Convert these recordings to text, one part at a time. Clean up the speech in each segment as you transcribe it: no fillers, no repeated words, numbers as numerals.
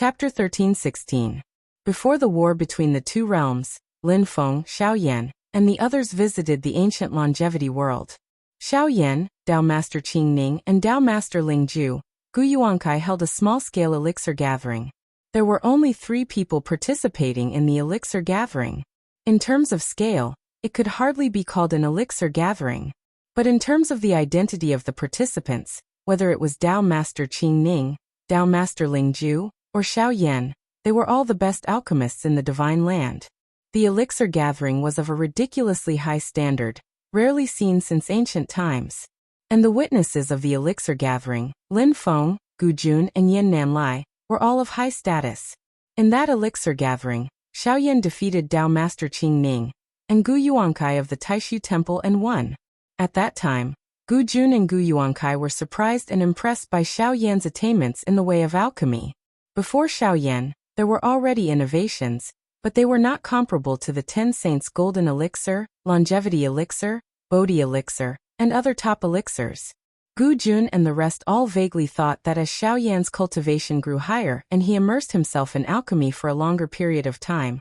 Chapter 13-16. Before the war between the two realms, Lin Feng, Xiaoyan, and the others visited the ancient longevity world. Xiaoyan, Dao Master Qing Ning, and Dao Master Ling Ju, Gu Yuankai held a small-scale elixir gathering. There were only 3 people participating in the elixir gathering. In terms of scale, it could hardly be called an elixir gathering. But in terms of the identity of the participants, whether it was Dao Master Qing Ning, Dao Master Ling Ju, or Xiaoyan, they were all the best alchemists in the divine land. The elixir gathering was of a ridiculously high standard, rarely seen since ancient times. And the witnesses of the elixir gathering, Lin Feng, Gu Jun, and Yin Nanlai, were all of high status. In that elixir gathering, Xiaoyan defeated Dao Master Qing Ning and Gu Yuankai of the Taishu Temple and won. At that time, Gu Jun and Gu Yuankai were surprised and impressed by Xiaoyan's attainments in the way of alchemy. Before Xiaoyan, there were already innovations, but they were not comparable to the 10 Saints Golden Elixir, Longevity Elixir, Bodhi Elixir, and other top elixirs. Gu Jun and the rest all vaguely thought that as Xiaoyan's cultivation grew higher and he immersed himself in alchemy for a longer period of time,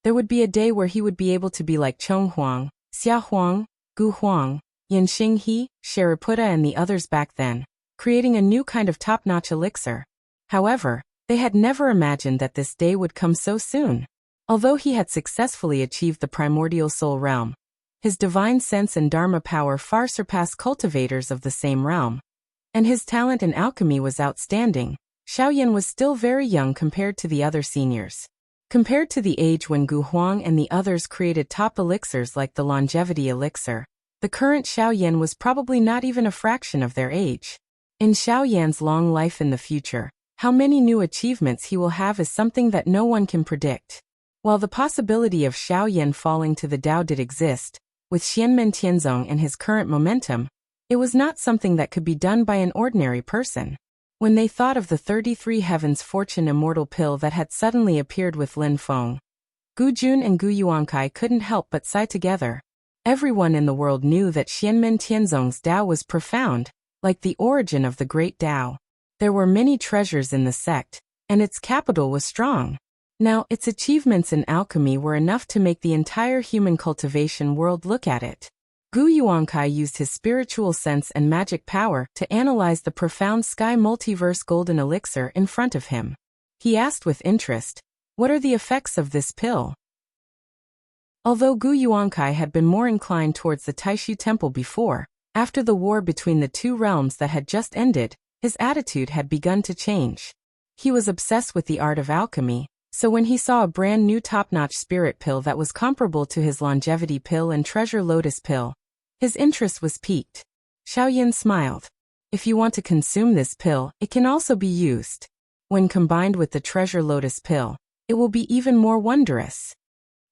there would be a day where he would be able to be like Chong Huang, Xia Huang, Gu Huang, Yin Xinghe, Shariputa and the others back then, creating a new kind of top-notch elixir. However, they had never imagined that this day would come so soon. Although he had successfully achieved the primordial soul realm, his divine sense and dharma power far surpassed cultivators of the same realm, and his talent in alchemy was outstanding. Xiaoyan was still very young compared to the other seniors. Compared to the age when Gu Huang and the others created top elixirs like the longevity elixir, the current Xiaoyan was probably not even a fraction of their age. In Xiaoyan's long life in the future, how many new achievements he will have is something that no one can predict. While the possibility of Xiaoyan falling to the Tao did exist, with Xianmen Tianzong and his current momentum, it was not something that could be done by an ordinary person. When they thought of the 33 Heavens Fortune Immortal Pill that had suddenly appeared with Lin Feng, Gu Jun and Gu Yuankai couldn't help but sigh together. Everyone in the world knew that Xianmen Tianzong's Tao was profound, like the origin of the great Tao. There were many treasures in the sect, and its capital was strong. Now, its achievements in alchemy were enough to make the entire human cultivation world look at it. Gu Yuankai used his spiritual sense and magic power to analyze the profound sky multiverse golden elixir in front of him. He asked with interest, "What are the effects of this pill?" Although Gu Yuankai had been more inclined towards the Taishu Temple before, after the war between the two realms that had just ended, his attitude had begun to change. He was obsessed with the art of alchemy, so when he saw a brand new top-notch spirit pill that was comparable to his longevity pill and treasure lotus pill, his interest was piqued. Xiaoyan smiled. "If you want to consume this pill, it can also be used. When combined with the treasure lotus pill, it will be even more wondrous."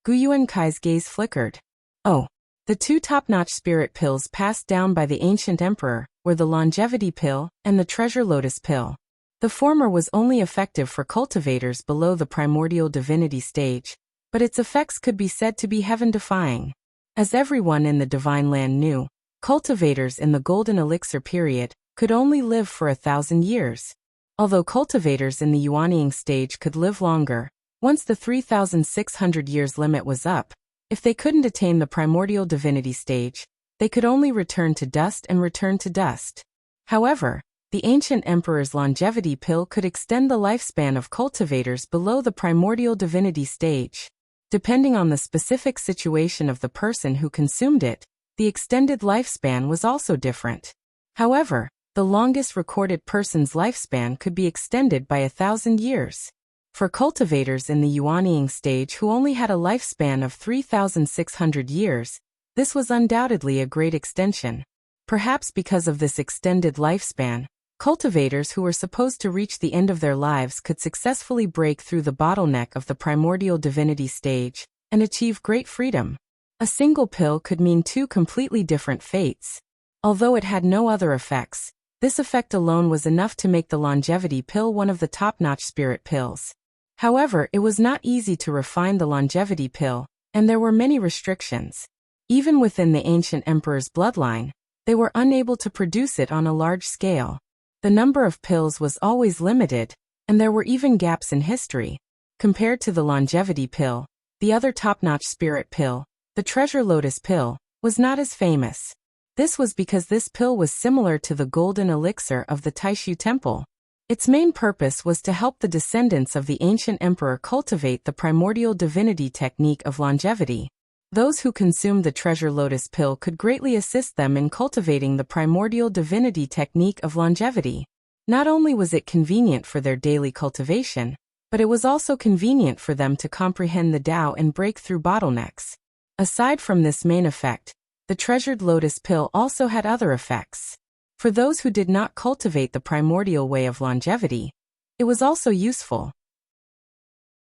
Gu Yuankai's gaze flickered. Oh, the 2 top-notch spirit pills passed down by the ancient emperor were the longevity pill and the treasure lotus pill. The former was only effective for cultivators below the primordial divinity stage, but its effects could be said to be heaven-defying. As everyone in the divine land knew, cultivators in the golden elixir period could only live for 1,000 years. Although cultivators in the Yuanying stage could live longer, once the 3,600 years limit was up, if they couldn't attain the primordial divinity stage, they could only return to dust and return to dust. However, the ancient emperor's longevity pill could extend the lifespan of cultivators below the primordial divinity stage. Depending on the specific situation of the person who consumed it, the extended lifespan was also different. However, the longest recorded person's lifespan could be extended by 1,000 years. For cultivators in the Yuanying stage who only had a lifespan of 3,600 years, this was undoubtedly a great extension. Perhaps because of this extended lifespan, cultivators who were supposed to reach the end of their lives could successfully break through the bottleneck of the primordial divinity stage and achieve great freedom. A single pill could mean 2 completely different fates. Although it had no other effects, this effect alone was enough to make the longevity pill one of the top-notch spirit pills. However, it was not easy to refine the longevity pill, and there were many restrictions. Even within the ancient emperor's bloodline, they were unable to produce it on a large scale. The number of pills was always limited, and there were even gaps in history. Compared to the longevity pill, the other top-notch spirit pill, the treasure lotus pill, was not as famous. This was because this pill was similar to the golden elixir of the Taishu temple. Its main purpose was to help the descendants of the ancient emperor cultivate the primordial divinity technique of longevity. Those who consumed the treasure lotus pill could greatly assist them in cultivating the primordial divinity technique of longevity. Not only was it convenient for their daily cultivation, but it was also convenient for them to comprehend the Tao and break through bottlenecks. Aside from this main effect, the treasured lotus pill also had other effects. For those who did not cultivate the primordial way of longevity, it was also useful.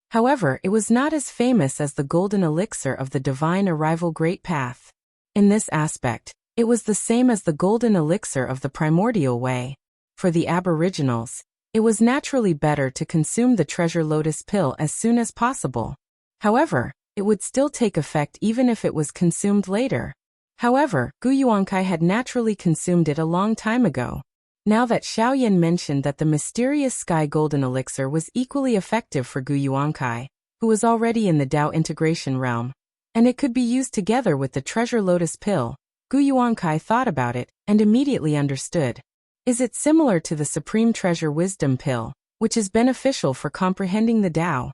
However, it was not as famous as the golden elixir of the divine arrival great path. In this aspect, it was the same as the golden elixir of the primordial way. For the aboriginals, it was naturally better to consume the treasure lotus pill as soon as possible. However, it would still take effect even if it was consumed later. However, Gu Yuankai had naturally consumed it a long time ago. Now that Xiaoyan mentioned that the mysterious sky golden elixir was equally effective for Gu Yuankai, who was already in the Tao integration realm, and it could be used together with the treasure lotus pill, Gu Yuankai thought about it and immediately understood. Is it similar to the supreme treasure wisdom pill, which is beneficial for comprehending the Tao?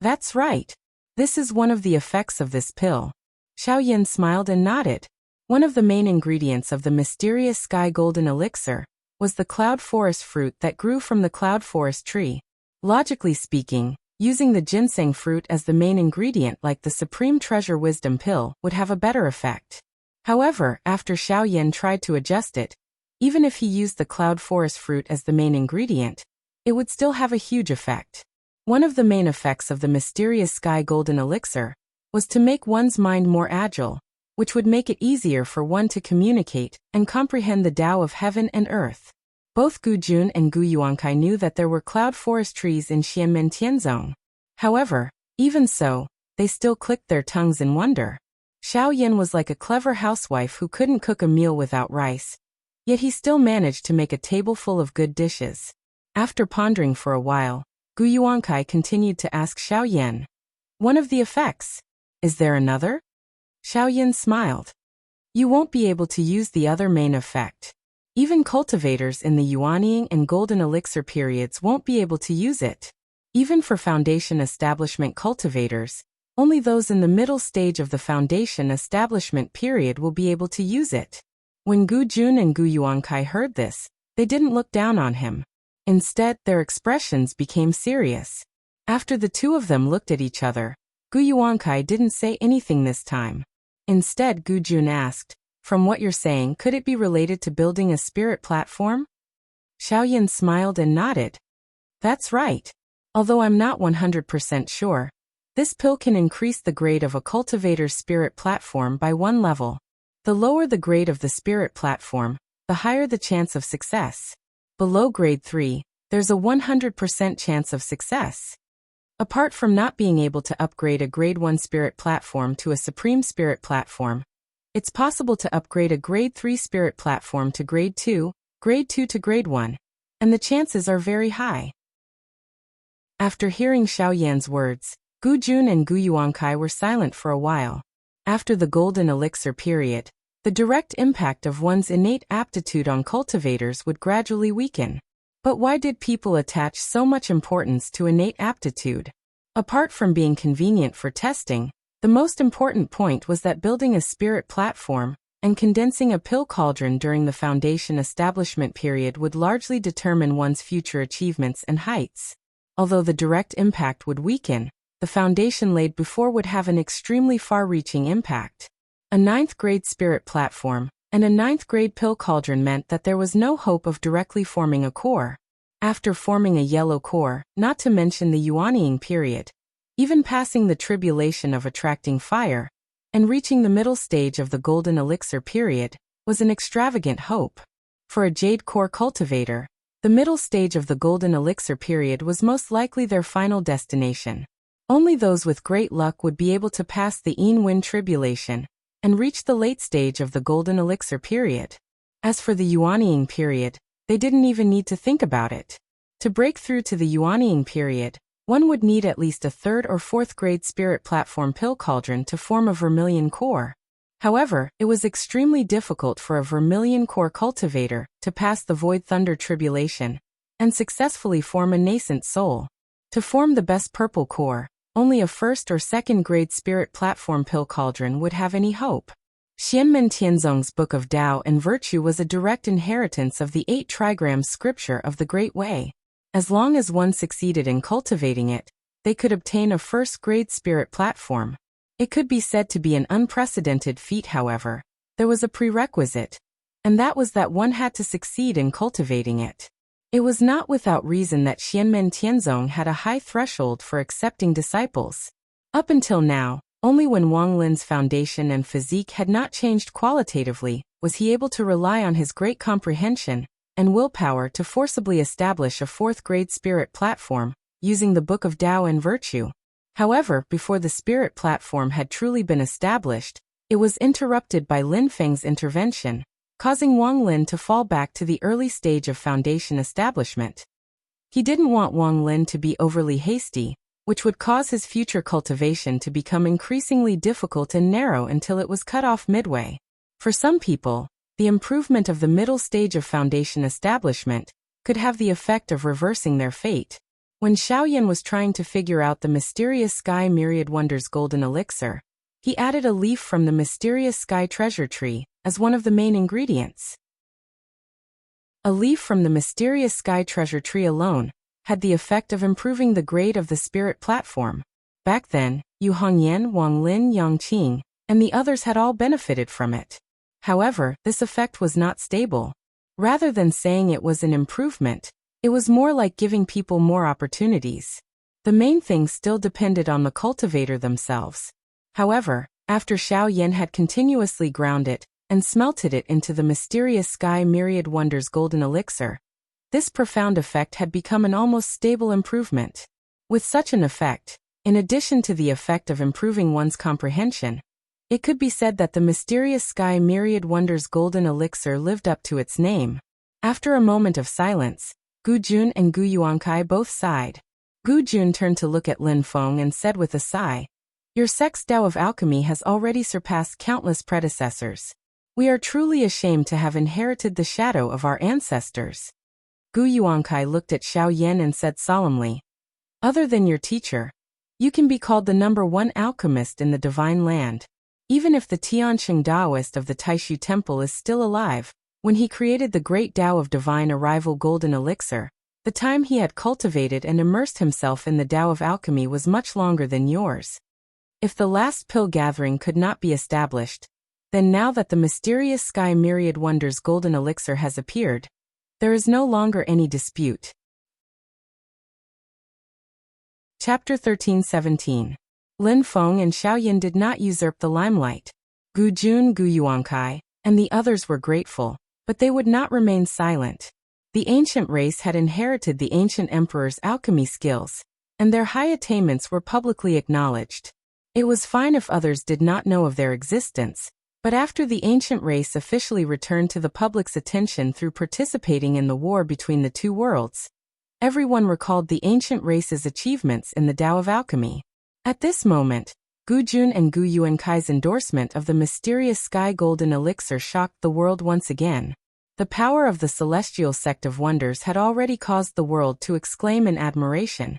That's right. This is one of the effects of this pill. Xiaoyan smiled and nodded. One of the main ingredients of the mysterious sky golden elixir was the cloud forest fruit that grew from the cloud forest tree. Logically speaking, using the ginseng fruit as the main ingredient like the supreme treasure wisdom pill would have a better effect. However, after Xiaoyan tried to adjust it, even if he used the cloud forest fruit as the main ingredient, it would still have a huge effect. One of the main effects of the mysterious sky golden elixir was to make one's mind more agile, which would make it easier for one to communicate and comprehend the Tao of heaven and earth. Both Gu Jun and Gu Yuankai knew that there were cloud forest trees in Xianmen Zone. However, even so, they still clicked their tongues in wonder. Xiaoyan was like a clever housewife who couldn't cook a meal without rice. Yet he still managed to make a table full of good dishes. After pondering for a while, Gu Yuankai continued to ask Xiaoyan, "One of the effects. Is there another?" Xiaoyan smiled. "You won't be able to use the other main effect. Even cultivators in the Yuanying and Golden Elixir periods won't be able to use it. Even for Foundation Establishment cultivators, only those in the middle stage of the Foundation Establishment period will be able to use it." When Gu Jun and Gu Yuankai heard this, they didn't look down on him. Instead, their expressions became serious. After the two of them looked at each other, Gu Yuankai didn't say anything this time. Instead, Gu Jun asked, "From what you're saying, could it be related to building a spirit platform?" Xiaoyan smiled and nodded. "That's right. Although I'm not 100% sure, this pill can increase the grade of a cultivator's spirit platform by 1 level. The lower the grade of the spirit platform, the higher the chance of success. Below grade 3, there's a 100% chance of success. Apart from not being able to upgrade a grade 1 spirit platform to a supreme spirit platform, it's possible to upgrade a grade 3 spirit platform to grade 2 to grade 1, and the chances are very high." After hearing Xiaoyan's words, Gu Jun and Gu Yuankai were silent for a while. After the golden elixir period, the direct impact of one's innate aptitude on cultivators would gradually weaken. But why did people attach so much importance to innate aptitude? Apart from being convenient for testing, the most important point was that building a spirit platform and condensing a pill cauldron during the Foundation establishment period would largely determine one's future achievements and heights. Although the direct impact would weaken, the foundation laid before would have an extremely far-reaching impact. A 9th grade spirit platform and a 9th grade pill cauldron meant that there was no hope of directly forming a core. After forming a yellow core, not to mention the Yuanying period, even passing the tribulation of attracting fire, and reaching the middle stage of the golden elixir period, was an extravagant hope. For a jade core cultivator, the middle stage of the golden elixir period was most likely their final destination. Only those with great luck would be able to pass the Yin-Win tribulation and reach the late stage of the golden elixir period. As for the Yuanying period, they didn't even need to think about it. To break through to the Yuanying period, one would need at least a 3rd or 4th grade spirit platform pill cauldron to form a vermilion core. However, it was extremely difficult for a vermilion core cultivator to pass the Void Thunder tribulation and successfully form a nascent soul. To form the best purple core, only a 1st or 2nd grade spirit platform pill cauldron would have any hope. Xianmen Tianzong's Book of Tao and Virtue was a direct inheritance of the 8 trigram scripture of the Great Way. As long as one succeeded in cultivating it, they could obtain a 1st grade spirit platform. It could be said to be an unprecedented feat. However, there was a prerequisite, and that was that one had to succeed in cultivating it. It was not without reason that Xianmen Tianzong had a high threshold for accepting disciples. Up until now, only when Wang Lin's foundation and physique had not changed qualitatively was he able to rely on his great comprehension and willpower to forcibly establish a 4th grade spirit platform, using the Book of Tao and Virtue. However, before the spirit platform had truly been established, it was interrupted by Lin Feng's intervention, causing Wang Lin to fall back to the early stage of foundation establishment. He didn't want Wang Lin to be overly hasty, which would cause his future cultivation to become increasingly difficult and narrow until it was cut off midway. For some people, the improvement of the middle stage of foundation establishment could have the effect of reversing their fate. When Xiaoyan was trying to figure out the mysterious Sky Myriad Wonders golden elixir, he added a leaf from the mysterious Sky Treasure Tree as one of the main ingredients. A leaf from the mysterious Sky Treasure Tree alone had the effect of improving the grade of the spirit platform. Back then, Yu Hongyan, Wang Lin, Yang Qing, and the others had all benefited from it. However, this effect was not stable. Rather than saying it was an improvement, it was more like giving people more opportunities. The main thing still depended on the cultivator themselves. However, after Xiaoyan had continuously ground it and smelted it into the mysterious Sky Myriad Wonders golden elixir, this profound effect had become an almost stable improvement. With such an effect, in addition to the effect of improving one's comprehension, it could be said that the mysterious Sky Myriad Wonders golden elixir lived up to its name. After a moment of silence, Gu Jun and Gu Yuankai both sighed. Gu Jun turned to look at Lin Feng and said with a sigh, "Your sect's Tao of alchemy has already surpassed countless predecessors. We are truly ashamed to have inherited the shadow of our ancestors." Gu Yuankai looked at Xiaoyan and said solemnly, "Other than your teacher, you can be called the #1 alchemist in the divine land. Even if the Tianqing Taoist of the Taishu Temple is still alive, when he created the great Tao of divine arrival golden elixir, the time he had cultivated and immersed himself in the Tao of alchemy was much longer than yours. If the last pill gathering could not be established, then now that the mysterious Sky Myriad Wonders golden elixir has appeared, there is no longer any dispute." Chapter 13-17. Lin Feng and Xiaoyan did not usurp the limelight. Gu Jun, Gu Yuankai, and the others were grateful, but they would not remain silent. The ancient race had inherited the ancient emperor's alchemy skills, and their high attainments were publicly acknowledged. It was fine if others did not know of their existence, but after the ancient race officially returned to the public's attention through participating in the war between the two worlds, everyone recalled the ancient race's achievements in the Tao of alchemy. At this moment, Gu Jun and Gu Yuankai's endorsement of the mysterious Sky Golden Elixir shocked the world once again. The power of the celestial sect of wonders had already caused the world to exclaim in admiration,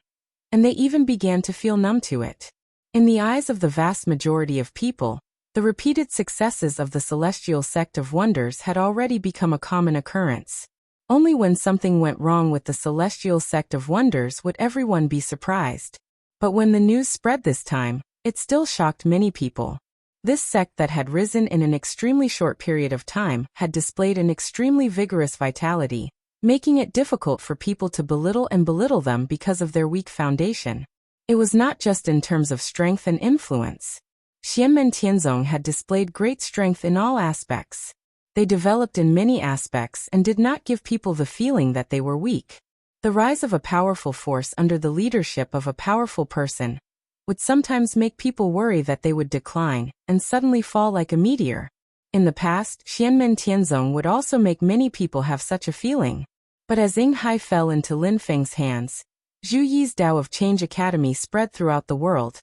and they even began to feel numb to it. In the eyes of the vast majority of people, the repeated successes of the celestial sect of wonders had already become a common occurrence. Only when something went wrong with the celestial sect of wonders would everyone be surprised. But when the news spread this time, it still shocked many people. This sect that had risen in an extremely short period of time had displayed an extremely vigorous vitality, making it difficult for people to belittle them because of their weak foundation. It was not just in terms of strength and influence. Xianmen Tianzong had displayed great strength in all aspects. They developed in many aspects and did not give people the feeling that they were weak. The rise of a powerful force under the leadership of a powerful person would sometimes make people worry that they would decline and suddenly fall like a meteor. In the past, Xianmen Tianzong would also make many people have such a feeling. But as Ying Hai fell into Lin Feng's hands, Zhu Yi's Tao of Change Academy spread throughout the world,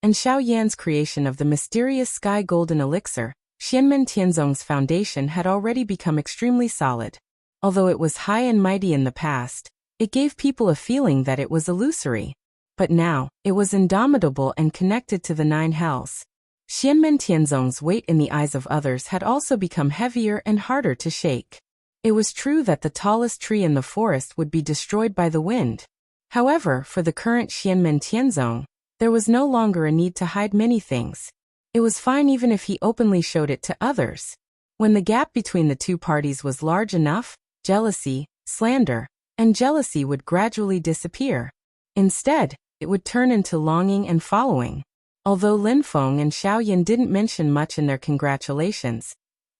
and Xiao Yan's creation of the mysterious sky golden elixir, Xianmen Tianzong's foundation had already become extremely solid. Although it was high and mighty in the past, it gave people a feeling that it was illusory. But now, it was indomitable and connected to the nine hells. Xianmen Tianzong's weight in the eyes of others had also become heavier and harder to shake. It was true that the tallest tree in the forest would be destroyed by the wind. However, for the current Xianmen Tianzong, there was no longer a need to hide many things. It was fine even if he openly showed it to others. When the gap between the two parties was large enough, jealousy, slander, and jealousy would gradually disappear. Instead, it would turn into longing and following. Although Lin Feng and Xiao Yan didn't mention much in their congratulations,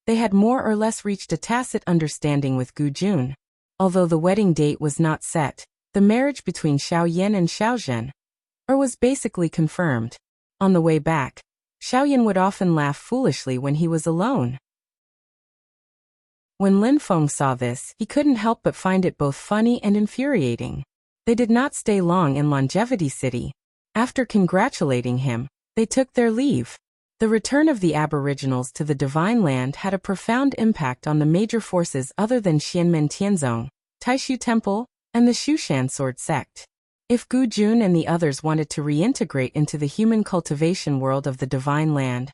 they had more or less reached a tacit understanding with Gu Jun. Although the wedding date was not set, the marriage between Xiao Yan and Xiao Zhen was basically confirmed. On the way back, Xiao Yan would often laugh foolishly when he was alone. When Lin Feng saw this, he couldn't help but find it both funny and infuriating. They did not stay long in Longevity City. After congratulating him, they took their leave. The return of the Aboriginals to the Divine Land had a profound impact on the major forces other than Xianmen Tianzong, Taishu Temple, and the Shushan Sword Sect. If Gu Jun and the others wanted to reintegrate into the human cultivation world of the Divine Land,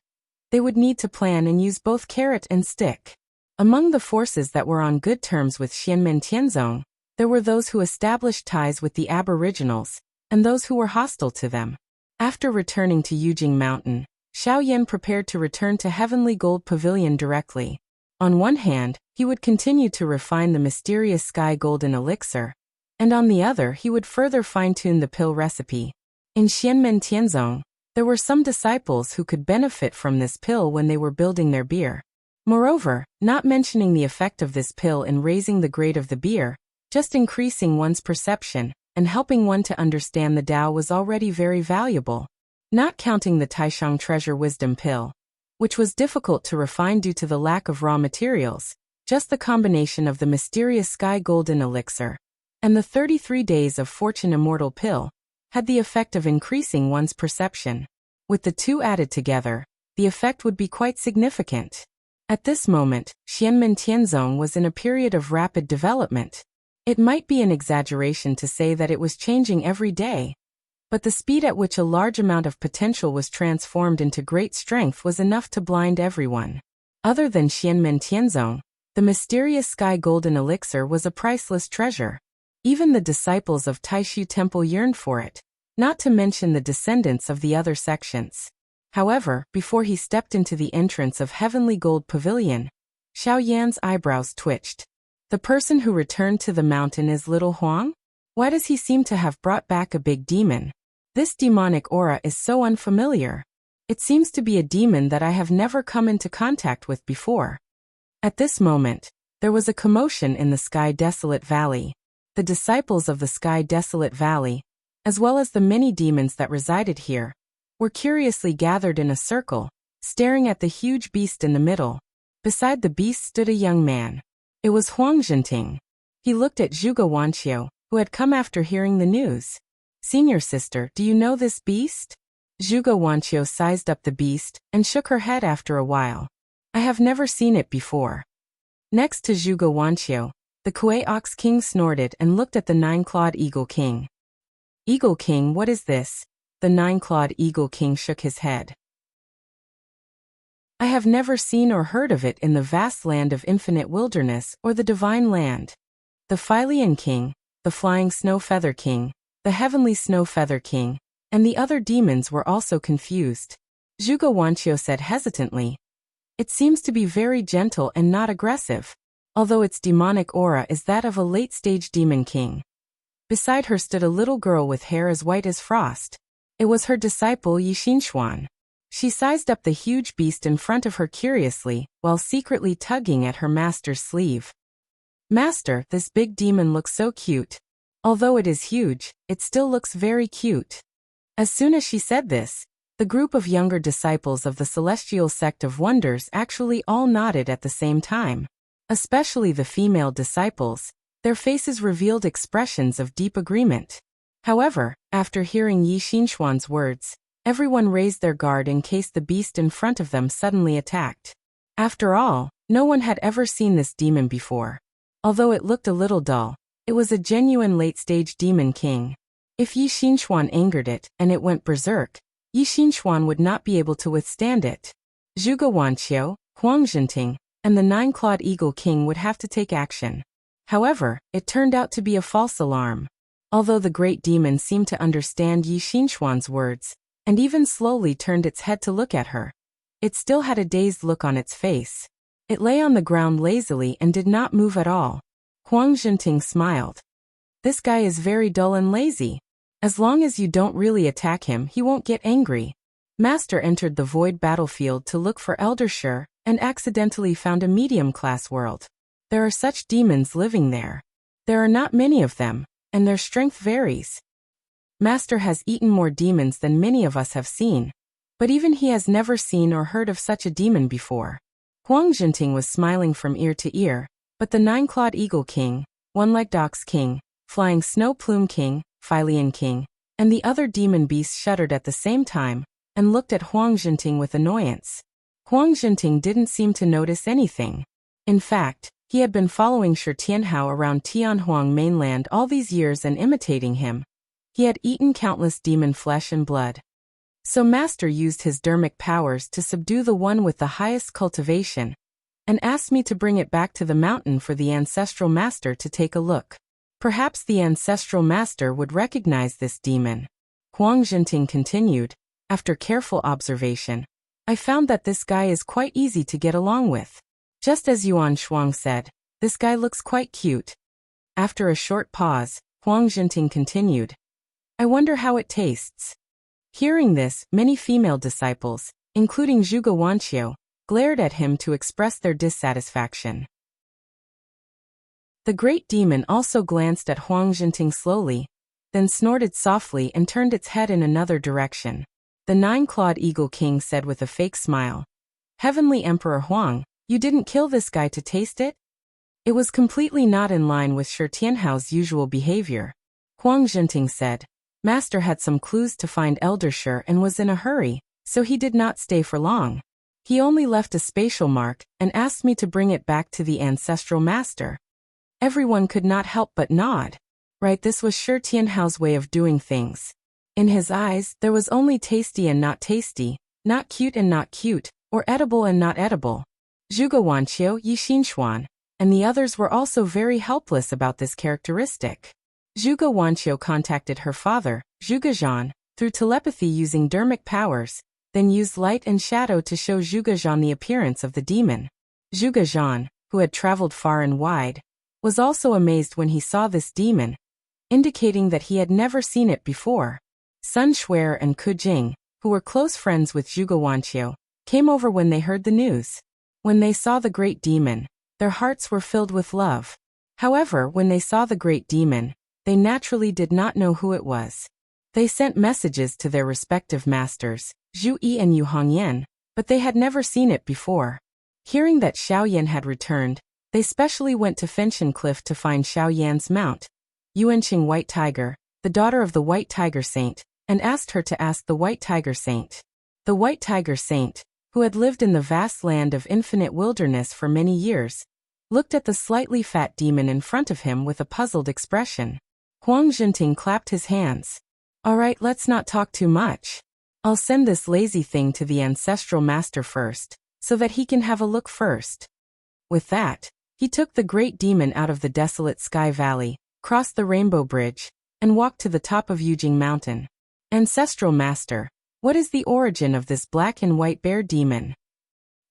they would need to plan and use both carrot and stick. Among the forces that were on good terms with Xianmen Tianzong, there were those who established ties with the Aboriginals, and those who were hostile to them. After returning to Yujing Mountain, Xiao Yan prepared to return to Heavenly Gold Pavilion directly. On one hand, he would continue to refine the mysterious sky golden elixir, and on the other he would further fine-tune the pill recipe. In Xianmen Tianzong, there were some disciples who could benefit from this pill when they were building their beer. Moreover, not mentioning the effect of this pill in raising the grade of the beer, just increasing one's perception, and helping one to understand the Tao was already very valuable. Not counting the Taishang Treasure Wisdom Pill, which was difficult to refine due to the lack of raw materials, just the combination of the mysterious Sky Golden Elixir and the 33 Days of Fortune Immortal Pill had the effect of increasing one's perception. With the two added together, the effect would be quite significant. At this moment, Xianmen Tianzong was in a period of rapid development. It might be an exaggeration to say that it was changing every day, but the speed at which a large amount of potential was transformed into great strength was enough to blind everyone. Other than Xianmen Tianzong, the mysterious Sky Golden Elixir was a priceless treasure. Even the disciples of Taishu Temple yearned for it, not to mention the descendants of the other sections. However, before he stepped into the entrance of Heavenly Gold Pavilion, Xiao Yan's eyebrows twitched. The person who returned to the mountain is Little Huang? Why does he seem to have brought back a big demon? This demonic aura is so unfamiliar. It seems to be a demon that I have never come into contact with before. At this moment, there was a commotion in the Sky Desolate Valley. The disciples of the Sky Desolate Valley, as well as the many demons that resided here, were curiously gathered in a circle, staring at the huge beast in the middle. Beside the beast stood a young man. It was Huang Zhenting. He looked at Zhuge Wanqiu, who had come after hearing the news. "Senior sister, do you know this beast?" Zhuge Wanqiu sized up the beast and shook her head after a while. "I have never seen it before." Next to Zhuge Wanqiu, the Kuei Ox King snorted and looked at the nine-clawed Eagle King. "Eagle King, what is this?" The nine-clawed Eagle King shook his head. "I have never seen or heard of it in the vast land of infinite wilderness or the divine land." The Philian King, the Flying Snow Feather King, the Heavenly Snow Feather King, and the other demons were also confused. Zhuge Wanqiu said hesitantly, "It seems to be very gentle and not aggressive, although its demonic aura is that of a late-stage demon king." Beside her stood a little girl with hair as white as frost. It was her disciple Yi Xinxuan. She sized up the huge beast in front of her curiously, while secretly tugging at her master's sleeve. "Master, this big demon looks so cute. Although it is huge, it still looks very cute." As soon as she said this, the group of younger disciples of the Celestial Sect of Wonders actually all nodded at the same time. Especially the female disciples, Their faces revealed expressions of deep agreement. However, after hearing Yi Xinxuan's words, everyone raised their guard in case the beast in front of them suddenly attacked. After all, no one had ever seen this demon before. Although it looked a little dull, it was a genuine late-stage demon king. If Yi Xinxuan angered it and it went berserk, Yi Xinxuan would not be able to withstand it. Zhuge Wanqiu, Huang Zhenting, and the nine-clawed eagle king would have to take action. However, it turned out to be a false alarm. Although the great demon seemed to understand Yi Xinxuan's words, and even slowly turned its head to look at her, it still had a dazed look on its face. It lay on the ground lazily and did not move at all. Huang Zhenting smiled. This guy is very dull and lazy. As long as you don't really attack him, he won't get angry. Master entered the void battlefield to look for Eldershire and accidentally found a medium-class world. There are such demons living there. There are not many of them, and their strength varies. Master has eaten more demons than many of us have seen, but even he has never seen or heard of such a demon before. Huang Zhenting was smiling from ear to ear, but the nine-clawed eagle king, one-legged ox king, flying snow plume king, Philian king, and the other demon beasts shuddered at the same time and looked at Huang Zhenting with annoyance. Huang Zhenting didn't seem to notice anything. In fact, he had been following Shi Tianhao around Tianhuang mainland all these years and imitating him. He had eaten countless demon flesh and blood. So Master used his dermic powers to subdue the one with the highest cultivation, and asked me to bring it back to the mountain for the ancestral master to take a look. Perhaps the ancestral master would recognize this demon. Huang Zhenting continued, after careful observation, I found that this guy is quite easy to get along with. Just as Yuan Shuang said, this guy looks quite cute. After a short pause, Huang Zhenting continued, I wonder how it tastes. Hearing this, many female disciples, including Zhuge Wanqiu, glared at him to express their dissatisfaction. The great demon also glanced at Huang Zhenting slowly, then snorted softly and turned its head in another direction. The nine-clawed eagle king said with a fake smile, Heavenly Emperor Huang, you didn't kill this guy to taste it? It was completely not in line with Shi Tianhao's usual behavior. Huang Zhenting said, Master had some clues to find Eldershire and was in a hurry, so he did not stay for long. He only left a spatial mark and asked me to bring it back to the ancestral master. Everyone could not help but nod. Right, this was Shi Tianhao's way of doing things. In his eyes, there was only tasty and not tasty, not cute and not cute, or edible and not edible. Zhuge Wanqiu, Yi Xinxuan, and the others were also very helpless about this characteristic. Zhuge Wanqiu contacted her father, Zhuge Zhan, through telepathy using dermic powers, then used light and shadow to show Zhuge Zhan the appearance of the demon. Zhuge Zhan, who had traveled far and wide, was also amazed when he saw this demon, indicating that he had never seen it before. Sun Shuer and Ku Jing, who were close friends with Zhuge Wanqiu, came over when they heard the news. When they saw the great demon, their hearts were filled with love. However, when they saw the great demon, they naturally did not know who it was. They sent messages to their respective masters, Zhu Yi and Yu Hongyan, but they had never seen it before. Hearing that Xiaoyan had returned, they specially went to Fenshan Cliff to find Xiaoyan's mount, Yuanqing White Tiger, the daughter of the White Tiger Saint, and asked her to ask the White Tiger Saint. The White Tiger Saint, who had lived in the vast land of infinite wilderness for many years, looked at the slightly fat demon in front of him with a puzzled expression. Huang Zhenting clapped his hands. All right, let's not talk too much. I'll send this lazy thing to the ancestral master first, so that he can have a look first. With that, he took the great demon out of the desolate sky valley, crossed the rainbow bridge, and walked to the top of Yujing Mountain. Ancestral Master, what is the origin of this black and white bear demon?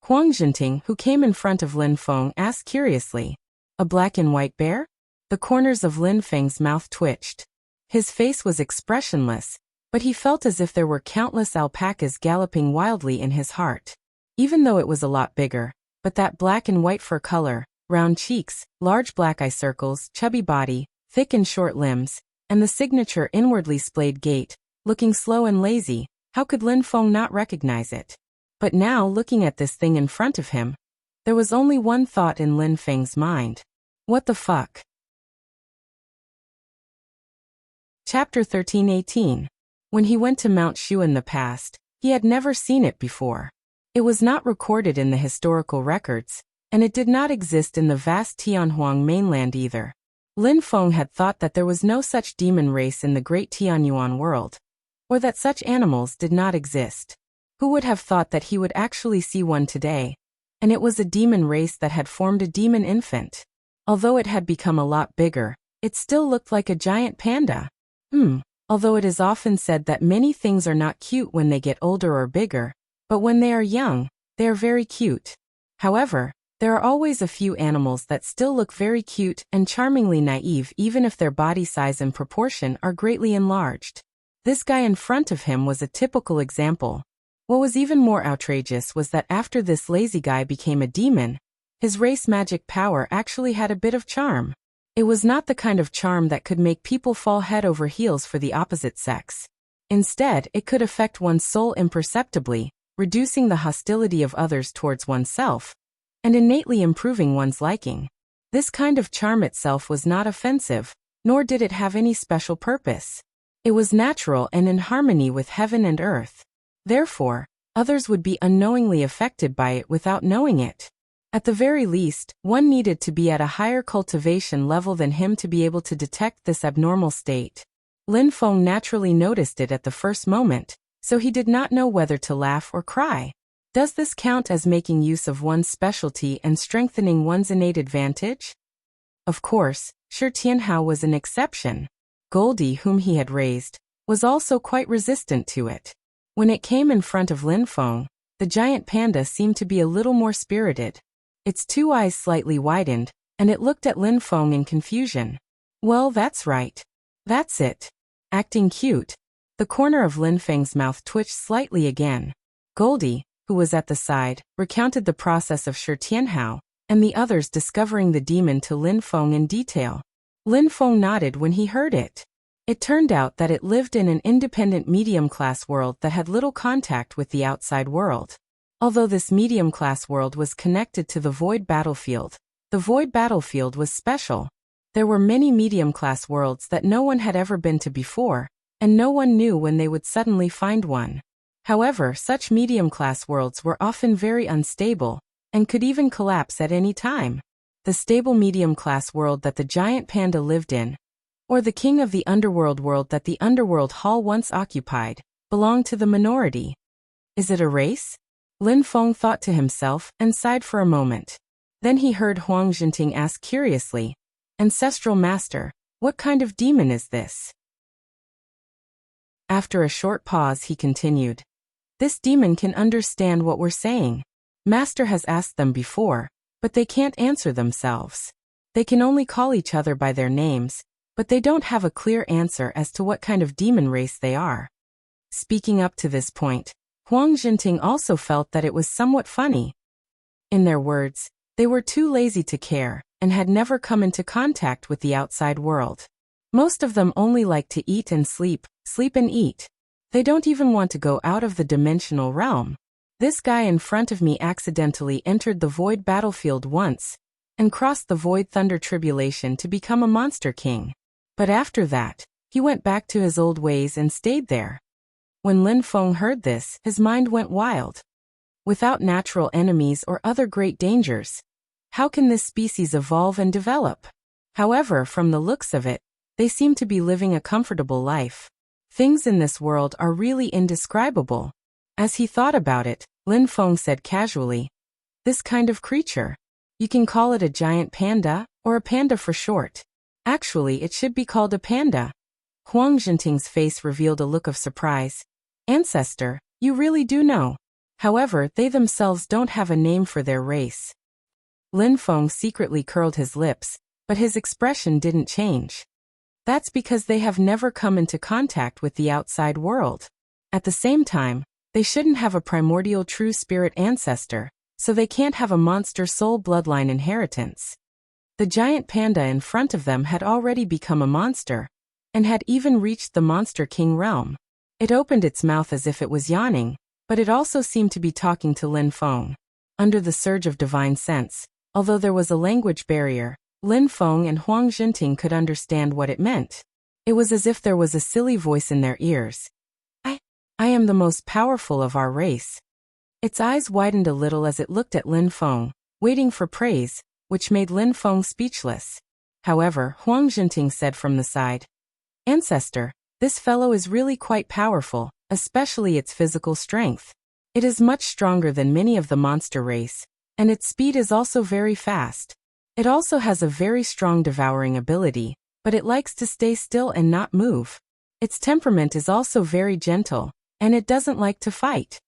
Huang Zhenting, who came in front of Lin Feng, asked curiously. A black and white bear? The corners of Lin Feng's mouth twitched. His face was expressionless, but he felt as if there were countless alpacas galloping wildly in his heart. Even though it was a lot bigger, but that black and white fur color, round cheeks, large black eye circles, chubby body, thick and short limbs, and the signature inwardly splayed gait, looking slow and lazy, how could Lin Feng not recognize it? But now, looking at this thing in front of him, there was only one thought in Lin Feng's mind. What the fuck? Chapter 13:18. When he went to Mount Shu in the past, he had never seen it before. It was not recorded in the historical records, and it did not exist in the vast Tianhuang mainland either. Lin Feng had thought that there was no such demon race in the great Tianyuan world, or that such animals did not exist. Who would have thought that he would actually see one today? And it was a demon race that had formed a demon infant. Although it had become a lot bigger, it still looked like a giant panda. Although it is often said that many things are not cute when they get older or bigger, but when they are young, they are very cute. However, there are always a few animals that still look very cute and charmingly naive even if their body size and proportion are greatly enlarged. This guy in front of him was a typical example. What was even more outrageous was that after this lazy guy became a demon, his race magic power actually had a bit of charm. It was not the kind of charm that could make people fall head over heels for the opposite sex. Instead, it could affect one's soul imperceptibly, reducing the hostility of others towards oneself, and innately improving one's liking. This kind of charm itself was not offensive, nor did it have any special purpose. It was natural and in harmony with heaven and earth. Therefore, others would be unknowingly affected by it without knowing it. At the very least, one needed to be at a higher cultivation level than him to be able to detect this abnormal state. Lin Feng naturally noticed it at the first moment, so he did not know whether to laugh or cry. Does this count as making use of one's specialty and strengthening one's innate advantage? Of course, Shi Tianhao was an exception. Goldie, whom he had raised, was also quite resistant to it. When it came in front of Lin Feng, the giant panda seemed to be a little more spirited. Its two eyes slightly widened, and it looked at Lin Feng in confusion. Well, that's right. That's it. Acting cute. The corner of Lin Feng's mouth twitched slightly again. Goldie, who was at the side, recounted the process of Shi Tianhao, and the others discovering the demon to Lin Feng in detail. Lin Feng nodded when he heard it. It turned out that it lived in an independent medium-class world that had little contact with the outside world. Although this medium-class world was connected to the Void Battlefield, the Void Battlefield was special. There were many medium-class worlds that no one had ever been to before, and no one knew when they would suddenly find one. However, such medium-class worlds were often very unstable, and could even collapse at any time. The stable medium-class world that the giant panda lived in, or the king of the underworld world that the underworld hall once occupied, belonged to the minority. Is it a race? Lin Feng thought to himself and sighed for a moment. Then he heard Huang Jinting ask curiously, "Ancestral Master, what kind of demon is this?" After a short pause he continued, "This demon can understand what we're saying. Master has asked them before, but they can't answer themselves. They can only call each other by their names, but they don't have a clear answer as to what kind of demon race they are." Speaking up to this point, Huang Jinting also felt that it was somewhat funny. In their words, they were too lazy to care, and had never come into contact with the outside world. Most of them only like to eat and sleep and eat. They don't even want to go out of the dimensional realm. This guy in front of me accidentally entered the Void Battlefield once, and crossed the Void Thunder Tribulation to become a Monster King. But after that, he went back to his old ways and stayed there. When Lin Feng heard this, his mind went wild. Without natural enemies or other great dangers, how can this species evolve and develop? However, from the looks of it, they seem to be living a comfortable life. Things in this world are really indescribable. As he thought about it, Lin Feng said casually, "This kind of creature. You can call it a giant panda, or a panda for short. Actually, it should be called a panda." Huang Jinting's face revealed a look of surprise. "Ancestor, you really do know. However, they themselves don't have a name for their race." Lin Feng secretly curled his lips, but his expression didn't change. That's because they have never come into contact with the outside world. At the same time, they shouldn't have a primordial true spirit ancestor, so they can't have a monster soul bloodline inheritance. The giant panda in front of them had already become a monster, and had even reached the Monster King realm. It opened its mouth as if it was yawning, but it also seemed to be talking to Lin Feng. Under the surge of divine sense, although there was a language barrier, Lin Feng and Huang Jinting could understand what it meant. It was as if there was a silly voice in their ears. I am the most powerful of our race. Its eyes widened a little as it looked at Lin Feng, waiting for praise, which made Lin Feng speechless. However, Huang Jinting said from the side, Ancestor, this fellow is really quite powerful, especially its physical strength. It is much stronger than many of the monster race, and its speed is also very fast. It also has a very strong devouring ability, but it likes to stay still and not move. Its temperament is also very gentle, and it doesn't like to fight.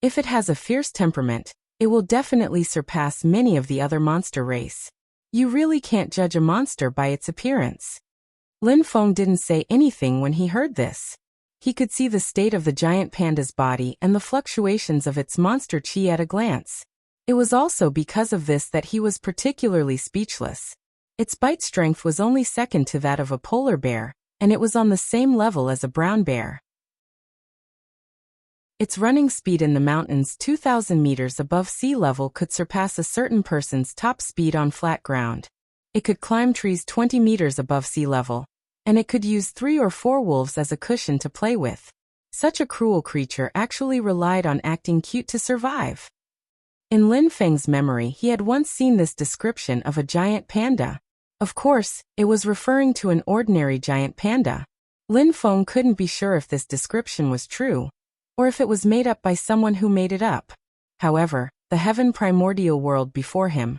If it has a fierce temperament, it will definitely surpass many of the other monster race. You really can't judge a monster by its appearance. Lin Feng didn't say anything when he heard this. He could see the state of the giant panda's body and the fluctuations of its monster chi at a glance. It was also because of this that he was particularly speechless. Its bite strength was only second to that of a polar bear, and it was on the same level as a brown bear. Its running speed in the mountains 2,000 meters above sea level could surpass a certain person's top speed on flat ground. It could climb trees 20 meters above sea level, and it could use 3 or 4 wolves as a cushion to play with. Such a cruel creature actually relied on acting cute to survive. In Lin Feng's memory, he had once seen this description of a giant panda. Of course, it was referring to an ordinary giant panda. Lin Feng couldn't be sure if this description was true, or if it was made up by someone who made it up. However, the heaven primordial world before him.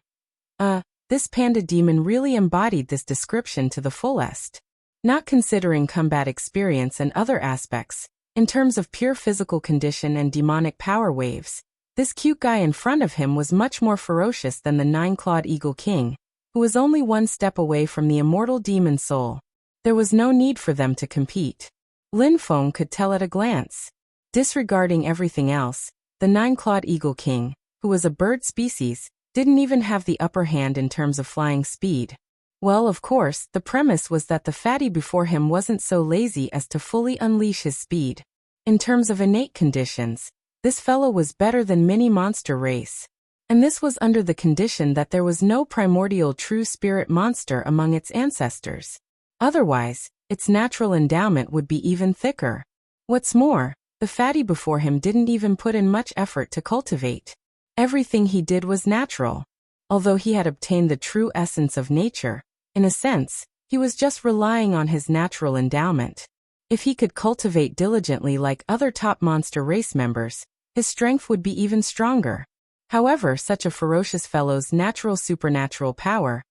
This panda demon really embodied this description to the fullest. Not considering combat experience and other aspects, in terms of pure physical condition and demonic power waves, this cute guy in front of him was much more ferocious than the 9-clawed eagle king, who was only one step away from the immortal demon soul. There was no need for them to compete. Lin Feng could tell at a glance. Disregarding everything else, the 9-clawed eagle king, who was a bird species, didn't even have the upper hand in terms of flying speed. Well, of course, the premise was that the fatty before him wasn't so lazy as to fully unleash his speed. In terms of innate conditions, this fellow was better than many monster race. And this was under the condition that there was no primordial true spirit monster among its ancestors. Otherwise, its natural endowment would be even thicker. What's more, the fatty before him didn't even put in much effort to cultivate. Everything he did was natural. Although he had obtained the true essence of nature, in a sense, he was just relying on his natural endowment. If he could cultivate diligently like other top monster race members, his strength would be even stronger. However, such a ferocious fellow's natural supernatural power,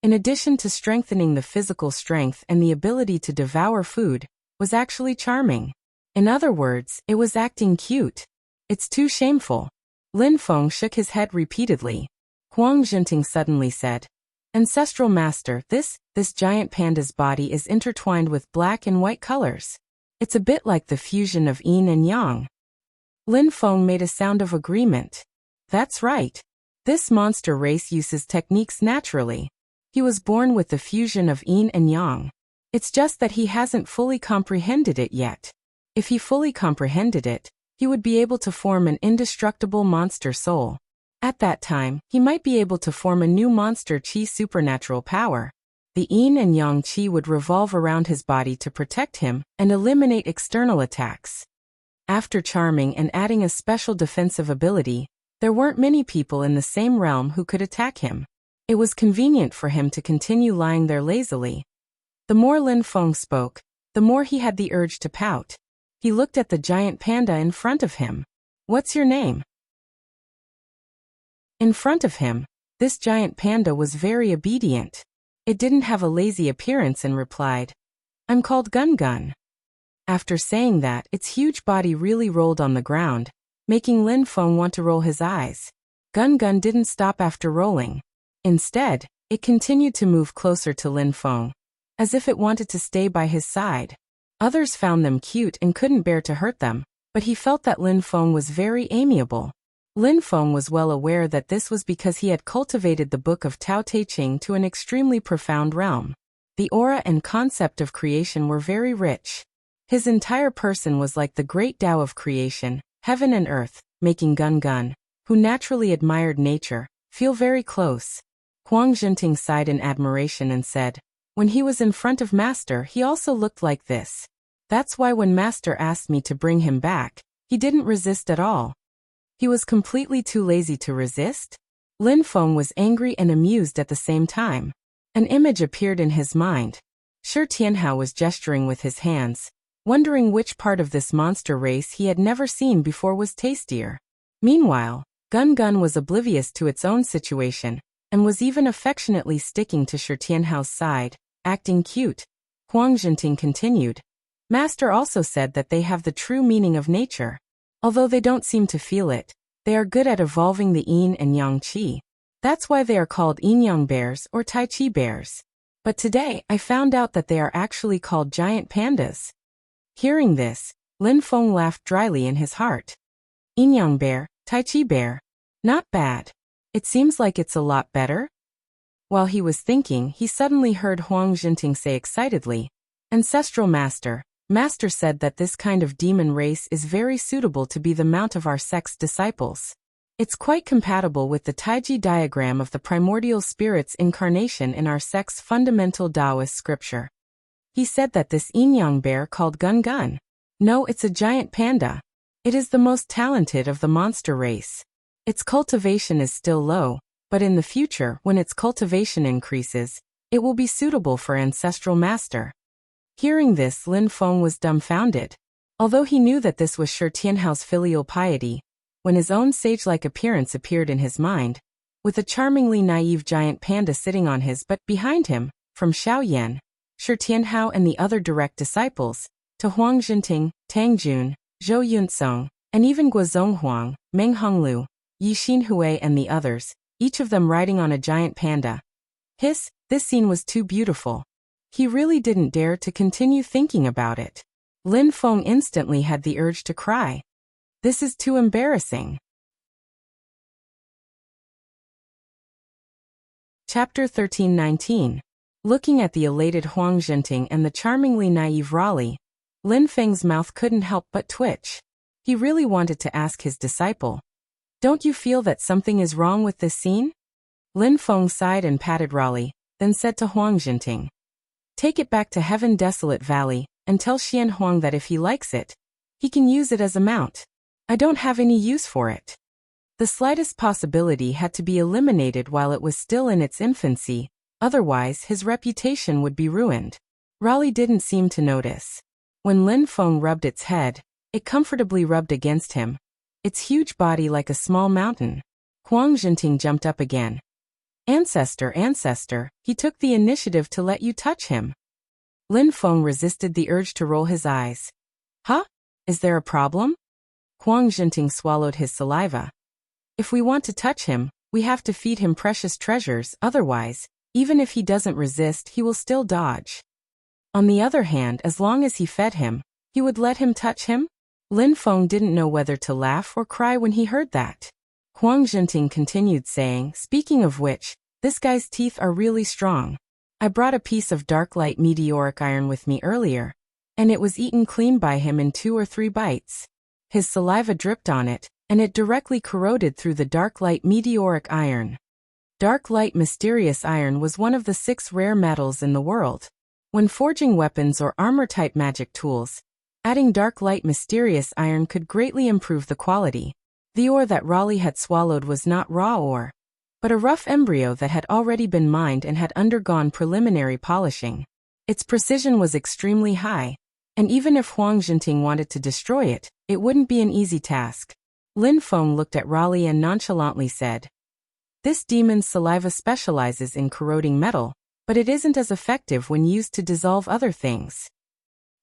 in addition to strengthening the physical strength and the ability to devour food, was actually charming. In other words, it was acting cute. It's too shameful. Lin Feng shook his head repeatedly. Huang Jinting suddenly said, Ancestral Master, this giant panda's body is intertwined with black and white colors. It's a bit like the fusion of yin and yang. Lin Feng made a sound of agreement. That's right. This monster race uses techniques naturally. He was born with the fusion of yin and yang. It's just that he hasn't fully comprehended it yet. If he fully comprehended it, he would be able to form an indestructible monster soul. At that time, he might be able to form a new monster chi supernatural power. The yin and yang chi would revolve around his body to protect him and eliminate external attacks. After charming and adding a special defensive ability, there weren't many people in the same realm who could attack him. It was convenient for him to continue lying there lazily. The more Lin Feng spoke, the more he had the urge to pout. He looked at the giant panda in front of him. What's your name? In front of him, this giant panda was very obedient. It didn't have a lazy appearance and replied, I'm called Gun Gun. After saying that, its huge body really rolled on the ground, making Lin Feng want to roll his eyes. Gun Gun didn't stop after rolling. Instead, it continued to move closer to Lin Feng, as if it wanted to stay by his side. Others found them cute and couldn't bear to hurt them, but he felt that Lin Feng was very amiable. Lin Feng was well aware that this was because he had cultivated the book of Tao Te Ching to an extremely profound realm. The aura and concept of creation were very rich. His entire person was like the great Tao of creation, heaven and earth, making Gun Gun, who naturally admired nature, feel very close. Huang Jinting sighed in admiration and said, When he was in front of Master, he also looked like this. That's why when Master asked me to bring him back, he didn't resist at all. He was completely too lazy to resist? Lin Feng was angry and amused at the same time. An image appeared in his mind. Shi Tianhao was gesturing with his hands, wondering which part of this monster race he had never seen before was tastier. Meanwhile, Gun Gun was oblivious to its own situation, and was even affectionately sticking to Shi Tianhao's side, acting cute. Huang Jinting continued. Master also said that they have the true meaning of nature. Although they don't seem to feel it, they are good at evolving the yin and yang qi. That's why they are called yin-yang bears or tai chi bears. But today, I found out that they are actually called giant pandas. Hearing this, Lin Feng laughed dryly in his heart. Yin-yang bear, tai chi bear. Not bad. It seems like it's a lot better. While he was thinking, he suddenly heard Huang Jinting say excitedly, Ancestral Master, Master said that this kind of demon race is very suitable to be the mount of our sect's disciples. It's quite compatible with the Taiji diagram of the primordial spirit's incarnation in our sect's fundamental Taoist scripture. He said that this yin-yang bear called Gun Gun. No, it's a giant panda. It is the most talented of the monster race. Its cultivation is still low, but in the future, when its cultivation increases, it will be suitable for Ancestral Master. Hearing this, Lin Feng was dumbfounded. Although he knew that this was Shi Tianhao's filial piety, when his own sage-like appearance appeared in his mind, with a charmingly naive giant panda sitting on his butt behind him, from Xiaoyan, Shi Tianhao and the other direct disciples, to Huang Jinting, Tang Jun, Zhou Yunsong, and even Guozong Huang, Meng Honglu, Yi Xinhui and the others, each of them riding on a giant panda. This scene was too beautiful. He really didn't dare to continue thinking about it. Lin Feng instantly had the urge to cry. This is too embarrassing. Chapter 13-19. Looking at the elated Huang Jinting and the charmingly naive Raleigh, Lin Feng's mouth couldn't help but twitch. He really wanted to ask his disciple, "Don't you feel that something is wrong with this scene?" Lin Feng sighed and patted Raleigh, then said to Huang Jinting, "Take it back to Heaven Desolate Valley, and tell Xian Huang that if he likes it, he can use it as a mount. I don't have any use for it." The slightest possibility had to be eliminated while it was still in its infancy, otherwise his reputation would be ruined. Raleigh didn't seem to notice. When Lin Feng rubbed its head, it comfortably rubbed against him, its huge body like a small mountain. Huang Jinting jumped up again. Ancestor, he took the initiative to let you touch him." Lin Feng resisted the urge to roll his eyes. "Huh? Is there a problem?" Huang Jinting swallowed his saliva. "If we want to touch him, we have to feed him precious treasures, otherwise, even if he doesn't resist, he will still dodge. On the other hand, as long as he fed him, he would let him touch him?" Lin Feng didn't know whether to laugh or cry when he heard that. Huang Jinting continued saying, "Speaking of which, this guy's teeth are really strong. I brought a piece of dark light meteoric iron with me earlier, and it was eaten clean by him in 2 or 3 bites. His saliva dripped on it, and it directly corroded through the dark light meteoric iron." Dark light mysterious iron was one of the 6 rare metals in the world. When forging weapons or armor-type magic tools, adding dark light mysterious iron could greatly improve the quality. The ore that Raleigh had swallowed was not raw ore, but a rough embryo that had already been mined and had undergone preliminary polishing. Its precision was extremely high, and even if Huang Jinting wanted to destroy it, it wouldn't be an easy task. Lin Feng looked at Raleigh and nonchalantly said, "This demon's saliva specializes in corroding metal, but it isn't as effective when used to dissolve other things."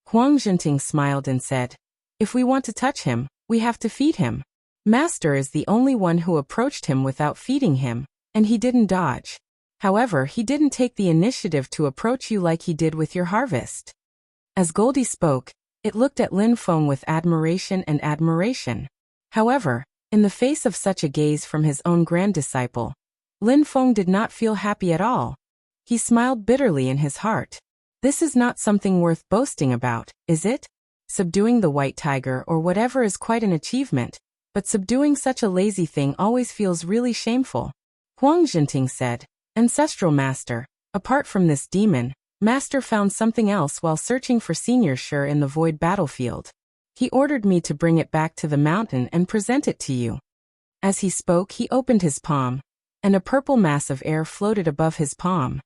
Huang Jinting smiled and said, "If we want to touch him, we have to feed him. Master is the only one who approached him without feeding him, and he didn't dodge. However, he didn't take the initiative to approach you like he did with your harvest." As Goldie spoke, it looked at Lin Feng with admiration and admiration. However, in the face of such a gaze from his own grand disciple, Lin Feng did not feel happy at all. He smiled bitterly in his heart. This is not something worth boasting about, is it? Subduing the white tiger or whatever is quite an achievement, but subduing such a lazy thing always feels really shameful. Huang Jinting said, "Ancestral Master, apart from this demon, Master found something else while searching for Senior Shi in the void battlefield. He ordered me to bring it back to the mountain and present it to you." As he spoke, he opened his palm, and a purple mass of air floated above his palm.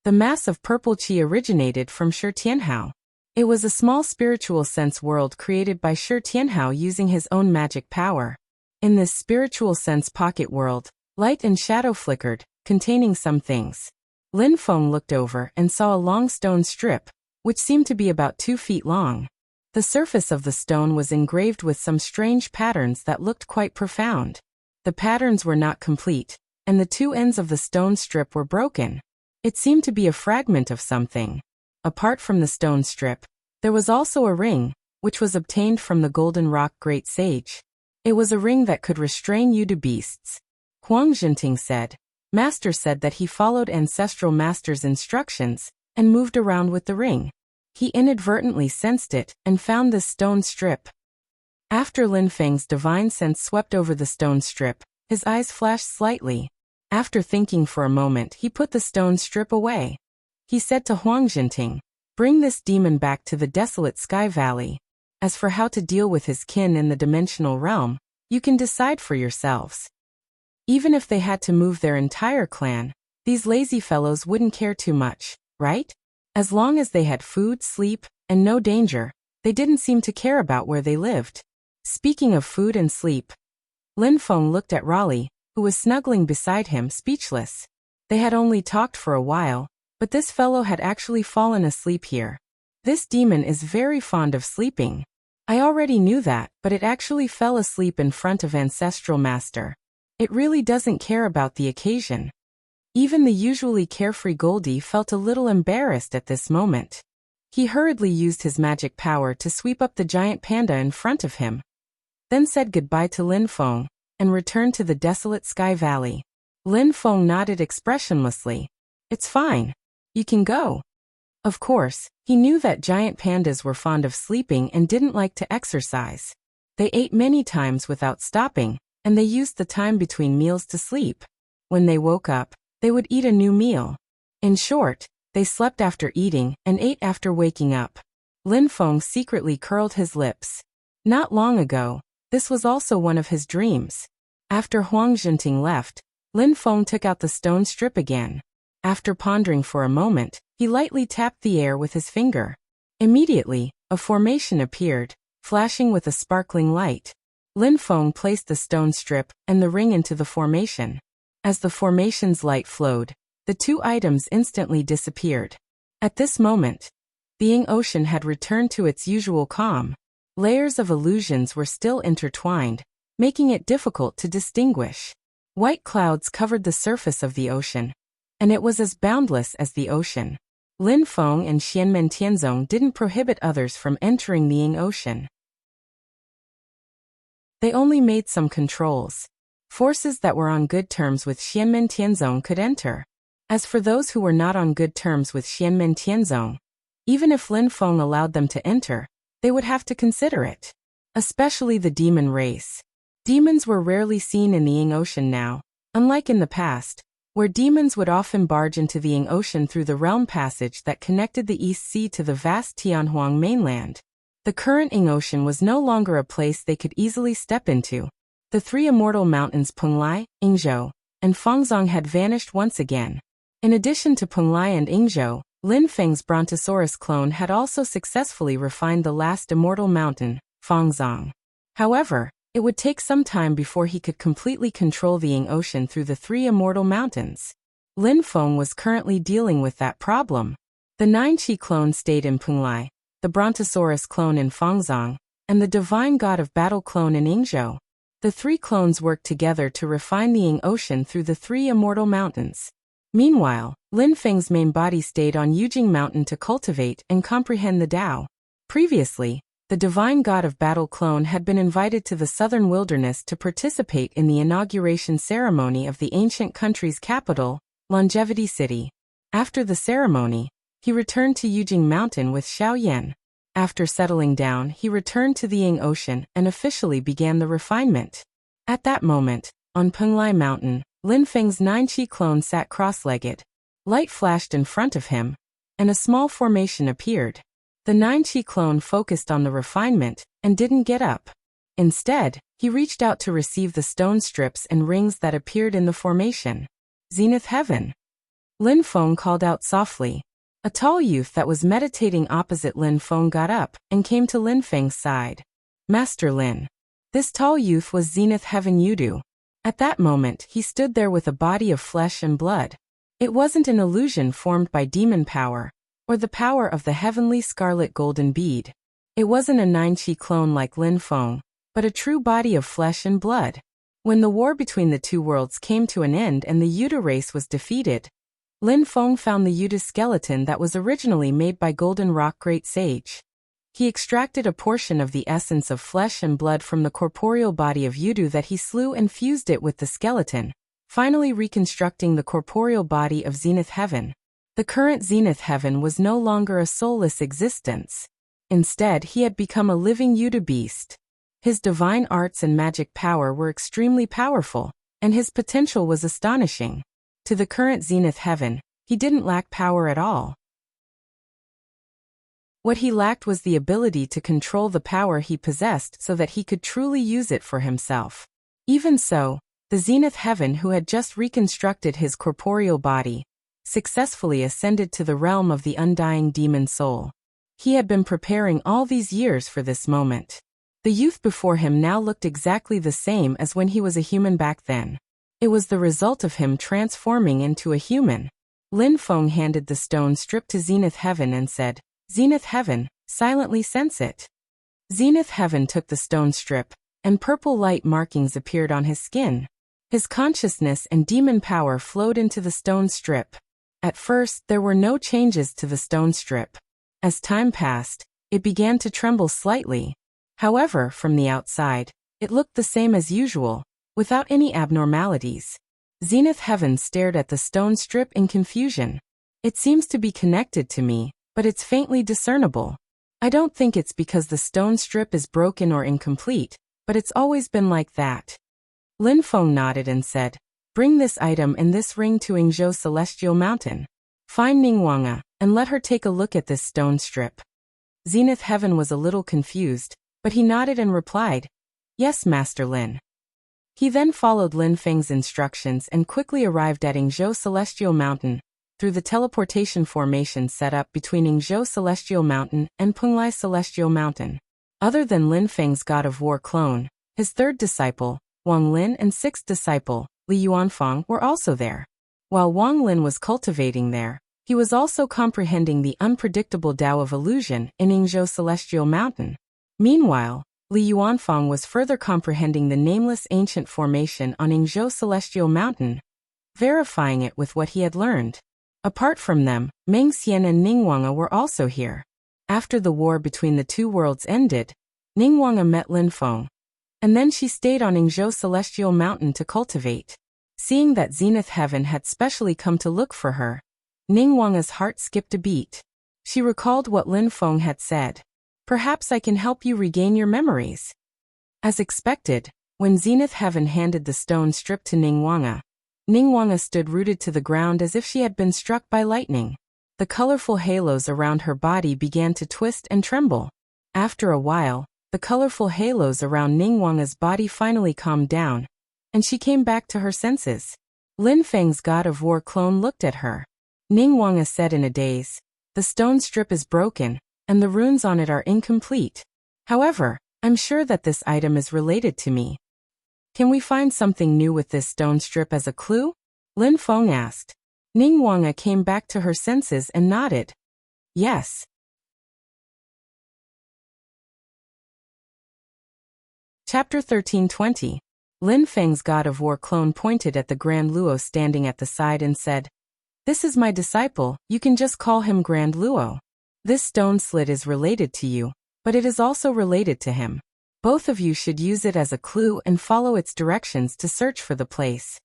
The mass of purple qi originated from Shi Tianhao. It was a small spiritual sense world created by Shi Tianhao using his own magic power. In this spiritual sense pocket world, light and shadow flickered, containing some things. Lin Feng looked over and saw a long stone strip, which seemed to be about 2 feet long. The surface of the stone was engraved with some strange patterns that looked quite profound. The patterns were not complete, and the 2 ends of the stone strip were broken. It seemed to be a fragment of something. Apart from the stone strip, there was also a ring, which was obtained from the Golden Rock Great Sage. It was a ring that could restrain you to beasts. Huang Jinting said. Master said that he followed Ancestral Master's instructions and moved around with the ring. He inadvertently sensed it and found this stone strip. After Lin Feng's divine sense swept over the stone strip, his eyes flashed slightly. After thinking for a moment, he put the stone strip away. He said to Huang Jinting, "Bring this demon back to the desolate Sky Valley. As for how to deal with his kin in the dimensional realm, you can decide for yourselves." Even if they had to move their entire clan, these lazy fellows wouldn't care too much, right? As long as they had food, sleep, and no danger, they didn't seem to care about where they lived. Speaking of food and sleep, Lin Feng looked at Raleigh, who was snuggling beside him, speechless. They had only talked for a while, but this fellow had actually fallen asleep here. This demon is very fond of sleeping. I already knew that, but it actually fell asleep in front of Ancestral Master. It really doesn't care about the occasion. Even the usually carefree Goldie felt a little embarrassed at this moment. He hurriedly used his magic power to sweep up the giant panda in front of him, then said goodbye to Lin Feng, and returned to the desolate Sky Valley. Lin Feng nodded expressionlessly. "It's fine. You can go." Of course, he knew that giant pandas were fond of sleeping and didn't like to exercise. They ate many times without stopping, and they used the time between meals to sleep. When they woke up, they would eat a new meal. In short, they slept after eating and ate after waking up. Lin Feng secretly curled his lips. Not long ago, this was also one of his dreams. After Huang Jinting left, Lin Feng took out the stone strip again. After pondering for a moment, he lightly tapped the air with his finger. Immediately, a formation appeared, flashing with a sparkling light. Lin Feng placed the stone strip and the ring into the formation. As the formation's light flowed, the 2 items instantly disappeared. At this moment, the Ying Ocean had returned to its usual calm. Layers of illusions were still intertwined, making it difficult to distinguish. White clouds covered the surface of the ocean, and it was as boundless as the ocean. Lin Feng and Xianmen Tianzong didn't prohibit others from entering the Ying Ocean. They only made some controls. Forces that were on good terms with Xianmen Tianzong could enter. As for those who were not on good terms with Xianmen Tianzong, even if Lin Feng allowed them to enter, they would have to consider it. Especially the demon race. Demons were rarely seen in the Ying Ocean now, unlike in the past, where demons would often barge into the Ying Ocean through the realm passage that connected the East Sea to the vast Tianhuang mainland. The current Ying Ocean was no longer a place they could easily step into. The 3 immortal mountains Penglai, Yingzhou, and Fangzong had vanished once again. In addition to Penglai and Yingzhou, Lin Feng's Brontosaurus clone had also successfully refined the last immortal mountain, Fangzong. However, it would take some time before he could completely control the Ying Ocean through the 3 immortal mountains. Lin Feng was currently dealing with that problem. The 9 Qi clone stayed in Penglai, the Brontosaurus clone in Fangzong, and the Divine God of Battle clone in Yingzhou. The 3 clones worked together to refine the Ying Ocean through the 3 immortal mountains. Meanwhile, Lin Feng's main body stayed on Yujing Mountain to cultivate and comprehend the Tao. Previously, the Divine God of Battle clone had been invited to the southern wilderness to participate in the inauguration ceremony of the ancient country's capital, Longevity City. After the ceremony, he returned to Yujing Mountain with Xiao Yan. After settling down, he returned to the Ying Ocean and officially began the refinement. At that moment, on Penglai Mountain, Lin Feng's 9 Qi clone sat cross-legged. Light flashed in front of him, and a small formation appeared. The 9-chi clone focused on the refinement and didn't get up. Instead, he reached out to receive the stone strips and rings that appeared in the formation. Zenith Heaven. Lin Feng called out softly. A tall youth that was meditating opposite Lin Feng got up and came to Lin Feng's side. Master Lin. This tall youth was Zenith Heaven Yudu. At that moment, he stood there with a body of flesh and blood. It wasn't an illusion formed by demon power, or the power of the heavenly scarlet golden bead. It wasn't a 9-chi clone like Lin Feng, but a true body of flesh and blood. When the war between the two worlds came to an end and the Yudu race was defeated, Lin Feng found the Yudu skeleton that was originally made by Golden Rock Great Sage. He extracted a portion of the essence of flesh and blood from the corporeal body of Yudu that he slew and fused it with the skeleton, finally reconstructing the corporeal body of Zenith Heaven. The current Zenith Heaven was no longer a soulless existence. Instead, he had become a living Yudu beast. His divine arts and magic power were extremely powerful, and his potential was astonishing. To the current Zenith Heaven, he didn't lack power at all. What he lacked was the ability to control the power he possessed so that he could truly use it for himself. Even so, the Zenith Heaven who had just reconstructed his corporeal body, successfully ascended to the realm of the undying demon soul. He had been preparing all these years for this moment. The youth before him now looked exactly the same as when he was a human back then. It was the result of him transforming into a human. Lin Feng handed the stone strip to Zenith Heaven and said, Zenith Heaven, silently sense it. Zenith Heaven took the stone strip, and purple light markings appeared on his skin. His consciousness and demon power flowed into the stone strip. At first, there were no changes to the stone strip. As time passed, it began to tremble slightly. However, from the outside, it looked the same as usual, without any abnormalities. Zenith Heaven stared at the stone strip in confusion. It seems to be connected to me, but it's faintly discernible. I don't think it's because the stone strip is broken or incomplete, but it's always been like that. Lin Feng nodded and said, bring this item and this ring to Yingzhou Celestial Mountain. Find Ningwanga, and let her take a look at this stone strip. Zenith Heaven was a little confused, but he nodded and replied, yes, Master Lin. He then followed Lin Feng's instructions and quickly arrived at Yingzhou Celestial Mountain, through the teleportation formation set up between Yingzhou Celestial Mountain and Punglai Celestial Mountain. Other than Lin Feng's God of War clone, his third disciple, Wang Lin, and sixth disciple, Li Yuanfang, were also there. While Wang Lin was cultivating there, he was also comprehending the unpredictable Tao of illusion in Yingzhou Celestial Mountain. Meanwhile, Li Yuanfang was further comprehending the nameless ancient formation on Yingzhou Celestial Mountain, verifying it with what he had learned. Apart from them, Meng Xian and Ningwanga were also here. After the war between the two worlds ended, Ningwanga met Lin Feng, and then she stayed on Yingzhou Celestial Mountain to cultivate. Seeing that Zenith Heaven had specially come to look for her, Ningwanga's heart skipped a beat. She recalled what Lin Feng had said. Perhaps I can help you regain your memories. As expected, when Zenith Heaven handed the stone strip to Ningwanga, Ningwanga stood rooted to the ground as if she had been struck by lightning. The colorful halos around her body began to twist and tremble. After a while, the colorful halos around Ningwanga's body finally calmed down, and she came back to her senses. Lin Feng's God of War clone looked at her. Ningwanga said in a daze, the stone strip is broken, and the runes on it are incomplete. However, I'm sure that this item is related to me. Can we find something new with this stone strip as a clue? Lin Feng asked. Ningwanga came back to her senses and nodded. Yes. Chapter 1320. Lin Feng's God of War clone pointed at the Grand Luo standing at the side and said, this is my disciple, you can just call him Grand Luo. This stone slit is related to you, but it is also related to him. Both of you should use it as a clue and follow its directions to search for the place.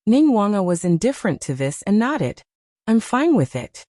Ningwanga was indifferent to this and nodded. I'm fine with it.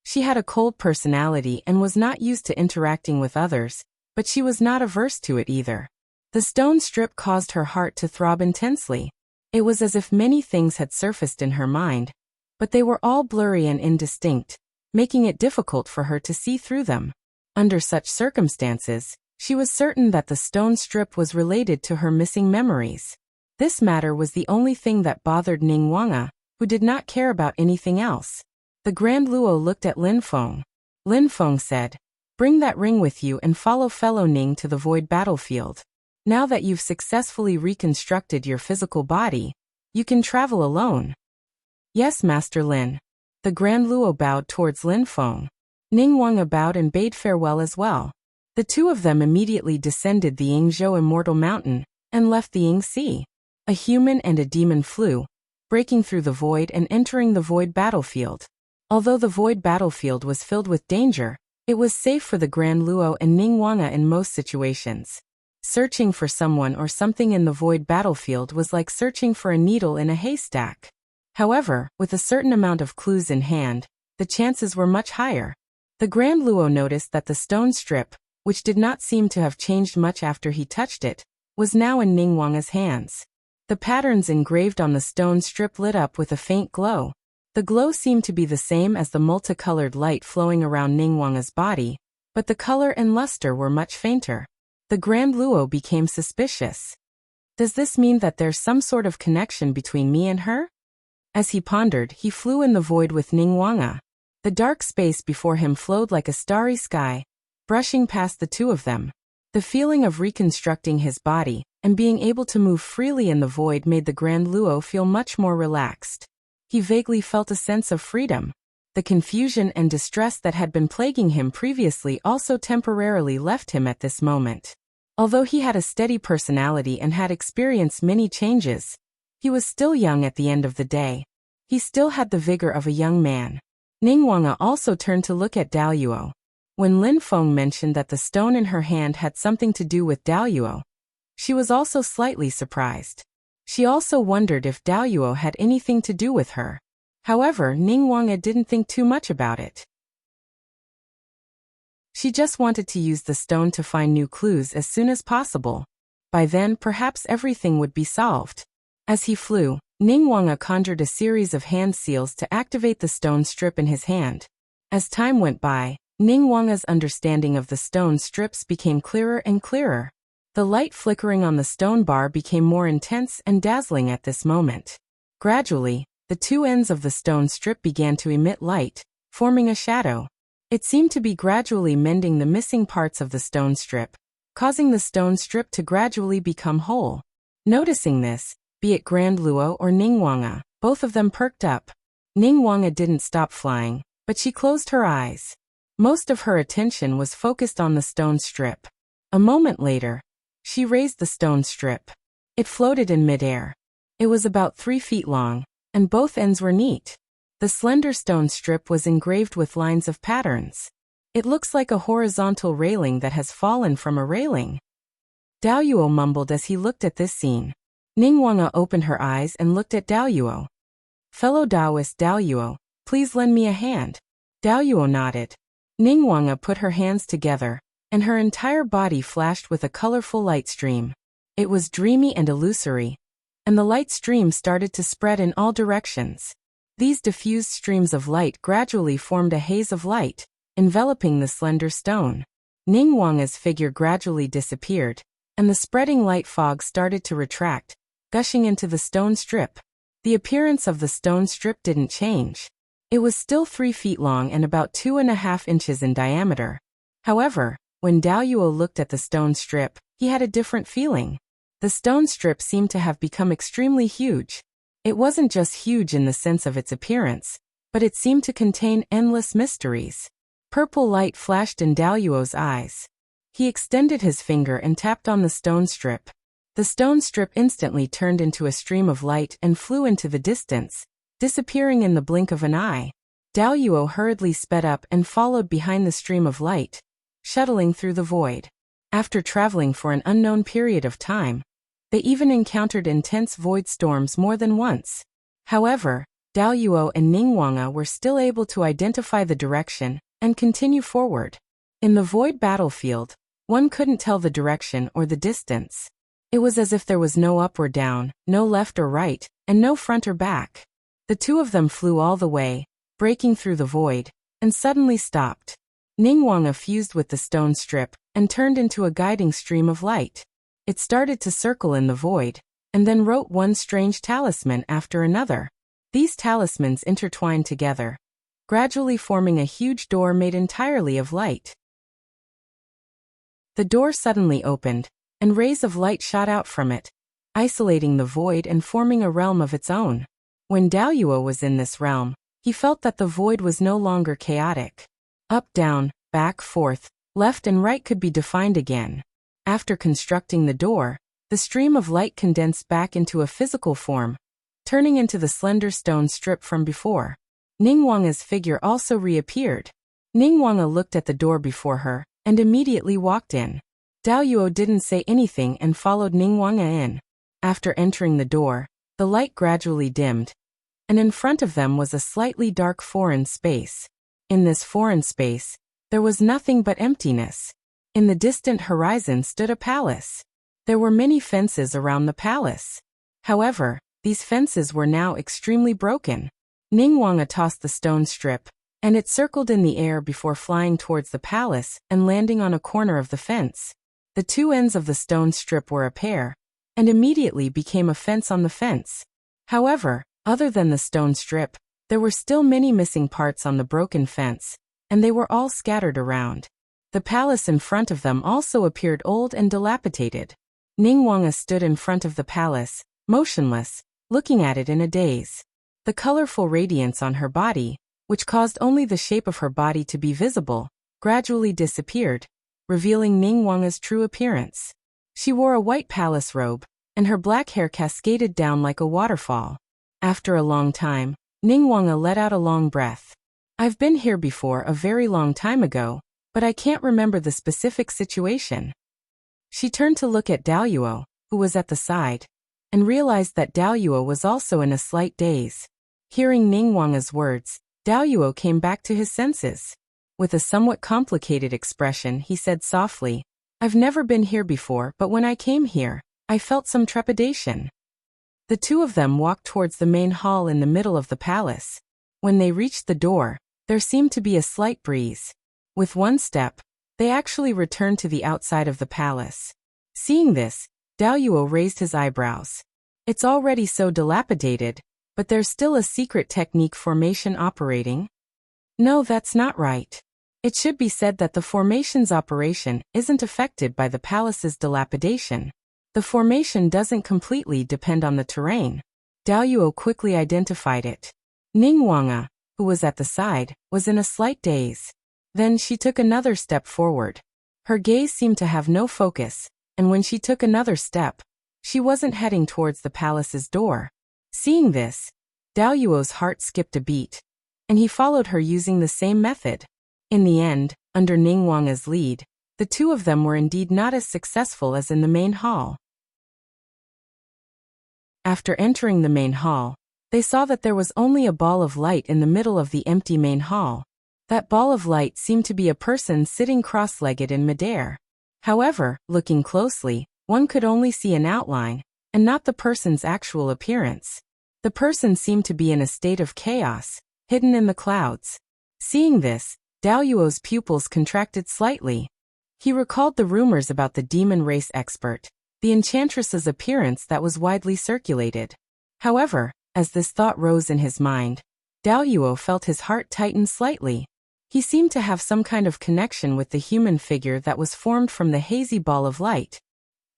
She had a cold personality and was not used to interacting with others, but she was not averse to it either. The stone strip caused her heart to throb intensely. It was as if many things had surfaced in her mind, but they were all blurry and indistinct, making it difficult for her to see through them. Under such circumstances, she was certain that the stone strip was related to her missing memories. This matter was the only thing that bothered Ning Wanga, who did not care about anything else. The Grand Luo looked at Lin Feng. Lin Feng said, "Bring that ring with you and follow fellow Ning to the void battlefield. Now that you've successfully reconstructed your physical body, you can travel alone." "Yes, Master Lin." The Grand Luo bowed towards Lin Feng. Ning Wanga bowed and bade farewell as well. The two of them immediately descended the Yingzhou Immortal Mountain and left the Ying Sea. A human and a demon flew, breaking through the void and entering the void battlefield. Although the void battlefield was filled with danger, it was safe for the Grand Luo and Ning Wanga in most situations. Searching for someone or something in the void battlefield was like searching for a needle in a haystack. However, with a certain amount of clues in hand, the chances were much higher. The Grand Luo noticed that the stone strip, which did not seem to have changed much after he touched it, was now in Ning Wanga's hands. The patterns engraved on the stone strip lit up with a faint glow. The glow seemed to be the same as the multicolored light flowing around Ning Wanga's body, but the color and luster were much fainter. The Grand Luo became suspicious. Does this mean that there's some sort of connection between me and her? As he pondered, he flew in the void with Ning Wanga. The dark space before him flowed like a starry sky, brushing past the two of them. The feeling of reconstructing his body and being able to move freely in the void made the Grand Luo feel much more relaxed. He vaguely felt a sense of freedom. The confusion and distress that had been plaguing him previously also temporarily left him at this moment. Although he had a steady personality and had experienced many changes, he was still young at the end of the day. He still had the vigor of a young man. Ning Wanga also turned to look at Daoyuo. When Lin Feng mentioned that the stone in her hand had something to do with Daoyuo, she was also slightly surprised. She also wondered if Daoyuo had anything to do with her. However, Ning Wanga didn't think too much about it. She just wanted to use the stone to find new clues as soon as possible. By then, perhaps everything would be solved. As he flew, Ning Wanga conjured a series of hand seals to activate the stone strip in his hand. As time went by, Ning Wanga's understanding of the stone strips became clearer and clearer. The light flickering on the stone bar became more intense and dazzling at this moment. Gradually, the two ends of the stone strip began to emit light, forming a shadow. It seemed to be gradually mending the missing parts of the stone strip, causing the stone strip to gradually become whole. Noticing this, be it Grand Luo or Ning Wanga, both of them perked up. Ning Wanga didn't stop flying, but she closed her eyes. Most of her attention was focused on the stone strip. A moment later, she raised the stone strip. It floated in midair. It was about 3 feet long, and both ends were neat. The slender stone strip was engraved with lines of patterns. It looks like a horizontal railing that has fallen from a railing. Daoyuo mumbled as he looked at this scene. Ning Wanga opened her eyes and looked at Daoyuo. "Fellow Taoist Daoyuo, please lend me a hand." Daoyuo nodded. Ning Wanga put her hands together, and her entire body flashed with a colorful light stream. It was dreamy and illusory, and the light stream started to spread in all directions. These diffused streams of light gradually formed a haze of light, enveloping the slender stone. Ning Wanga's figure gradually disappeared, and the spreading light fog started to retract, gushing into the stone strip. The appearance of the stone strip didn't change. It was still 3 feet long and about 2.5 inches in diameter. However, when Daoyuo looked at the stone strip, he had a different feeling. The stone strip seemed to have become extremely huge. It wasn't just huge in the sense of its appearance, but it seemed to contain endless mysteries. Purple light flashed in Daoyuo's eyes. He extended his finger and tapped on the stone strip. The stone strip instantly turned into a stream of light and flew into the distance, disappearing in the blink of an eye. Daoyuo hurriedly sped up and followed behind the stream of light, shuttling through the void. After traveling for an unknown period of time, they even encountered intense void storms more than once. However, Daoyuo and Ning Wanga were still able to identify the direction and continue forward. In the void battlefield, one couldn't tell the direction or the distance. It was as if there was no up or down, no left or right, and no front or back. The two of them flew all the way, breaking through the void, and suddenly stopped. Ningguang fused with the stone strip and turned into a guiding stream of light. It started to circle in the void, and then wrote one strange talisman after another. These talismans intertwined together, gradually forming a huge door made entirely of light. The door suddenly opened, and rays of light shot out from it, isolating the void and forming a realm of its own. When Daoyuo was in this realm, he felt that the void was no longer chaotic. Up, down, back, forth, left and right could be defined again. After constructing the door, the stream of light condensed back into a physical form, turning into the slender stone strip from before. Ningguang's figure also reappeared. Ningguang looked at the door before her, and immediately walked in. Daoyuo didn't say anything and followed Ningguang in. After entering the door, the light gradually dimmed, and in front of them was a slightly dark foreign space. In this foreign space, there was nothing but emptiness. In the distant horizon stood a palace. There were many fences around the palace. However, these fences were now extremely broken. Ningguang tossed the stone strip, and it circled in the air before flying towards the palace and landing on a corner of the fence. The two ends of the stone strip were a pair, and immediately became a fence on the fence. However, other than the stone strip, there were still many missing parts on the broken fence, and they were all scattered around. The palace in front of them also appeared old and dilapidated. Ningguang stood in front of the palace, motionless, looking at it in a daze. The colorful radiance on her body, which caused only the shape of her body to be visible, gradually disappeared, revealing Ningguang's true appearance. She wore a white palace robe, and her black hair cascaded down like a waterfall. After a long time, Ningguang let out a long breath. I've been here before a very long time ago, but I can't remember the specific situation. She turned to look at Daoyuo, who was at the side, and realized that Daoyuo was also in a slight daze. Hearing Ningguang's words, Daoyuo came back to his senses. With a somewhat complicated expression, he said softly, "I've never been here before, but when I came here, I felt some trepidation." The two of them walked towards the main hall in the middle of the palace. When they reached the door, there seemed to be a slight breeze. With one step, they actually returned to the outside of the palace. Seeing this, Daoyuo raised his eyebrows. It's already so dilapidated, but there's still a secret technique formation operating? No, that's not right. It should be said that the formation's operation isn't affected by the palace's dilapidation. The formation doesn't completely depend on the terrain. Daoyuo quickly identified it. Ningguang, who was at the side, was in a slight daze. Then she took another step forward. Her gaze seemed to have no focus, and when she took another step, she wasn't heading towards the palace's door. Seeing this, Daoyuo's heart skipped a beat, and he followed her using the same method. In the end, under Ningguang's lead, the two of them were indeed not as successful as in the main hall. After entering the main hall, they saw that there was only a ball of light in the middle of the empty main hall. That ball of light seemed to be a person sitting cross-legged in midair. However, looking closely, one could only see an outline, and not the person's actual appearance. The person seemed to be in a state of chaos, hidden in the clouds. Seeing this, Daoyuo's pupils contracted slightly. He recalled the rumors about the demon race expert, the enchantress's appearance that was widely circulated. However, as this thought rose in his mind, Daoyuo felt his heart tighten slightly. He seemed to have some kind of connection with the human figure that was formed from the hazy ball of light.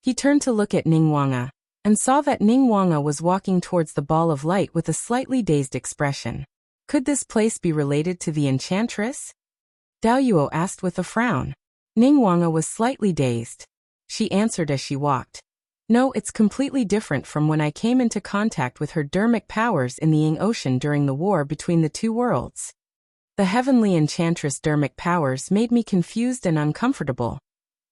He turned to look at Ningguang, and saw that Ningguang was walking towards the ball of light with a slightly dazed expression. Could this place be related to the enchantress? Daoyuo asked with a frown. Ningguang was slightly dazed. She answered as she walked. No, it's completely different from when I came into contact with her dermic powers in the Ying Ocean during the war between the two worlds. The heavenly enchantress dermic powers made me confused and uncomfortable.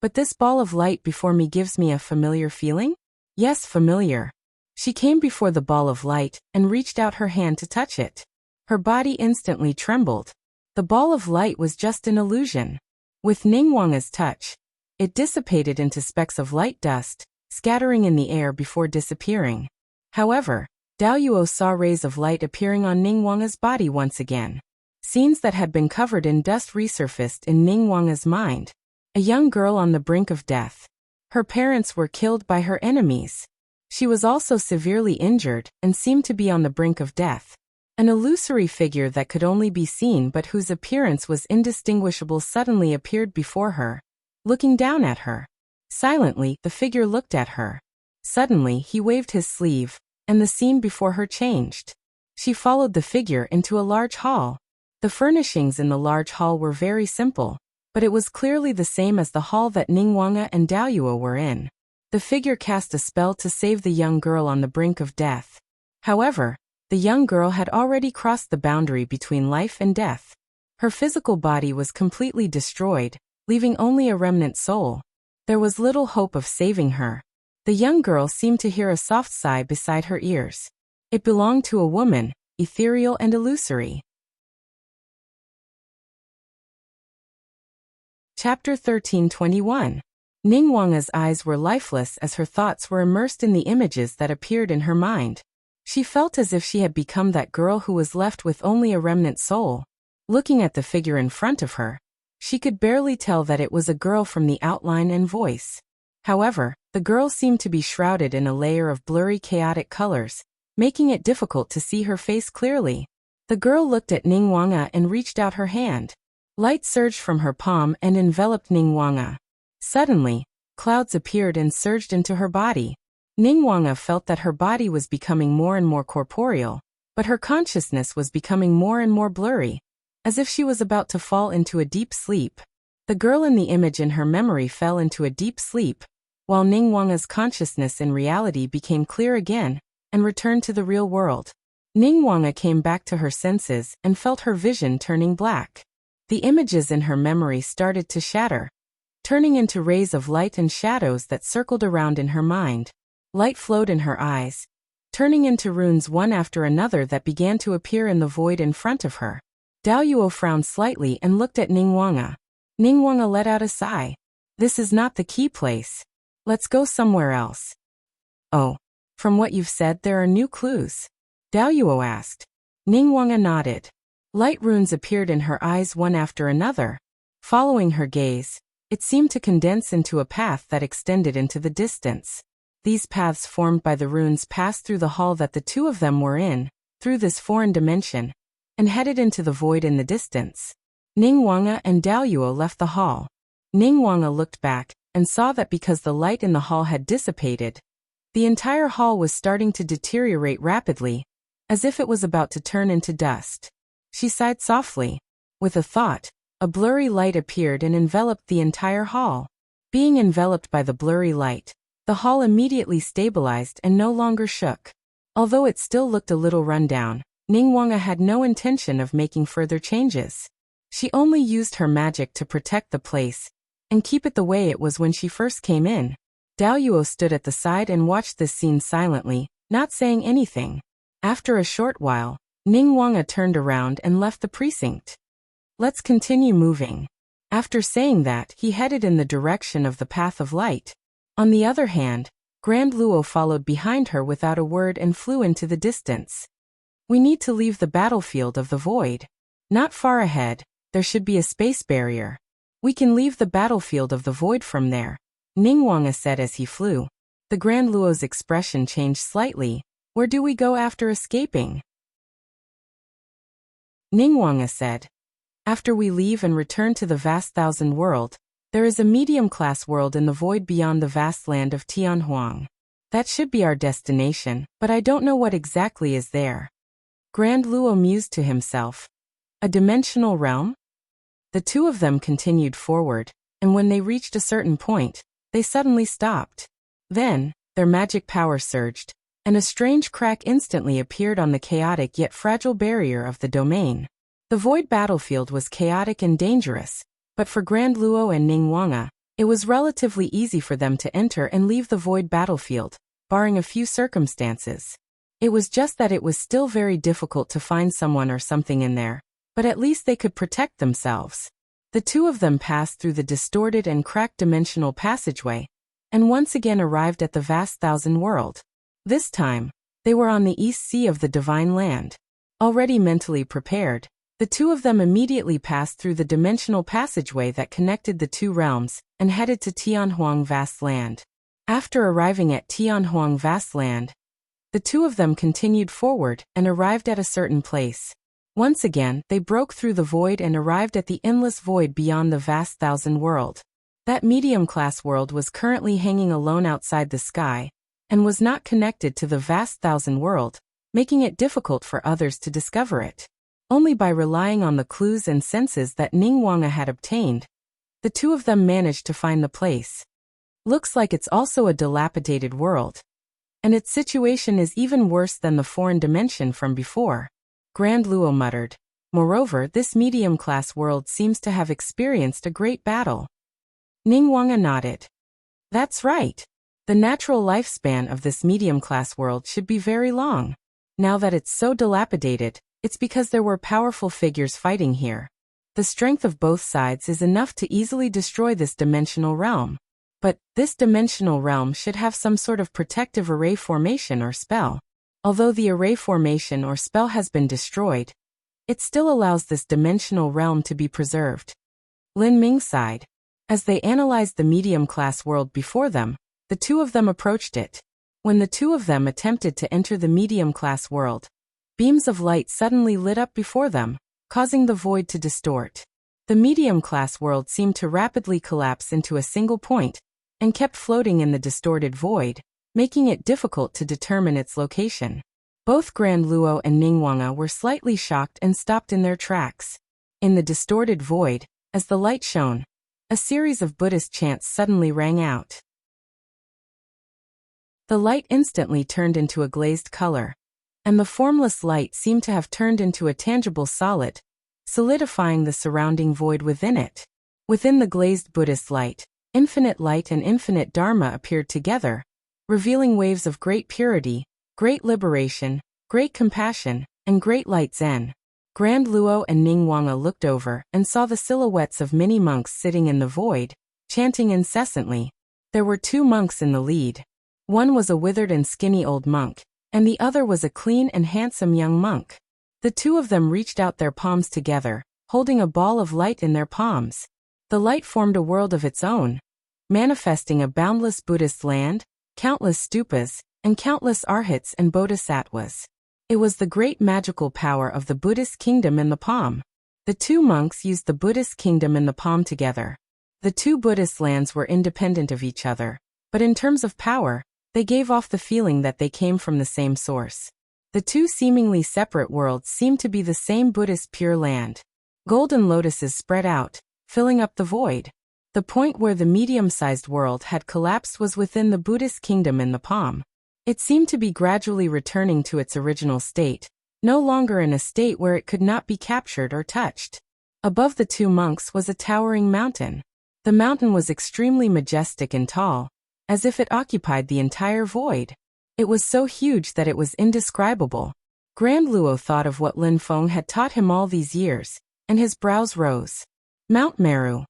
But this ball of light before me gives me a familiar feeling? Yes, familiar. She came before the ball of light and reached out her hand to touch it. Her body instantly trembled. The ball of light was just an illusion. With Ningguang's touch, it dissipated into specks of light dust, scattering in the air before disappearing. However, Daoyuo saw rays of light appearing on Ningguang's body once again. Scenes that had been covered in dust resurfaced in Ningguang's mind. A young girl on the brink of death. Her parents were killed by her enemies. She was also severely injured and seemed to be on the brink of death. An illusory figure that could only be seen but whose appearance was indistinguishable suddenly appeared before her, looking down at her. Silently, the figure looked at her. Suddenly, he waved his sleeve, and the scene before her changed. She followed the figure into a large hall. The furnishings in the large hall were very simple, but it was clearly the same as the hall that Ningguang and Daoyuo were in. The figure cast a spell to save the young girl on the brink of death. However, the young girl had already crossed the boundary between life and death. Her physical body was completely destroyed, leaving only a remnant soul. There was little hope of saving her. The young girl seemed to hear a soft sigh beside her ears. It belonged to a woman, ethereal and illusory. Chapter 13:21. Ningguang's eyes were lifeless as her thoughts were immersed in the images that appeared in her mind. She felt as if she had become that girl who was left with only a remnant soul. Looking at the figure in front of her, she could barely tell that it was a girl from the outline and voice. However, the girl seemed to be shrouded in a layer of blurry chaotic colors, making it difficult to see her face clearly. The girl looked at Ningguang and reached out her hand. Light surged from her palm and enveloped Ningguang. Suddenly, clouds appeared and surged into her body. Ningguang felt that her body was becoming more and more corporeal, but her consciousness was becoming more and more blurry, as if she was about to fall into a deep sleep. The girl in the image in her memory fell into a deep sleep, while Ningguang's consciousness in reality became clear again and returned to the real world. Ningguang came back to her senses and felt her vision turning black. The images in her memory started to shatter, turning into rays of light and shadows that circled around in her mind. Light flowed in her eyes, turning into runes one after another that began to appear in the void in front of her. Daoyuo frowned slightly and looked at Ningguang. Ningguang let out a sigh. This is not the key place. Let's go somewhere else. Oh, from what you've said there are new clues? Daoyuo asked. Ningguang nodded. Light runes appeared in her eyes one after another. Following her gaze, it seemed to condense into a path that extended into the distance. These paths formed by the runes passed through the hall that the two of them were in, through this foreign dimension, and headed into the void in the distance. Ningguang and Daoyuo left the hall. Ningguang looked back and saw that because the light in the hall had dissipated, the entire hall was starting to deteriorate rapidly, as if it was about to turn into dust. She sighed softly. With a thought, a blurry light appeared and enveloped the entire hall. Being enveloped by the blurry light, the hall immediately stabilized and no longer shook. Although it still looked a little run down, Ningguang had no intention of making further changes. She only used her magic to protect the place and keep it the way it was when she first came in. Daoyuo stood at the side and watched this scene silently, not saying anything. After a short while, Ningguang turned around and left the precinct. Let's continue moving. After saying that, he headed in the direction of the path of light. On the other hand, Grand Luo followed behind her without a word and flew into the distance. We need to leave the battlefield of the void. Not far ahead, there should be a space barrier. We can leave the battlefield of the void from there, Ningguang said as he flew. The Grand Luo's expression changed slightly. Where do we go after escaping? Ningguang said. After we leave and return to the vast thousand world, there is a medium-class world in the void beyond the vast land of Tianhuang. That should be our destination, but I don't know what exactly is there. Grand Luo mused to himself. A dimensional realm? The two of them continued forward, and when they reached a certain point, they suddenly stopped. Then, their magic power surged, and a strange crack instantly appeared on the chaotic yet fragile barrier of the domain. The void battlefield was chaotic and dangerous, but for Grand Luo and Ningguang, it was relatively easy for them to enter and leave the void battlefield, barring a few circumstances. It was just that it was still very difficult to find someone or something in there, but at least they could protect themselves. The two of them passed through the distorted and cracked dimensional passageway, and once again arrived at the vast thousand world. This time, They were on the east sea of the Divine Land. Already mentally prepared, the two of them immediately passed through the dimensional passageway that connected the two realms and headed to Tianhuang Vast Land. After arriving at Tianhuang Vast Land, the two of them continued forward and arrived at a certain place. Once again, they broke through the void and arrived at the endless void beyond the vast thousand world. That medium-class world was currently hanging alone outside the sky and was not connected to the vast thousand world, making it difficult for others to discover it. Only by relying on the clues and senses that Ningguang had obtained, the two of them managed to find the place. Looks like it's also a dilapidated world, and its situation is even worse than the foreign dimension from before, Grand Luo muttered. Moreover, this medium-class world seems to have experienced a great battle. Ningguang nodded. That's right. The natural lifespan of this medium-class world should be very long. Now that it's so dilapidated, it's because there were powerful figures fighting here. The strength of both sides is enough to easily destroy this dimensional realm. But this dimensional realm should have some sort of protective array formation or spell. Although the array formation or spell has been destroyed, it still allows this dimensional realm to be preserved. Lin Ming sighed. As they analyzed the medium-class world before them, the two of them approached it. When the two of them attempted to enter the medium-class world, beams of light suddenly lit up before them, causing the void to distort. The medium-class world seemed to rapidly collapse into a single point and kept floating in the distorted void, making it difficult to determine its location. Both Grand Luo and Ningguang were slightly shocked and stopped in their tracks. In the distorted void, as the light shone, a series of Buddhist chants suddenly rang out. The light instantly turned into a glazed color, and the formless light seemed to have turned into a tangible solid, solidifying the surrounding void within it. Within the glazed Buddhist light and infinite Dharma appeared together, revealing waves of great purity, great liberation, great compassion, and great light Zen. Grand Luo and Ningguang looked over and saw the silhouettes of many monks sitting in the void, chanting incessantly. There were two monks in the lead. One was a withered and skinny old monk, and the other was a clean and handsome young monk. The two of them reached out their palms together, holding a ball of light in their palms. The light formed a world of its own, manifesting a boundless Buddhist land, countless stupas, and countless arhats and bodhisattvas. It was the great magical power of the Buddhist kingdom in the palm. The two monks used the Buddhist kingdom in the palm together. The two Buddhist lands were independent of each other, but in terms of power, they gave off the feeling that they came from the same source. The two seemingly separate worlds seemed to be the same Buddhist Pure Land. Golden lotuses spread out, filling up the void. The point where the medium-sized world had collapsed was within the Buddhist kingdom in the palm. It seemed to be gradually returning to its original state, no longer in a state where it could not be captured or touched. Above the two monks was a towering mountain. The mountain was extremely majestic and tall, as if it occupied the entire void. It was so huge that it was indescribable. Grand Luo thought of what Lin Feng had taught him all these years, and his brows rose. Mount Meru.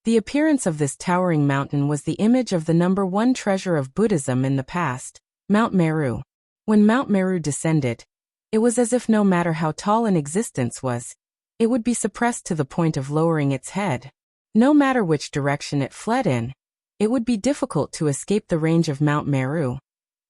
The appearance of this towering mountain was the image of the number one treasure of Buddhism in the past, Mount Meru. When Mount Meru descended, it was as if no matter how tall an existence was, it would be suppressed to the point of lowering its head. No matter which direction it fled in, it would be difficult to escape the range of Mount Meru,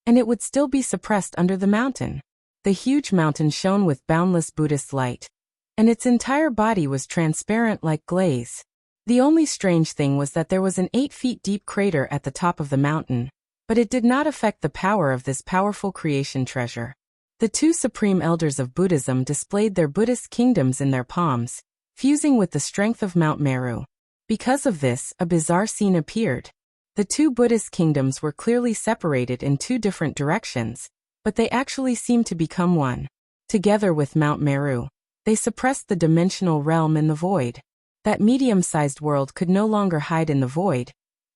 and it would still be suppressed under the mountain. The huge mountain shone with boundless Buddhist light, and its entire body was transparent like glaze. The only strange thing was that there was an 8 feet deep crater at the top of the mountain, but it did not affect the power of this powerful creation treasure. The two supreme elders of Buddhism displayed their Buddhist kingdoms in their palms, fusing with the strength of Mount Meru. Because of this, a bizarre scene appeared. The two Buddhist kingdoms were clearly separated in two different directions, but they actually seemed to become one. Together with Mount Meru, they suppressed the dimensional realm in the void. That medium-sized world could no longer hide in the void,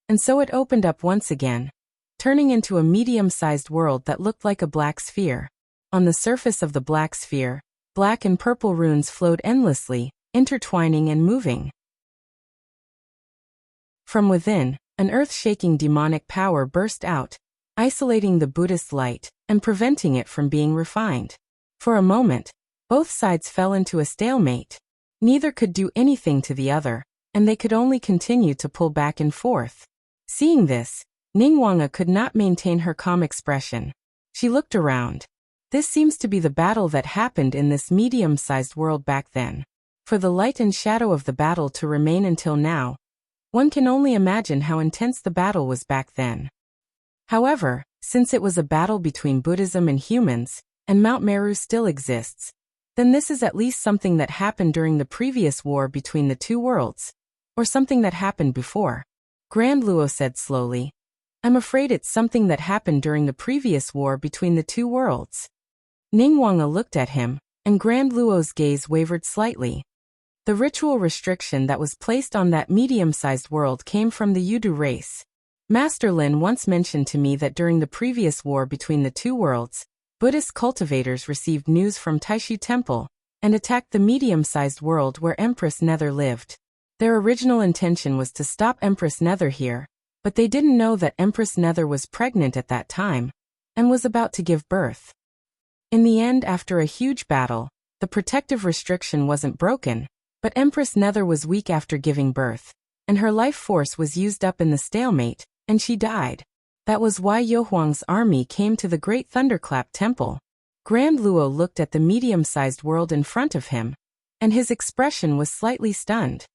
and so it opened up once again, turning into a medium-sized world that looked like a black sphere. On the surface of the black sphere, black and purple runes flowed endlessly, intertwining and moving. From within, an earth-shaking demonic power burst out, isolating the Buddhist light, and preventing it from being refined. For a moment, both sides fell into a stalemate. Neither could do anything to the other, and they could only continue to pull back and forth. Seeing this, Ningguang could not maintain her calm expression. She looked around. This seems to be the battle that happened in this medium-sized world back then. For the light and shadow of the battle to remain until now, one can only imagine how intense the battle was back then. However, since it was a battle between Buddhism and humans, and Mount Meru still exists, then this is at least something that happened during the previous war between the two worlds, or something that happened before. Grand Luo said slowly, I'm afraid it's something that happened during the previous war between the two worlds. Ningguang looked at him, and Grand Luo's gaze wavered slightly. The ritual restriction that was placed on that medium-sized world came from the Yudu race. Master Lin once mentioned to me that during the previous war between the two worlds, Buddhist cultivators received news from Taishu Temple and attacked the medium-sized world where Empress Nether lived. Their original intention was to stop Empress Nether here, but they didn't know that Empress Nether was pregnant at that time and was about to give birth. In the end, after a huge battle, the protective restriction wasn't broken, but Empress Nether was weak after giving birth, and her life force was used up in the stalemate, and she died. That was why Yohuang's army came to the Great Thunderclap Temple. Grand Luo looked at the medium-sized world in front of him, and his expression was slightly stunned.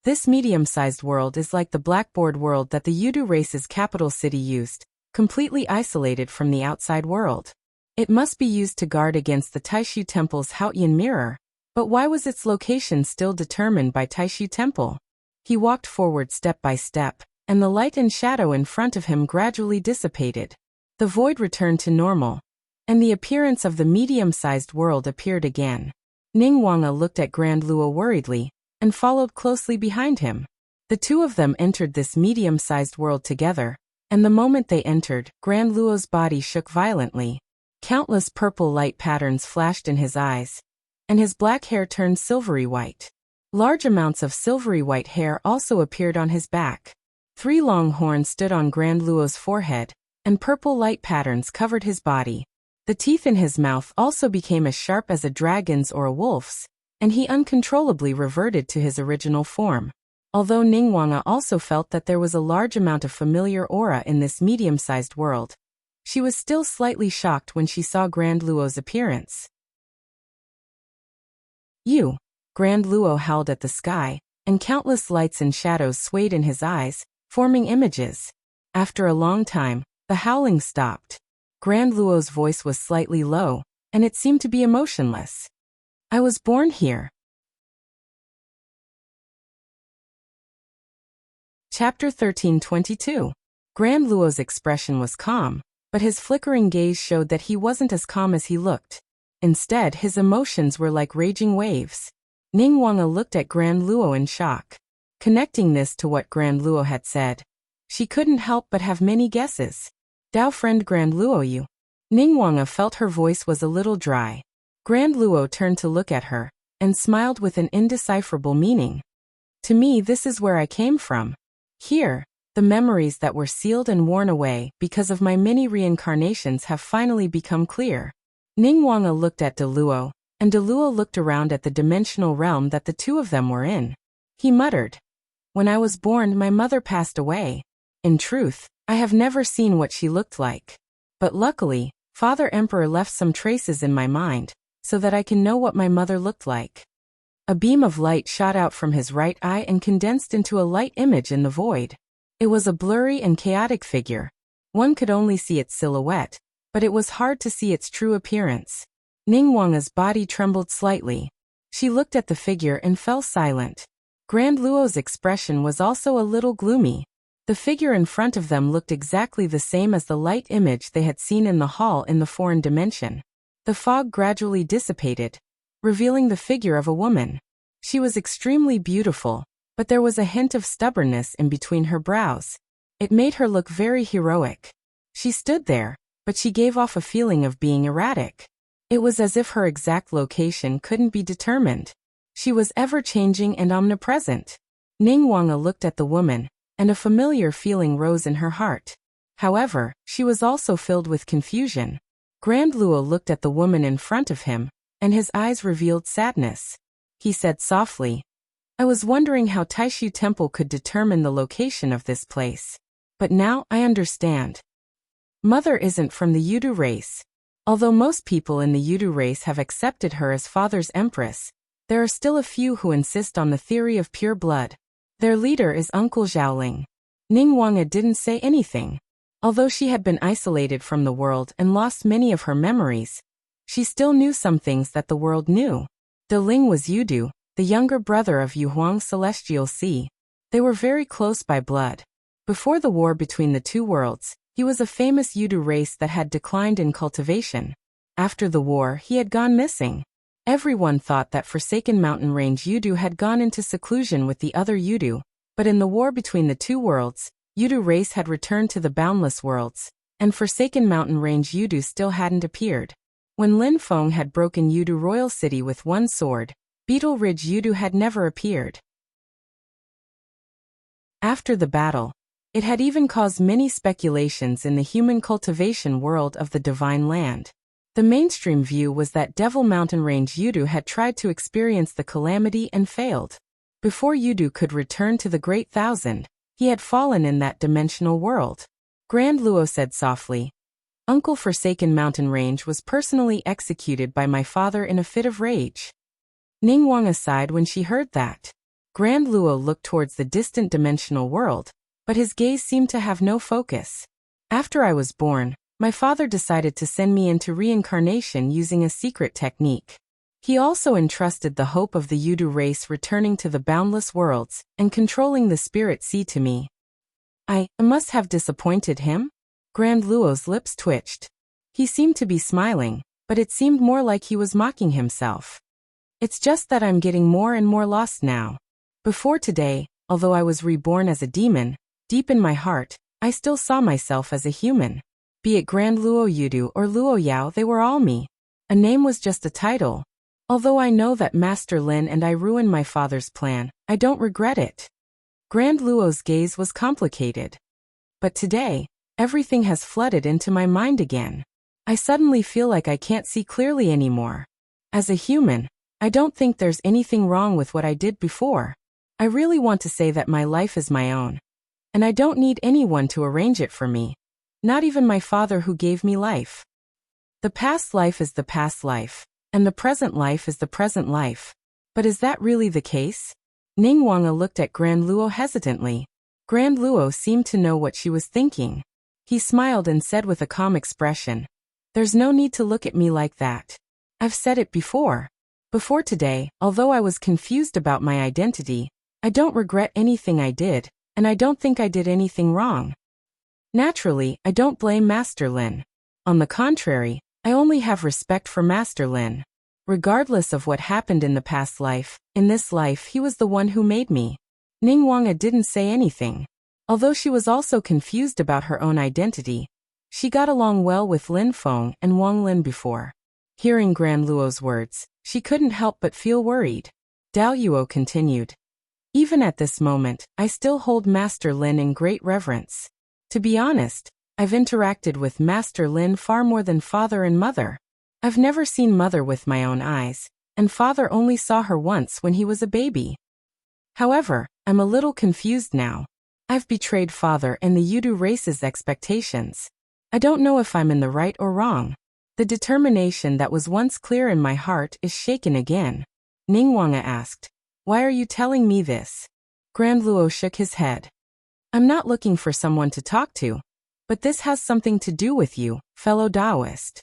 This medium-sized world is like the blackboard world that the Yudu race's capital city used, completely isolated from the outside world. It must be used to guard against the Taishu Temple's Haotian mirror, but why was its location still determined by Taishu Temple? He walked forward step by step, and the light and shadow in front of him gradually dissipated. The void returned to normal, and the appearance of the medium-sized world appeared again. Ningguang looked at Grand Luo worriedly, and followed closely behind him. The two of them entered this medium-sized world together, and the moment they entered, Grand Luo's body shook violently. Countless purple light patterns flashed in his eyes, and his black hair turned silvery white. Large amounts of silvery white hair also appeared on his back. 3 long horns stood on Grand Luo's forehead, and purple light patterns covered his body. The teeth in his mouth also became as sharp as a dragon's or a wolf's, and he uncontrollably reverted to his original form. Although Ningguang also felt that there was a large amount of familiar aura in this medium-sized world, she was still slightly shocked when she saw Grand Luo's appearance. You! Grand Luo howled at the sky, and countless lights and shadows swayed in his eyes, forming images. After a long time, the howling stopped. Grand Luo's voice was slightly low, and it seemed to be emotionless. I was born here. Chapter 13:22. Grand Luo's expression was calm, but his flickering gaze showed that he wasn't as calm as he looked. Instead, his emotions were like raging waves. Ningguang looked at Grand Luo in shock. Connecting this to what Grand Luo had said, she couldn't help but have many guesses. Dao friend Grand Luo you. Ningguang felt her voice was a little dry. Grand Luo turned to look at her, and smiled with an indecipherable meaning. To me, this is where I came from. Here, the memories that were sealed and worn away because of my many reincarnations have finally become clear. Ningguang looked at De Luo, and De Luo looked around at the dimensional realm that the two of them were in. He muttered, When I was born, my mother passed away. In truth, I have never seen what she looked like. But luckily, Father Emperor left some traces in my mind, so that I can know what my mother looked like. A beam of light shot out from his right eye and condensed into a light image in the void. It was a blurry and chaotic figure. One could only see its silhouette, but it was hard to see its true appearance. Ningguang's body trembled slightly. She looked at the figure and fell silent. Grand Luo's expression was also a little gloomy. The figure in front of them looked exactly the same as the light image they had seen in the hall in the foreign dimension. The fog gradually dissipated, revealing the figure of a woman. She was extremely beautiful, but there was a hint of stubbornness in between her brows. It made her look very heroic. She stood there, but she gave off a feeling of being erratic. It was as if her exact location couldn't be determined. She was ever-changing and omnipresent. Ningguang looked at the woman, and a familiar feeling rose in her heart. However, she was also filled with confusion. Grand Luo looked at the woman in front of him, and his eyes revealed sadness. He said softly, I was wondering how Taishu Temple could determine the location of this place. But now I understand. Mother isn't from the Yudu race. Although most people in the Yudu race have accepted her as father's empress, there are still a few who insist on the theory of pure blood. Their leader is Uncle Zhaoling. Ning Wanga didn't say anything. Although she had been isolated from the world and lost many of her memories, she still knew some things that the world knew. De Ling was Yudu, the younger brother of Yuhuang's celestial sea. They were very close by blood. Before the war between the two worlds, he was a famous Yudu race that had declined in cultivation. After the war, he had gone missing. Everyone thought that Forsaken Mountain Range Yudu had gone into seclusion with the other Yudu, but in the war between the two worlds, Yudu race had returned to the boundless worlds, and Forsaken Mountain Range Yudu still hadn't appeared. When Lin Feng had broken Yudu Royal City with one sword, Beetle Ridge Yudu had never appeared. After the battle, it had even caused many speculations in the human cultivation world of the Divine Land. The mainstream view was that Devil Mountain Range Yudu had tried to experience the calamity and failed. Before Yudu could return to the Great Thousand, he had fallen in that dimensional world. Grand Luo said softly, Uncle Forsaken Mountain Range was personally executed by my father in a fit of rage. Ning Wanga sighed when she heard that. Grand Luo looked towards the distant dimensional world, but his gaze seemed to have no focus. After I was born, my father decided to send me into reincarnation using a secret technique. He also entrusted the hope of the Yudu race returning to the boundless worlds and controlling the spirit sea to me. I must have disappointed him? Grand Luo's lips twitched. He seemed to be smiling, but it seemed more like he was mocking himself. It's just that I'm getting more and more lost now. Before today, although I was reborn as a demon, deep in my heart, I still saw myself as a human. Be it Grand Luo Yudu or Luo Yao, they were all me. A name was just a title. Although I know that Master Lin and I ruined my father's plan, I don't regret it. Grand Luo's gaze was complicated. But today, everything has flooded into my mind again. I suddenly feel like I can't see clearly anymore. As a human, I don't think there's anything wrong with what I did before. I really want to say that my life is my own. And I don't need anyone to arrange it for me. Not even my father who gave me life. The past life is the past life, and the present life is the present life. But is that really the case? Ning Wanga looked at Grand Luo hesitantly. Grand Luo seemed to know what she was thinking. He smiled and said with a calm expression, There's no need to look at me like that. I've said it before. Before today, although I was confused about my identity, I don't regret anything I did, and I don't think I did anything wrong. Naturally, I don't blame Master Lin. On the contrary, I only have respect for Master Lin. Regardless of what happened in the past life, in this life he was the one who made me. Ning Wanga didn't say anything. Although she was also confused about her own identity, she got along well with Lin Feng and Wang Lin before. Hearing Grand Luo's words, she couldn't help but feel worried. Dao Yuo continued. Even at this moment, I still hold Master Lin in great reverence. To be honest, I've interacted with Master Lin far more than father and mother. I've never seen mother with my own eyes, and father only saw her once when he was a baby. However, I'm a little confused now. I've betrayed father and the Yudu race's expectations. I don't know if I'm in the right or wrong. The determination that was once clear in my heart is shaken again. Ning Wanga asked, Why are you telling me this? Grand Luo shook his head. I'm not looking for someone to talk to, but this has something to do with you, fellow Taoist.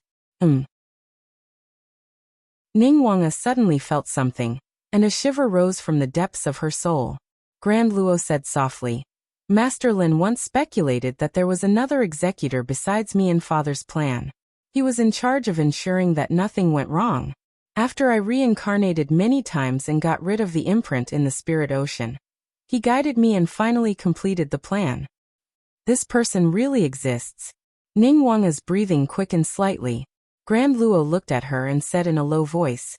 Ning Wanga suddenly felt something, and a shiver rose from the depths of her soul. Grand Luo said softly, Master Lin once speculated that there was another executor besides me in father's plan. He was in charge of ensuring that nothing went wrong. After I reincarnated many times and got rid of the imprint in the spirit ocean, he guided me and finally completed the plan. This person really exists. Ning Wanga's breathing quickened slightly. Grand Luo looked at her and said in a low voice,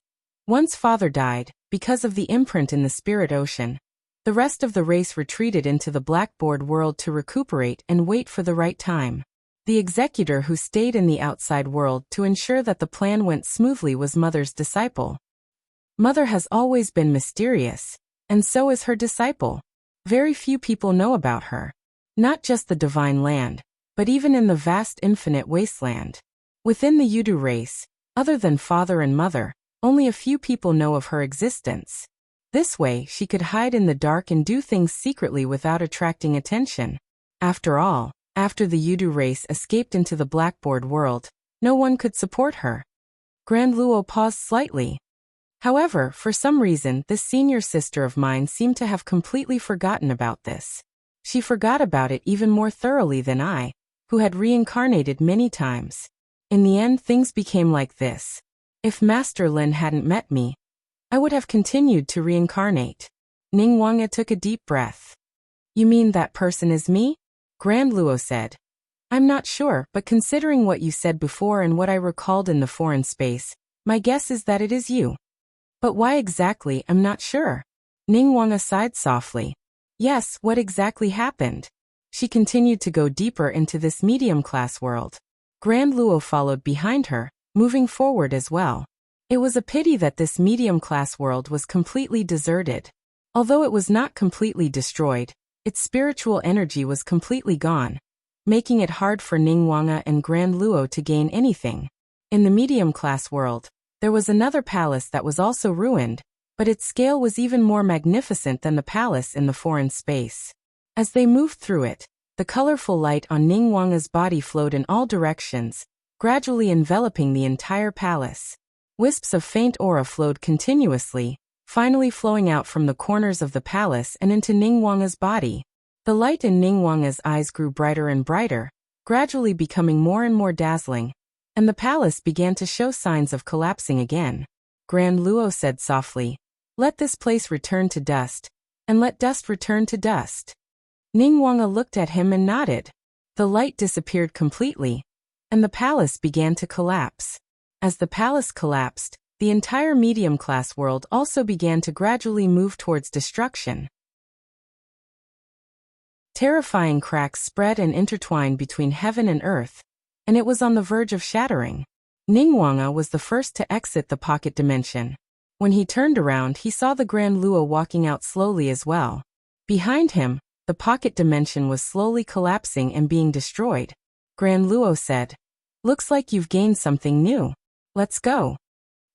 Once father died, because of the imprint in the spirit ocean, the rest of the race retreated into the blackboard world to recuperate and wait for the right time. The executor who stayed in the outside world to ensure that the plan went smoothly was Mother's disciple. Mother has always been mysterious, and so is her disciple. Very few people know about her. Not just the divine land, but even in the vast infinite wasteland. Within the Yudu race, other than father and mother, only a few people know of her existence. This way she could hide in the dark and do things secretly without attracting attention. After all, after the Yudu race escaped into the blackboard world, no one could support her. Grand Luo paused slightly. However, for some reason, this senior sister of mine seemed to have completely forgotten about this. She forgot about it even more thoroughly than I, who had reincarnated many times. In the end, things became like this. If Master Lin hadn't met me, I would have continued to reincarnate. Ning Wanga took a deep breath. You mean that person is me? Grand Luo said. I'm not sure, but considering what you said before and what I recalled in the foreign space, my guess is that it is you. But why exactly, I'm not sure. Ning Wanga sighed softly. Yes, what exactly happened? She continued to go deeper into this medium-class world. Grand Luo followed behind her, moving forward as well. It was a pity that this medium-class world was completely deserted. Although it was not completely destroyed, its spiritual energy was completely gone, making it hard for Ning Wanga and Grand Luo to gain anything. In the medium-class world, there was another palace that was also ruined, but its scale was even more magnificent than the palace in the foreign space. As they moved through it, the colorful light on Ning Wanga's body flowed in all directions, gradually enveloping the entire palace. Wisps of faint aura flowed continuously, finally flowing out from the corners of the palace and into Ning Wanga's body. The light in Ning Wanga's eyes grew brighter and brighter, gradually becoming more and more dazzling, and the palace began to show signs of collapsing again. Grand Luo said softly, "Let this place return to dust, and let dust return to dust." Ning Wanga looked at him and nodded. The light disappeared completely, and the palace began to collapse. As the palace collapsed, the entire medium-class world also began to gradually move towards destruction. Terrifying cracks spread and intertwined between heaven and earth, and it was on the verge of shattering. Ning Wanga was the first to exit the pocket dimension. When he turned around, he saw the Grand Luo walking out slowly as well. Behind him, the pocket dimension was slowly collapsing and being destroyed. Grand Luo said, "Looks like you've gained something new. Let's go."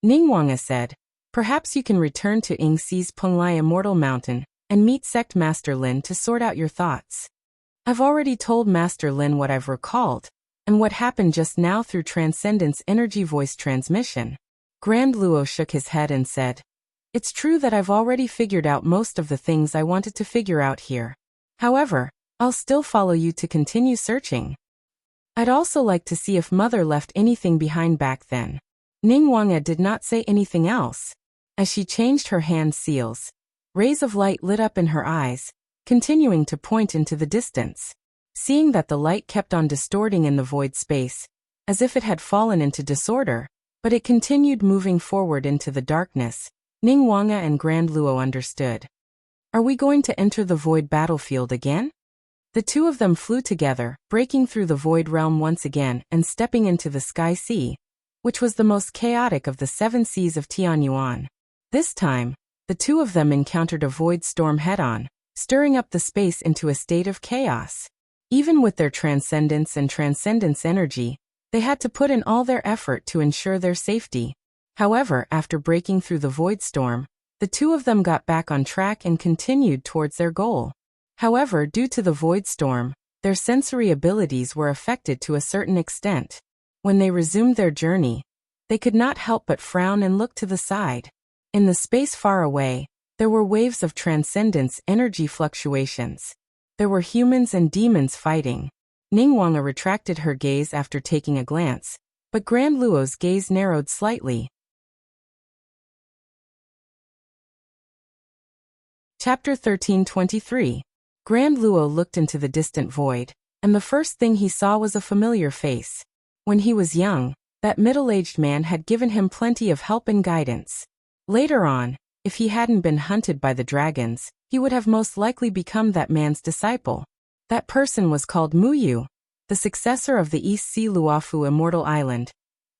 Ning Wanga said, "Perhaps you can return to Yingxi's Penglai Immortal Mountain and meet Sect Master Lin to sort out your thoughts. I've already told Master Lin what I've recalled, and what happened just now through Transcendence Energy Voice Transmission." Grand Luo shook his head and said, "It's true that I've already figured out most of the things I wanted to figure out here. However, I'll still follow you to continue searching. I'd also like to see if Mother left anything behind back then." Ning Wanga did not say anything else. As she changed her hand seals, rays of light lit up in her eyes, continuing to point into the distance. Seeing that the light kept on distorting in the void space, as if it had fallen into disorder, but it continued moving forward into the darkness, Ning Wanga and Grand Luo understood. Are we going to enter the void battlefield again? The two of them flew together, breaking through the void realm once again and stepping into the Sky Sea, which was the most chaotic of the 7 seas of Tianyuan. This time, the two of them encountered a void storm head-on, stirring up the space into a state of chaos. Even with their transcendence and transcendence energy, they had to put in all their effort to ensure their safety. However, after breaking through the void storm, the two of them got back on track and continued towards their goal. However, due to the void storm, their sensory abilities were affected to a certain extent. When they resumed their journey, they could not help but frown and look to the side. In the space far away, there were waves of transcendence energy fluctuations. There were humans and demons fighting. Ning Wanga retracted her gaze after taking a glance, but Grand Luo's gaze narrowed slightly. Chapter 1323. Grand Luo looked into the distant void, and the first thing he saw was a familiar face. When he was young, that middle-aged man had given him plenty of help and guidance. Later on, if he hadn't been hunted by the dragons, he would have most likely become that man's disciple. That person was called Muyu. the successor of the East Sea Luofu Immortal Island,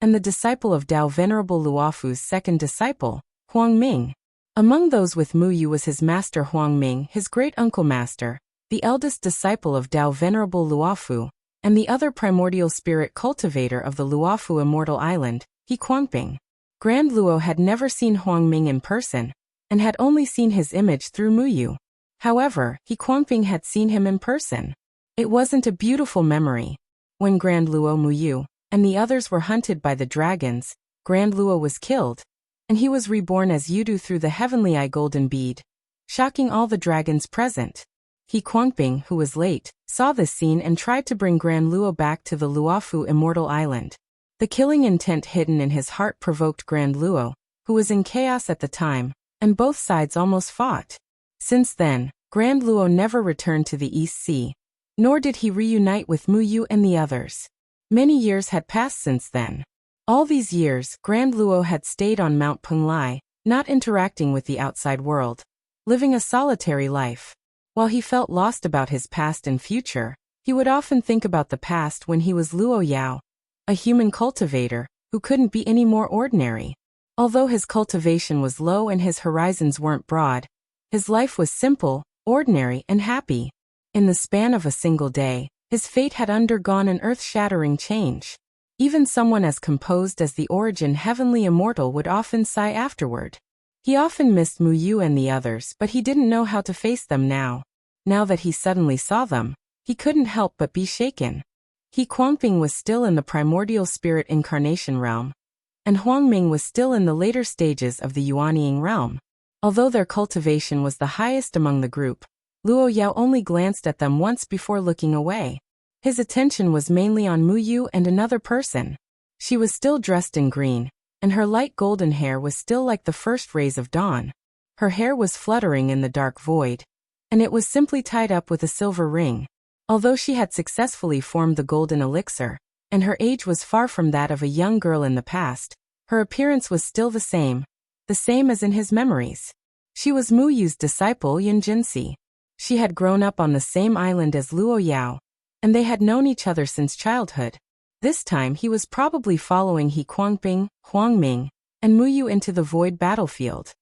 and the disciple of Tao Venerable Luofu's second disciple, Huang Ming. Among those with Mu Yu was his master Huang Ming, his great-uncle master, the eldest disciple of Tao Venerable Luofu, and the other primordial spirit cultivator of the Luofu Immortal Island, He Kuangping. Grand Luo had never seen Huang Ming in person, and had only seen his image through Mu Yu. However, He Kuangping had seen him in person. It wasn't a beautiful memory. When Grand Luo Mu Yu and the others were hunted by the dragons, Grand Luo was killed, and he was reborn as Yudu through the heavenly eye golden bead, shocking all the dragons present. He Kuangping, who was late, saw this scene and tried to bring Grand Luo back to the Luofu Immortal Island. The killing intent hidden in his heart provoked Grand Luo, who was in chaos at the time, and both sides almost fought. Since then, Grand Luo never returned to the East Sea, nor did he reunite with Mu Yu and the others. Many years had passed since then. All these years, Grand Luo had stayed on Mount Penglai, not interacting with the outside world, living a solitary life. While he felt lost about his past and future, he would often think about the past when he was Luo Yao, a human cultivator, who couldn't be any more ordinary. Although his cultivation was low and his horizons weren't broad, his life was simple, ordinary, and happy. In the span of a single day, his fate had undergone an earth-shattering change. Even someone as composed as the Origin Heavenly Immortal would often sigh afterward. He often missed Mu Yu and the others, but he didn't know how to face them now. Now that he suddenly saw them, he couldn't help but be shaken. He Kuangping was still in the primordial spirit incarnation realm, and Huang Ming was still in the later stages of the Yuanying realm. Although their cultivation was the highest among the group, Luo Yao only glanced at them once before looking away. His attention was mainly on Mu Yu and another person. She was still dressed in green, and her light golden hair was still like the first rays of dawn. Her hair was fluttering in the dark void, and it was simply tied up with a silver ring. Although she had successfully formed the golden elixir, and her age was far from that of a young girl in the past, her appearance was still the same as in his memories. She was Mu Yu's disciple Yin Jinsi. She had grown up on the same island as Luo Yao, and they had known each other since childhood. This time he was probably following He Kuangping, Huang Ming, and Mu Yu into the void battlefield.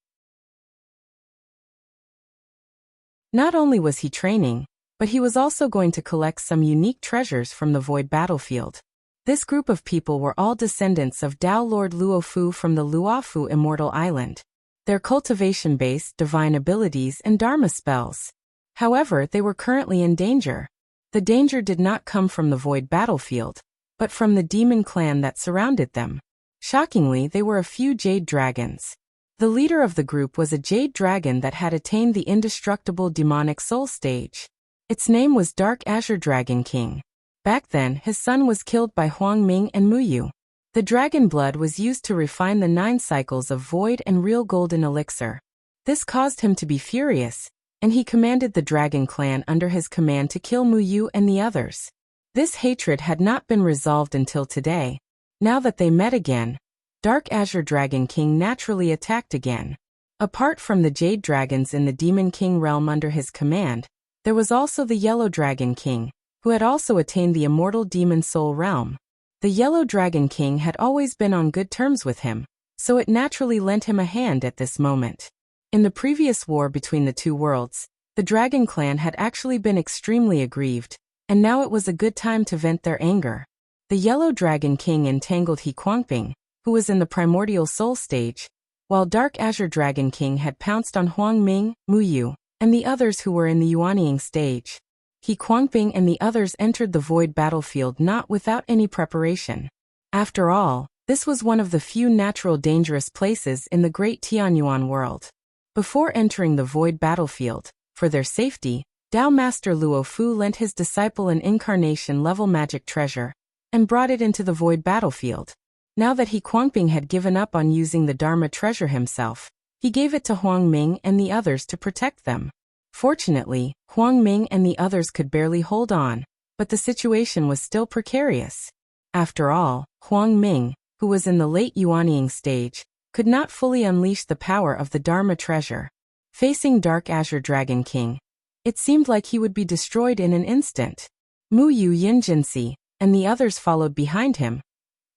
Not only was he training, but he was also going to collect some unique treasures from the void battlefield. This group of people were all descendants of Tao Lord Luofu from the Luofu Immortal Island. Their cultivation-based divine abilities and Dharma spells. However, they were currently in danger. The danger did not come from the void battlefield, but from the demon clan that surrounded them. Shockingly, they were a few jade dragons. The leader of the group was a jade dragon that had attained the indestructible demonic soul stage. Its name was Dark Azure Dragon King. Back then, his son was killed by Huang Ming and Mu Yu. The dragon blood was used to refine the 9 cycles of void and real golden elixir. This caused him to be furious, and he commanded the dragon clan under his command to kill Mu Yu and the others. This hatred had not been resolved until today. Now that they met again, Dark Azure Dragon King naturally attacked again. Apart from the jade dragons in the Demon King realm under his command, there was also the Yellow Dragon King, who had also attained the immortal demon soul realm. The Yellow Dragon King had always been on good terms with him, so it naturally lent him a hand at this moment. In the previous war between the two worlds, the Dragon Clan had actually been extremely aggrieved, and now it was a good time to vent their anger. The Yellow Dragon King entangled He Kuangping, who was in the primordial soul stage, while Dark Azure Dragon King had pounced on Huang Ming, Mu Yu, and the others who were in the Yuanying stage. He Kuangping and the others entered the void battlefield not without any preparation. After all, this was one of the few natural dangerous places in the great Tianyuan world. Before entering the void battlefield, for their safety, Tao Master Luo Fu lent his disciple an incarnation-level magic treasure, and brought it into the void battlefield. Now that He Kuangping had given up on using the Dharma treasure himself, he gave it to Huang Ming and the others to protect them. Fortunately, Huang Ming and the others could barely hold on, but the situation was still precarious. After all, Huang Ming, who was in the late Yuanying stage, could not fully unleash the power of the Dharma treasure. Facing Dark Azure Dragon King, it seemed like he would be destroyed in an instant. Mu Yu Yinjinsi, and the others followed behind him,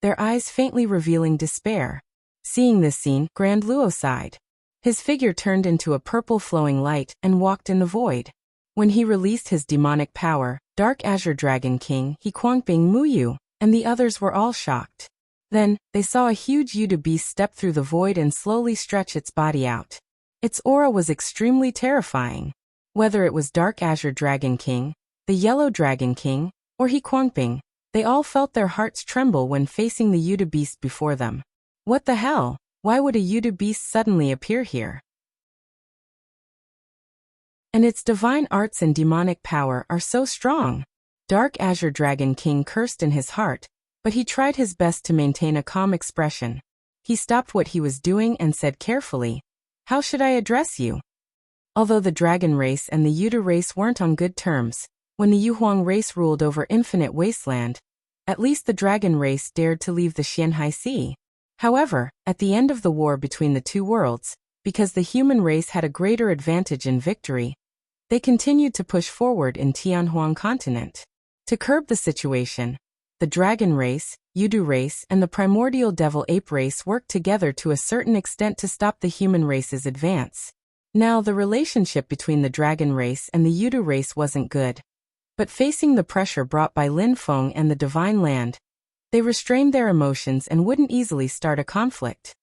their eyes faintly revealing despair. Seeing this scene, Grand Luo sighed. His figure turned into a purple flowing light and walked in the void. When he released his demonic power, Dark Azure Dragon King, He Kuangbing Mu Yu, and the others were all shocked. Then, they saw a huge Yudu beast step through the void and slowly stretch its body out. Its aura was extremely terrifying. Whether it was Dark Azure Dragon King, the Yellow Dragon King, or He Kuangbing, they all felt their hearts tremble when facing the Yudu beast before them. What the hell? Why would a Yudu beast suddenly appear here? And its divine arts and demonic power are so strong. Dark Azure Dragon King cursed in his heart, but he tried his best to maintain a calm expression. He stopped what he was doing and said carefully, "How should I address you?" Although the dragon race and the Yudu race weren't on good terms, when the Yuhuang race ruled over Infinite Wasteland, at least the dragon race dared to leave the Xianhai Sea. However, at the end of the war between the two worlds, because the human race had a greater advantage in victory, they continued to push forward in Tianhuang continent. To curb the situation, the dragon race, Yudu race, and the primordial devil ape race worked together to a certain extent to stop the human race's advance. Now, the relationship between the dragon race and the Yudu race wasn't good. But facing the pressure brought by Lin Feng and the Divine Land, they restrained their emotions and wouldn't easily start a conflict.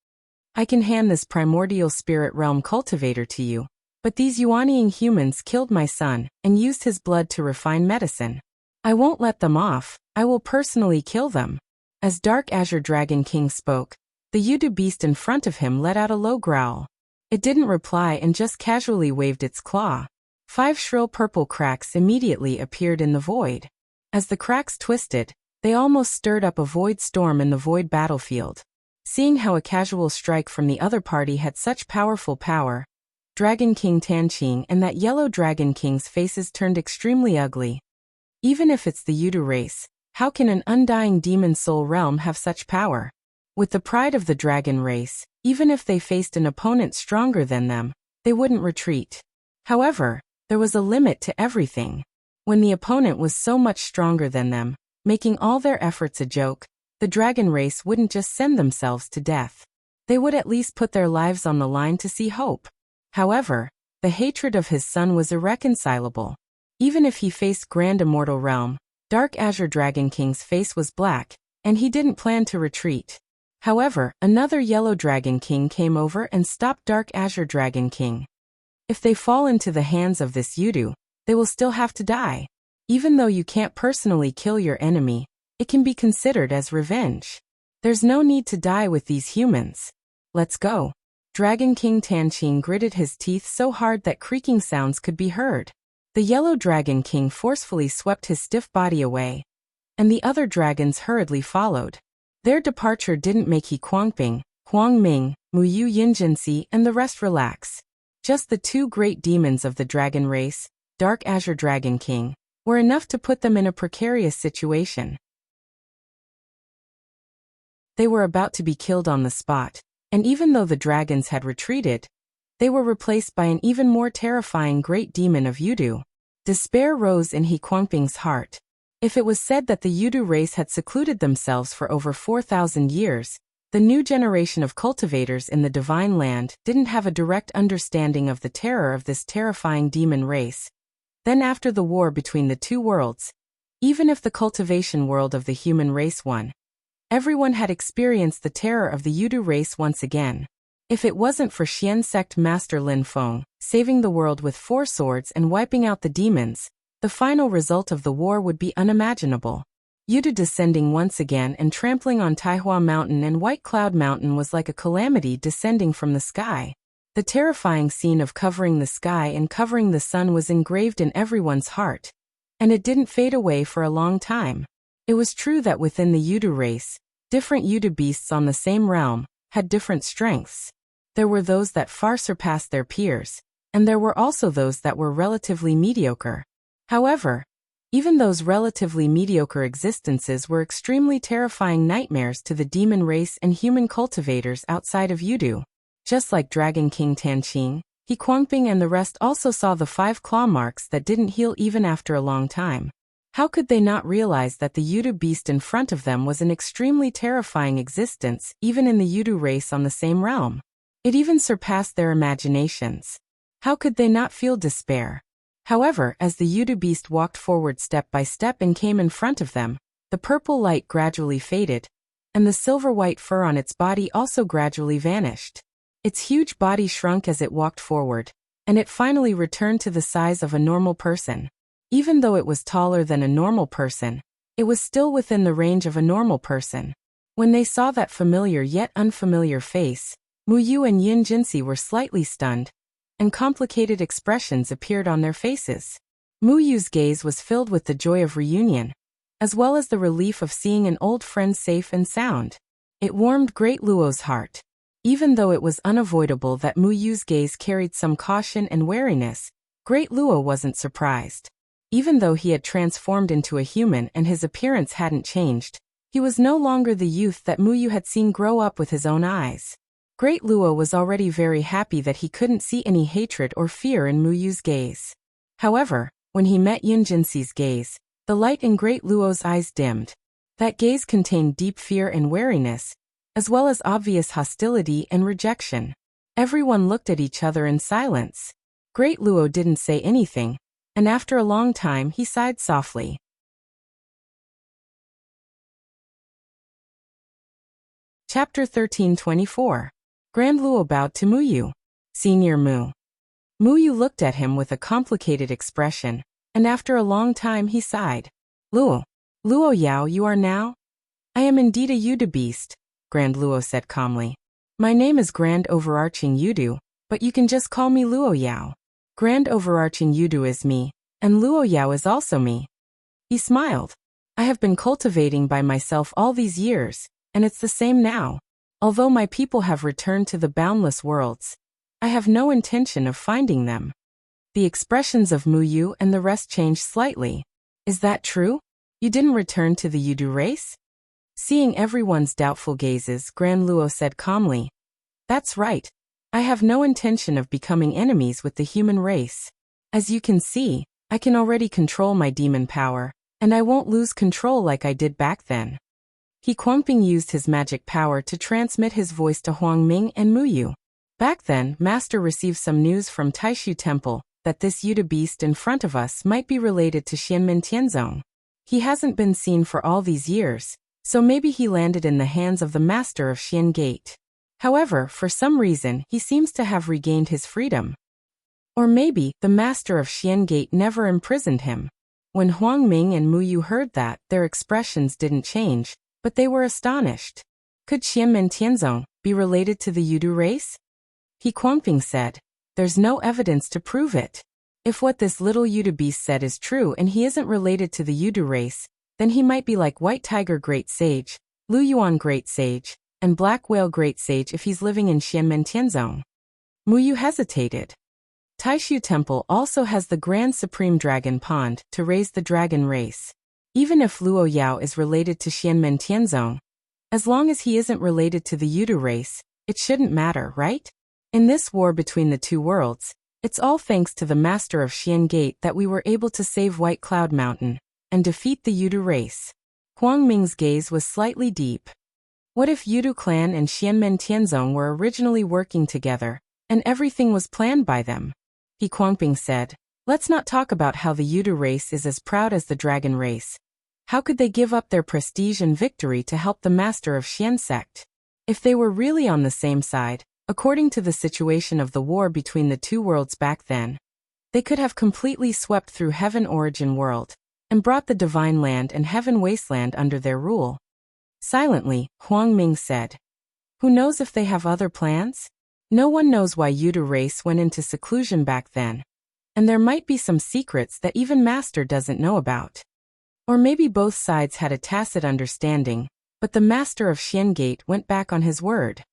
"I can hand this primordial spirit realm cultivator to you, but these Yuanying humans killed my son and used his blood to refine medicine. I won't let them off, I will personally kill them." As Dark Azure Dragon King spoke, the Yudu beast in front of him let out a low growl. It didn't reply and just casually waved its claw. 5 shrill purple cracks immediately appeared in the void. As the cracks twisted, they almost stirred up a void storm in the void battlefield. Seeing how a casual strike from the other party had such powerful power, Dragon King Tanqing and that Yellow Dragon King's faces turned extremely ugly. Even if it's the Yudu race, how can an undying demon soul realm have such power? With the pride of the dragon race, even if they faced an opponent stronger than them, they wouldn't retreat. However, there was a limit to everything. When the opponent was so much stronger than them, making all their efforts a joke, the dragon race wouldn't just send themselves to death. They would at least put their lives on the line to see hope. However, the hatred of his son was irreconcilable. Even if he faced Grand Immortal Realm, Dark Azure Dragon King's face was black, and he didn't plan to retreat. However, another Yellow Dragon King came over and stopped Dark Azure Dragon King. If they fall into the hands of this Yudu, they will still have to die. Even though you can't personally kill your enemy, it can be considered as revenge. There's no need to die with these humans. Let's go. Dragon King Tanqing gritted his teeth so hard that creaking sounds could be heard. The Yellow Dragon King forcefully swept his stiff body away, and the other dragons hurriedly followed. Their departure didn't make He Kuangbing, Huang Ming, Mu Yu Yinjinsi, and the rest relax. Just the 2 great demons of the dragon race, Dark Azure Dragon King, were enough to put them in a precarious situation. They were about to be killed on the spot, and even though the dragons had retreated, they were replaced by an even more terrifying great demon of Yudu. Despair rose in He Kuangbing's heart. If it was said that the Yudu race had secluded themselves for over 4,000 years, the new generation of cultivators in the Divine Land didn't have a direct understanding of the terror of this terrifying demon race. Then after the war between the two worlds, even if the cultivation world of the human race won, everyone had experienced the terror of the Yudu race once again. If it wasn't for Xian sect master Lin Feng saving the world with 4 swords and wiping out the demons, the final result of the war would be unimaginable. Yudu descending once again and trampling on Taihua Mountain and White Cloud Mountain was like a calamity descending from the sky. The terrifying scene of covering the sky and covering the sun was engraved in everyone's heart, and it didn't fade away for a long time. It was true that within the Yudu race, different Yudu beasts on the same realm had different strengths. There were those that far surpassed their peers, and there were also those that were relatively mediocre. However, even those relatively mediocre existences were extremely terrifying nightmares to the demon race and human cultivators outside of Yudu. Just like Dragon King Tanqing, He Kuangbing and the rest also saw the 5 claw marks that didn't heal even after a long time. How could they not realize that the Yudu beast in front of them was an extremely terrifying existence, even in the Yudu race on the same realm? It even surpassed their imaginations. How could they not feel despair? However, as the Yudu beast walked forward step by step and came in front of them, the purple light gradually faded, and the silver-white fur on its body also gradually vanished. Its huge body shrunk as it walked forward, and it finally returned to the size of a normal person. Even though it was taller than a normal person, it was still within the range of a normal person. When they saw that familiar yet unfamiliar face, Mu Yu and Yin Jinsi were slightly stunned, and complicated expressions appeared on their faces. Mu Yu's gaze was filled with the joy of reunion, as well as the relief of seeing an old friend safe and sound. It warmed Great Luo's heart. Even though it was unavoidable that Mu Yu's gaze carried some caution and wariness, Great Luo wasn't surprised. Even though he had transformed into a human and his appearance hadn't changed, he was no longer the youth that Mu Yu had seen grow up with his own eyes. Great Luo was already very happy that he couldn't see any hatred or fear in Mu Yu's gaze. However, when he met Yin Jinsi's gaze, the light in Great Luo's eyes dimmed. That gaze contained deep fear and wariness, as well as obvious hostility and rejection. Everyone looked at each other in silence. Great Luo didn't say anything, and after a long time he sighed softly. Chapter 13:24. Grand Luo bowed to Mu Yu. Senior Mu. Mu Yu looked at him with a complicated expression, and after a long time he sighed. Luo. Luo Yao you are now? I am indeed a Yudu beast, Grand Luo said calmly. My name is Grand Overarching Yudu, but you can just call me Luo Yao. Grand Overarching Yudu is me, and Luo Yao is also me. He smiled. I have been cultivating by myself all these years, and it's the same now. Although my people have returned to the boundless worlds, I have no intention of finding them. The expressions of Mu Yu and the rest changed slightly. Is that true? You didn't return to the Yudu race? Seeing everyone's doubtful gazes, Grand Luo said calmly. That's right. I have no intention of becoming enemies with the human race. As you can see, I can already control my demon power, and I won't lose control like I did back then. He Guangping used his magic power to transmit his voice to Huang Ming and Mu Yu. Back then, Master received some news from Taishu Temple that this Yudu beast in front of us might be related to Xianmen Tianzong. He hasn't been seen for all these years, so maybe he landed in the hands of the Master of Xian Gate. However, for some reason, he seems to have regained his freedom. Or maybe, the Master of Xian Gate never imprisoned him. When Huang Ming and Mu Yu heard that, their expressions didn't change, but they were astonished. Could Xianmen Tianzong be related to the Yudu race? He Guangping said. There's no evidence to prove it. If what this little Yudu beast said is true and he isn't related to the Yudu race, then he might be like White Tiger Great Sage, Lu Yuan Great Sage, and Black Whale Great Sage if he's living in Xianmen Tianzong. Mu Yu hesitated. Taishu Temple also has the Grand Supreme Dragon Pond to raise the dragon race. Even if Luo Yao is related to Xianmen Tianzong, as long as he isn't related to the Yudu race, it shouldn't matter, right? In this war between the two worlds, it's all thanks to the Master of Xian Gate that we were able to save White Cloud Mountain and defeat the Yudu race. Huang Ming's gaze was slightly deep. What if Yudu clan and Xianmen Tianzong were originally working together, and everything was planned by them? He Guangping said. Let's not talk about how the Yudu race is as proud as the dragon race. How could they give up their prestige and victory to help the Master of Xian sect? If they were really on the same side, according to the situation of the war between the two worlds back then, they could have completely swept through Heaven Origin World and brought the Divine Land and Heaven Wasteland under their rule. Silently, Huang Ming said. Who knows if they have other plans? No one knows why Yudu race went into seclusion back then, and there might be some secrets that even Master doesn't know about. Or maybe both sides had a tacit understanding, but the Master of Xian Gate went back on his word.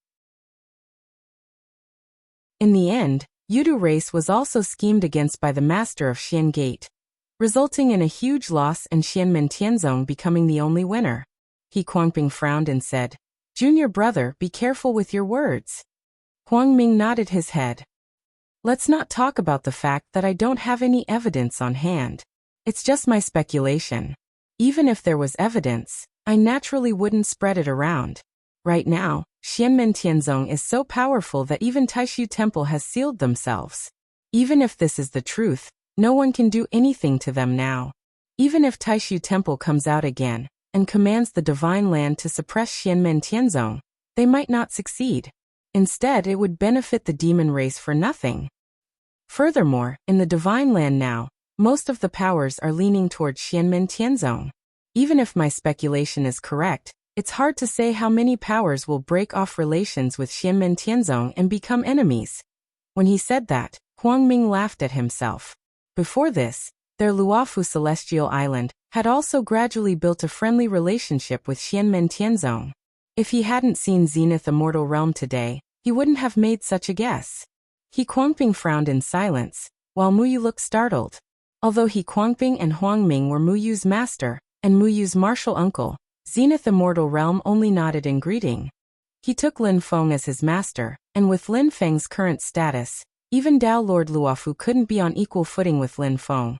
In the end, Yudu race was also schemed against by the Master of Xian Gate, resulting in a huge loss and Xianmen Tianzong becoming the only winner. He Guangping frowned and said, Junior brother, be careful with your words. Huang Ming nodded his head. Let's not talk about the fact that I don't have any evidence on hand. It's just my speculation. Even if there was evidence, I naturally wouldn't spread it around. Right now, Xianmen Tianzong is so powerful that even Taishu Temple has sealed themselves. Even if this is the truth, no one can do anything to them now. Even if Taishu Temple comes out again and commands the Divine Land to suppress Xianmen Tianzong, they might not succeed. Instead, it would benefit the demon race for nothing. Furthermore, in the Divine Land now, most of the powers are leaning towards Xianmen Tianzong. Even if my speculation is correct, it's hard to say how many powers will break off relations with Xianmen Tianzong and become enemies. When he said that, Huang Ming laughed at himself. Before this, their Luofu Celestial Island had also gradually built a friendly relationship with Xianmen Tianzong. If he hadn't seen Zenith Immortal Realm today, he wouldn't have made such a guess. He Guangping frowned in silence, while Muyu looked startled. Although He Guangping and Huang Ming were Muyu's master and Muyu's martial uncle, Zenith Immortal Realm only nodded in greeting. He took Lin Feng as his master, and with Lin Feng's current status, even Dao Lord Luofu couldn't be on equal footing with Lin Feng.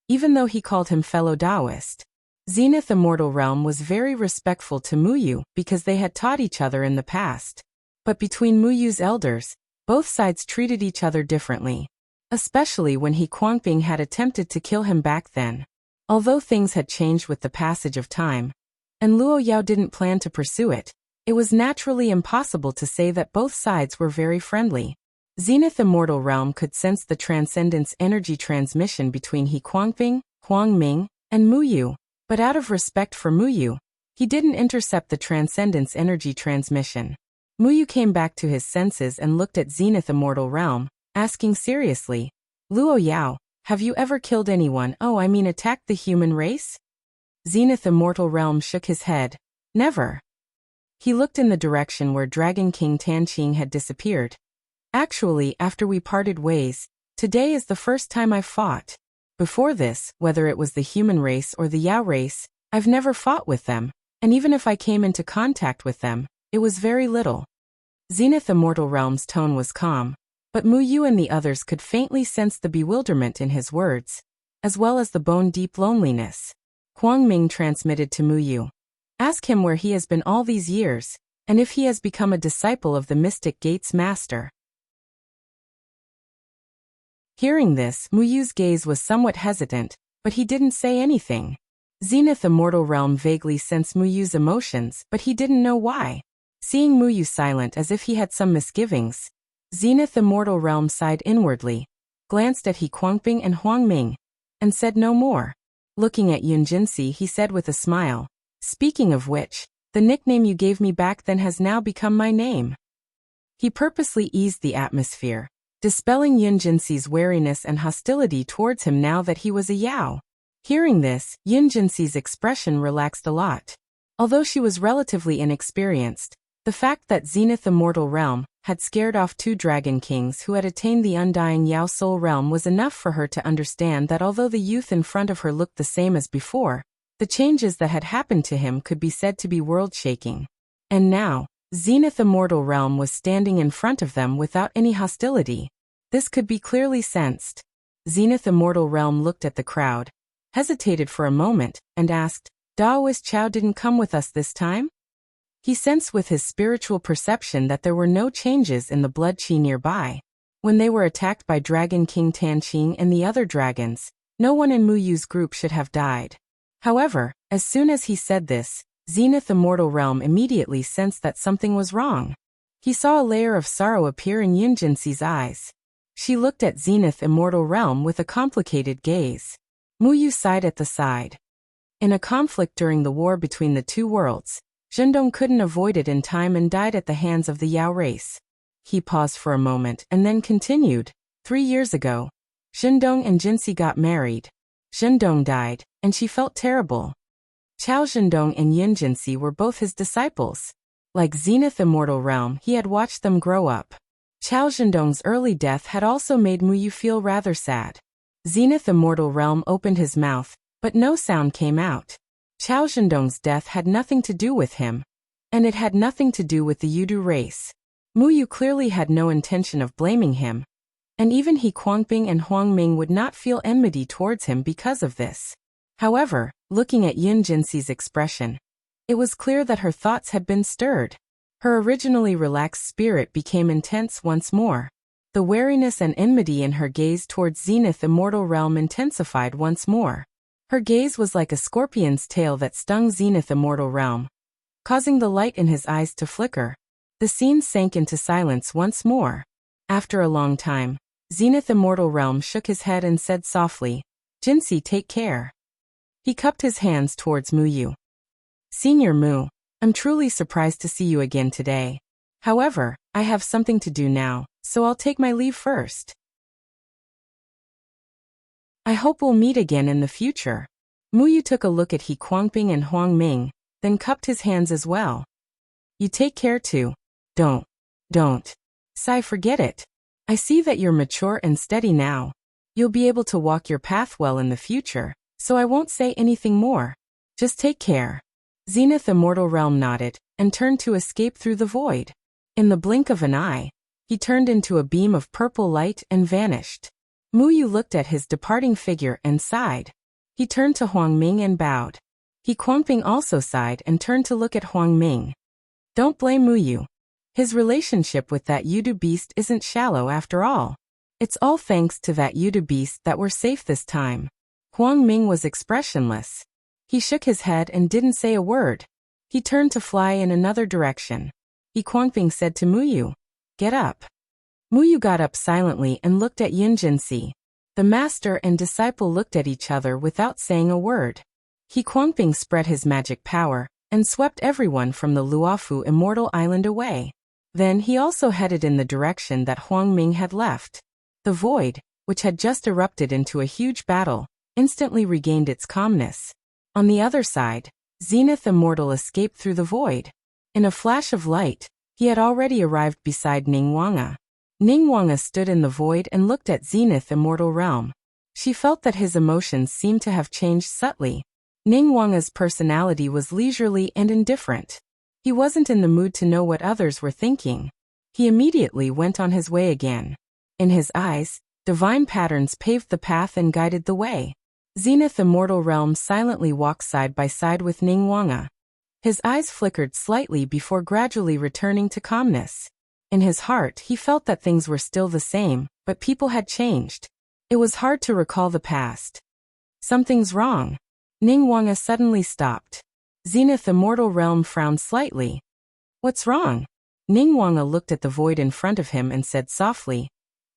Even though he called him fellow Taoist, Zenith Immortal Realm was very respectful to Muyu because they had taught each other in the past. But between Muyu's elders, both sides treated each other differently. Especially when He Guangping had attempted to kill him back then. Although things had changed with the passage of time, and Luo Yao didn't plan to pursue it, it was naturally impossible to say that both sides were very friendly. Zenith Immortal Realm could sense the transcendence energy transmission between He Guangping, Huang Ming, and Muyu, but out of respect for Muyu, he didn't intercept the transcendence energy transmission. Muyu came back to his senses and looked at Zenith Immortal Realm, asking seriously, Luo Yao, have you ever killed anyone? Attacked the human race? Zenith Immortal Realm shook his head. Never. He looked in the direction where Dragon King Tanqing had disappeared. Actually, after we parted ways, today is the first time I've fought. Before this, whether it was the human race or the Yao race, I've never fought with them, and even if I came into contact with them, it was very little. Zenith Immortal Realm's tone was calm, but Muyu and the others could faintly sense the bewilderment in his words, as well as the bone-deep loneliness. Huang Ming transmitted to Muyu. Ask him where he has been all these years, and if he has become a disciple of the Mystic Gates Master. Hearing this, Muyu's gaze was somewhat hesitant, but he didn't say anything. Zenith Immortal Realm vaguely sensed Muyu's emotions, but he didn't know why. Seeing Muyu silent as if he had some misgivings, Zenith Immortal Realm sighed inwardly, glanced at He Guangping and Huang Ming, and said no more. Looking at Yun Jinsi, he said with a smile, speaking of which, the nickname you gave me back then has now become my name. He purposely eased the atmosphere, dispelling Yun Jinsi's wariness and hostility towards him now that he was a Yao. Hearing this, Yun Jinsi's expression relaxed a lot. Although she was relatively inexperienced, the fact that Zenith Immortal Realm had scared off 2 Dragon Kings who had attained the undying Yao Soul Realm was enough for her to understand that although the youth in front of her looked the same as before, the changes that had happened to him could be said to be world-shaking. And now, Zenith Immortal Realm was standing in front of them without any hostility. This could be clearly sensed. Zenith Immortal Realm looked at the crowd, hesitated for a moment, and asked, Daoist Chao didn't come with us this time? He sensed with his spiritual perception that there were no changes in the blood qi nearby. When they were attacked by Dragon King Tanqing and the other dragons, no one in Muyu's group should have died. However, as soon as he said this, Zenith Immortal Realm immediately sensed that something was wrong. He saw a layer of sorrow appear in Yun Jinsi's eyes. She looked at Zenith Immortal Realm with a complicated gaze. Muyu sighed at the side. In a conflict during the war between the 2 worlds, Zhendong couldn't avoid it in time and died at the hands of the Yao race. He paused for a moment and then continued. 3 years ago, Zhendong and Jinsi got married. Zhendong died, and she felt terrible. Chao Zhendong and Yun Jinsi were both his disciples. Like Zenith Immortal Realm, he had watched them grow up. Chao Zhendong's early death had also made Muyu feel rather sad. Zenith Immortal Realm opened his mouth, but no sound came out. Chao Zhendong's death had nothing to do with him, and it had nothing to do with the Yudu race. Muyu clearly had no intention of blaming him, and even He Guangping and Huang Ming would not feel enmity towards him because of this. However, looking at Yun Jinxi's expression, it was clear that her thoughts had been stirred. Her originally relaxed spirit became intense once more. The wariness and enmity in her gaze towards Zenith Immortal Realm intensified once more. Her gaze was like a scorpion's tail that stung Zenith Immortal Realm, causing the light in his eyes to flicker. The scene sank into silence once more. After a long time, Zenith Immortal Realm shook his head and said softly, "Jinxi, take care." He cupped his hands towards Mu Yu. "Senior Mu, I'm truly surprised to see you again today. However, I have something to do now, so I'll take my leave first. I hope we'll meet again in the future." Mu Yu took a look at He Guangping and Huang Ming, then cupped his hands as well. "You take care too. Don't. Sai, forget it. I see that you're mature and steady now. You'll be able to walk your path well in the future, so I won't say anything more. Just take care." Zenith Immortal Realm nodded, and turned to escape through the void. In the blink of an eye, he turned into a beam of purple light and vanished. Mu Yu looked at his departing figure and sighed. He turned to Huang Ming and bowed. He Guangping also sighed and turned to look at Huang Ming. Don't blame Mu Yu. His relationship with that Yudu beast isn't shallow after all. It's all thanks to that Yudu beast that we're safe this time. Huang Ming was expressionless. He shook his head and didn't say a word. He turned to fly in another direction. He Guangping said to Mu Yu, "Get up." Mu Yu got up silently and looked at Yun Jinxi. The master and disciple looked at each other without saying a word. He Guangping spread his magic power and swept everyone from the Luofu Immortal Island away. Then he also headed in the direction that Huang Ming had left. The void, which had just erupted into a huge battle, instantly regained its calmness. On the other side, Zenith Immortal escaped through the void. In a flash of light, he had already arrived beside Ningguang. Ningguang stood in the void and looked at Zenith Immortal Realm. She felt that his emotions seemed to have changed subtly. Ningguang's personality was leisurely and indifferent. He wasn't in the mood to know what others were thinking. He immediately went on his way again. In his eyes, divine patterns paved the path and guided the way. Zenith Immortal Realm silently walked side by side with Ningguang. His eyes flickered slightly before gradually returning to calmness. In his heart, he felt that things were still the same, but people had changed. It was hard to recall the past. Something's wrong. Ningguang suddenly stopped. Zenith Immortal Realm frowned slightly. What's wrong? Ningguang looked at the void in front of him and said softly,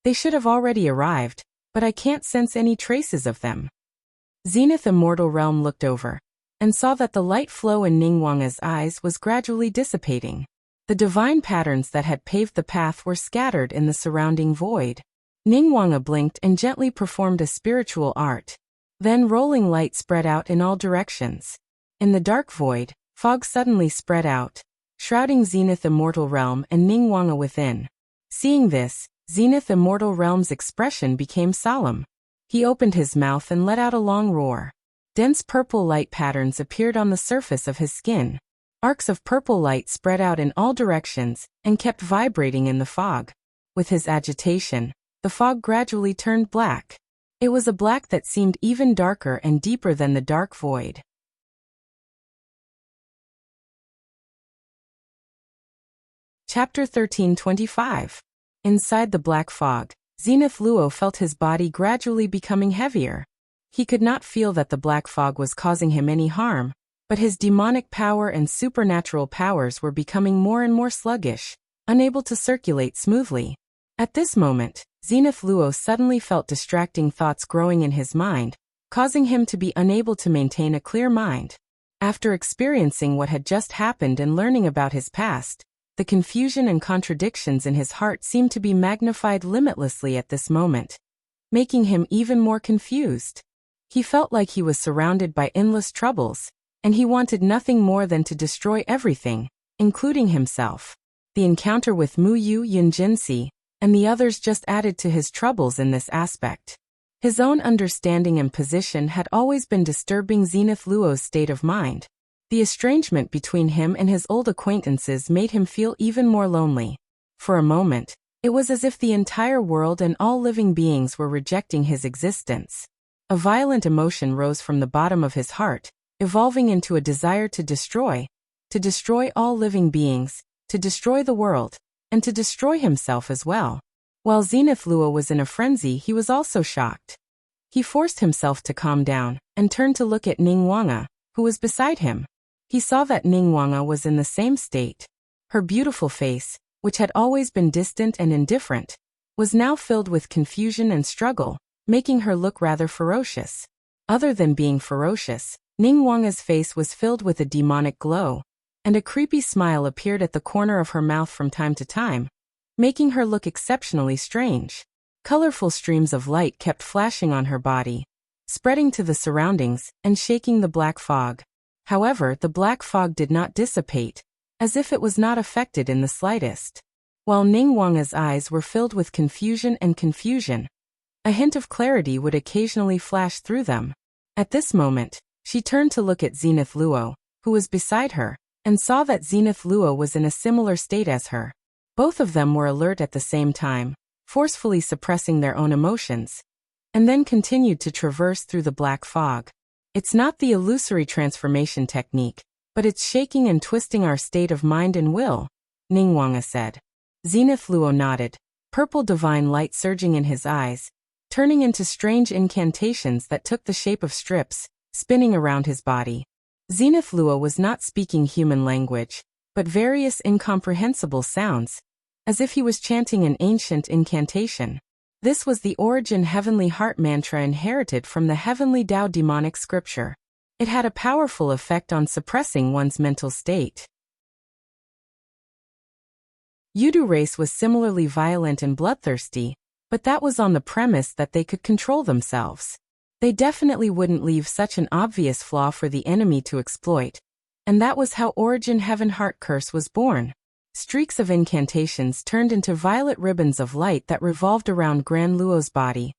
"They should have already arrived, but I can't sense any traces of them." Zenith Immortal Realm looked over and saw that the light flow in Ningguang's eyes was gradually dissipating. The divine patterns that had paved the path were scattered in the surrounding void. Ningguang blinked and gently performed a spiritual art. Then rolling light spread out in all directions. In the dark void, fog suddenly spread out, shrouding Zenith Immortal Realm and Ningguang within. Seeing this, Zenith Immortal Realm's expression became solemn. He opened his mouth and let out a long roar. Dense purple light patterns appeared on the surface of his skin. Arcs of purple light spread out in all directions and kept vibrating in the fog. With his agitation, the fog gradually turned black. It was a black that seemed even darker and deeper than the dark void. Chapter 13:25. Inside the black fog, Zenith Luo felt his body gradually becoming heavier. He could not feel that the black fog was causing him any harm, but his demonic power and supernatural powers were becoming more and more sluggish, unable to circulate smoothly. At this moment, Zenith Luo suddenly felt distracting thoughts growing in his mind, causing him to be unable to maintain a clear mind. After experiencing what had just happened and learning about his past, the confusion and contradictions in his heart seemed to be magnified limitlessly at this moment, making him even more confused. He felt like he was surrounded by endless troubles, and he wanted nothing more than to destroy everything, including himself. The encounter with Mu Yu, Yun Jinxi, and the others just added to his troubles in this aspect. His own understanding and position had always been disturbing Zenith Luo's state of mind. The estrangement between him and his old acquaintances made him feel even more lonely. For a moment, It was as if the entire world and all living beings were rejecting his existence. A violent emotion rose from the bottom of his heart, evolving into a desire to destroy all living beings, to destroy the world, and to destroy himself as well. While Zenith Luo was in a frenzy, he was also shocked. He forced himself to calm down, and turned to look at Ning Wanga, who was beside him. He saw that Ning Wanga was in the same state. Her beautiful face, which had always been distant and indifferent, was now filled with confusion and struggle, making her look rather ferocious. Other than being ferocious, Ning Wanga's face was filled with a demonic glow, and a creepy smile appeared at the corner of her mouth from time to time, making her look exceptionally strange. Colorful streams of light kept flashing on her body, spreading to the surroundings and shaking the black fog. However, the black fog did not dissipate, as if it was not affected in the slightest. While Ning Wanga's eyes were filled with confusion, a hint of clarity would occasionally flash through them. At this moment, she turned to look at Zenith Luo, who was beside her, and saw that Zenith Luo was in a similar state as her. Both of them were alert at the same time, forcefully suppressing their own emotions, and then continued to traverse through the black fog. It's not the illusory transformation technique, but it's shaking and twisting our state of mind and will, Ning Wanga said. Zenith Luo nodded, purple divine light surging in his eyes, turning into strange incantations that took the shape of strips, spinning around his body. Zenith Luo was not speaking human language, but various incomprehensible sounds, as if he was chanting an ancient incantation. This was the origin Heavenly Heart mantra inherited from the Heavenly Tao demonic scripture. It had a powerful effect on suppressing one's mental state. Yudu race was similarly violent and bloodthirsty, but that was on the premise that they could control themselves. They definitely wouldn't leave such an obvious flaw for the enemy to exploit, and that was how Origin Heaven Heart Curse was born. Streaks of incantations turned into violet ribbons of light that revolved around Grand Luo's body,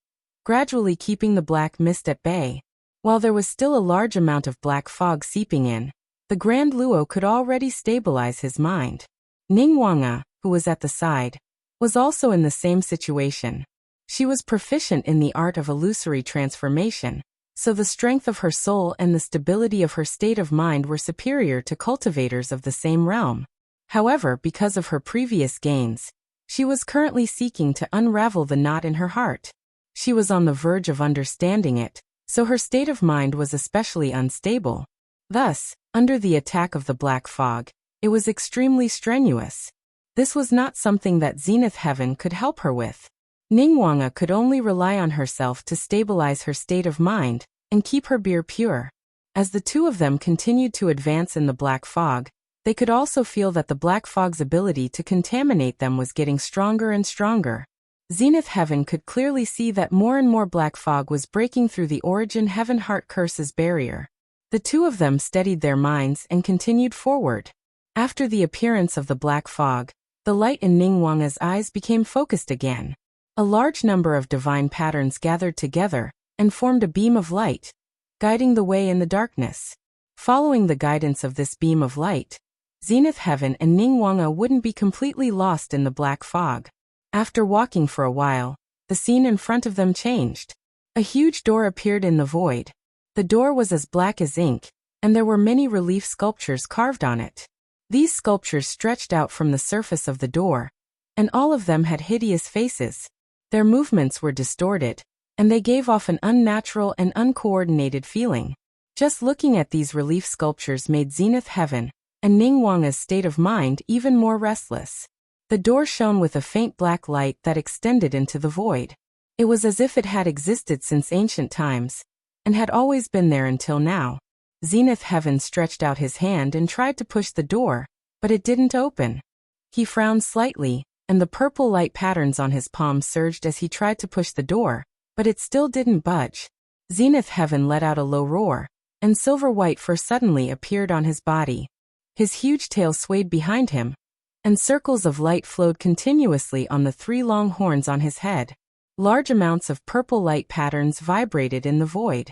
gradually keeping the black mist at bay. While there was still a large amount of black fog seeping in, the Grand Luo could already stabilize his mind. Ning Wanga, who was at the side, was also in the same situation. She was proficient in the art of illusory transformation, so the strength of her soul and the stability of her state of mind were superior to cultivators of the same realm. However, because of her previous gains, she was currently seeking to unravel the knot in her heart. She was on the verge of understanding it, so her state of mind was especially unstable. Thus, under the attack of the black fog, it was extremely strenuous. This was not something that Zenith Heaven could help her with. Ning Wanga could only rely on herself to stabilize her state of mind and keep her beer pure. As the two of them continued to advance in the black fog, they could also feel that the black fog's ability to contaminate them was getting stronger and stronger. Zenith Heaven could clearly see that more and more black fog was breaking through the Origin Heaven Heart Curse's barrier. The two of them steadied their minds and continued forward. After the appearance of the black fog, the light in Ning Wanga's eyes became focused again. A large number of divine patterns gathered together and formed a beam of light, guiding the way in the darkness. Following the guidance of this beam of light, Zenith Heaven and Ning Wanga wouldn't be completely lost in the black fog. After walking for a while, the scene in front of them changed. A huge door appeared in the void. The door was as black as ink, and there were many relief sculptures carved on it. These sculptures stretched out from the surface of the door, and all of them had hideous faces. Their movements were distorted, and they gave off an unnatural and uncoordinated feeling. Just looking at these relief sculptures made Zenith Heaven and Ning Wanga's state of mind even more restless. The door shone with a faint black light that extended into the void. It was as if it had existed since ancient times, and had always been there until now. Zenith Heaven stretched out his hand and tried to push the door, but it didn't open. He frowned slightly, and the purple light patterns on his palm surged as he tried to push the door, but it still didn't budge. Zenith Heaven let out a low roar, and silver-white fur suddenly appeared on his body. His huge tail swayed behind him, and circles of light flowed continuously on the three long horns on his head. Large amounts of purple light patterns vibrated in the void.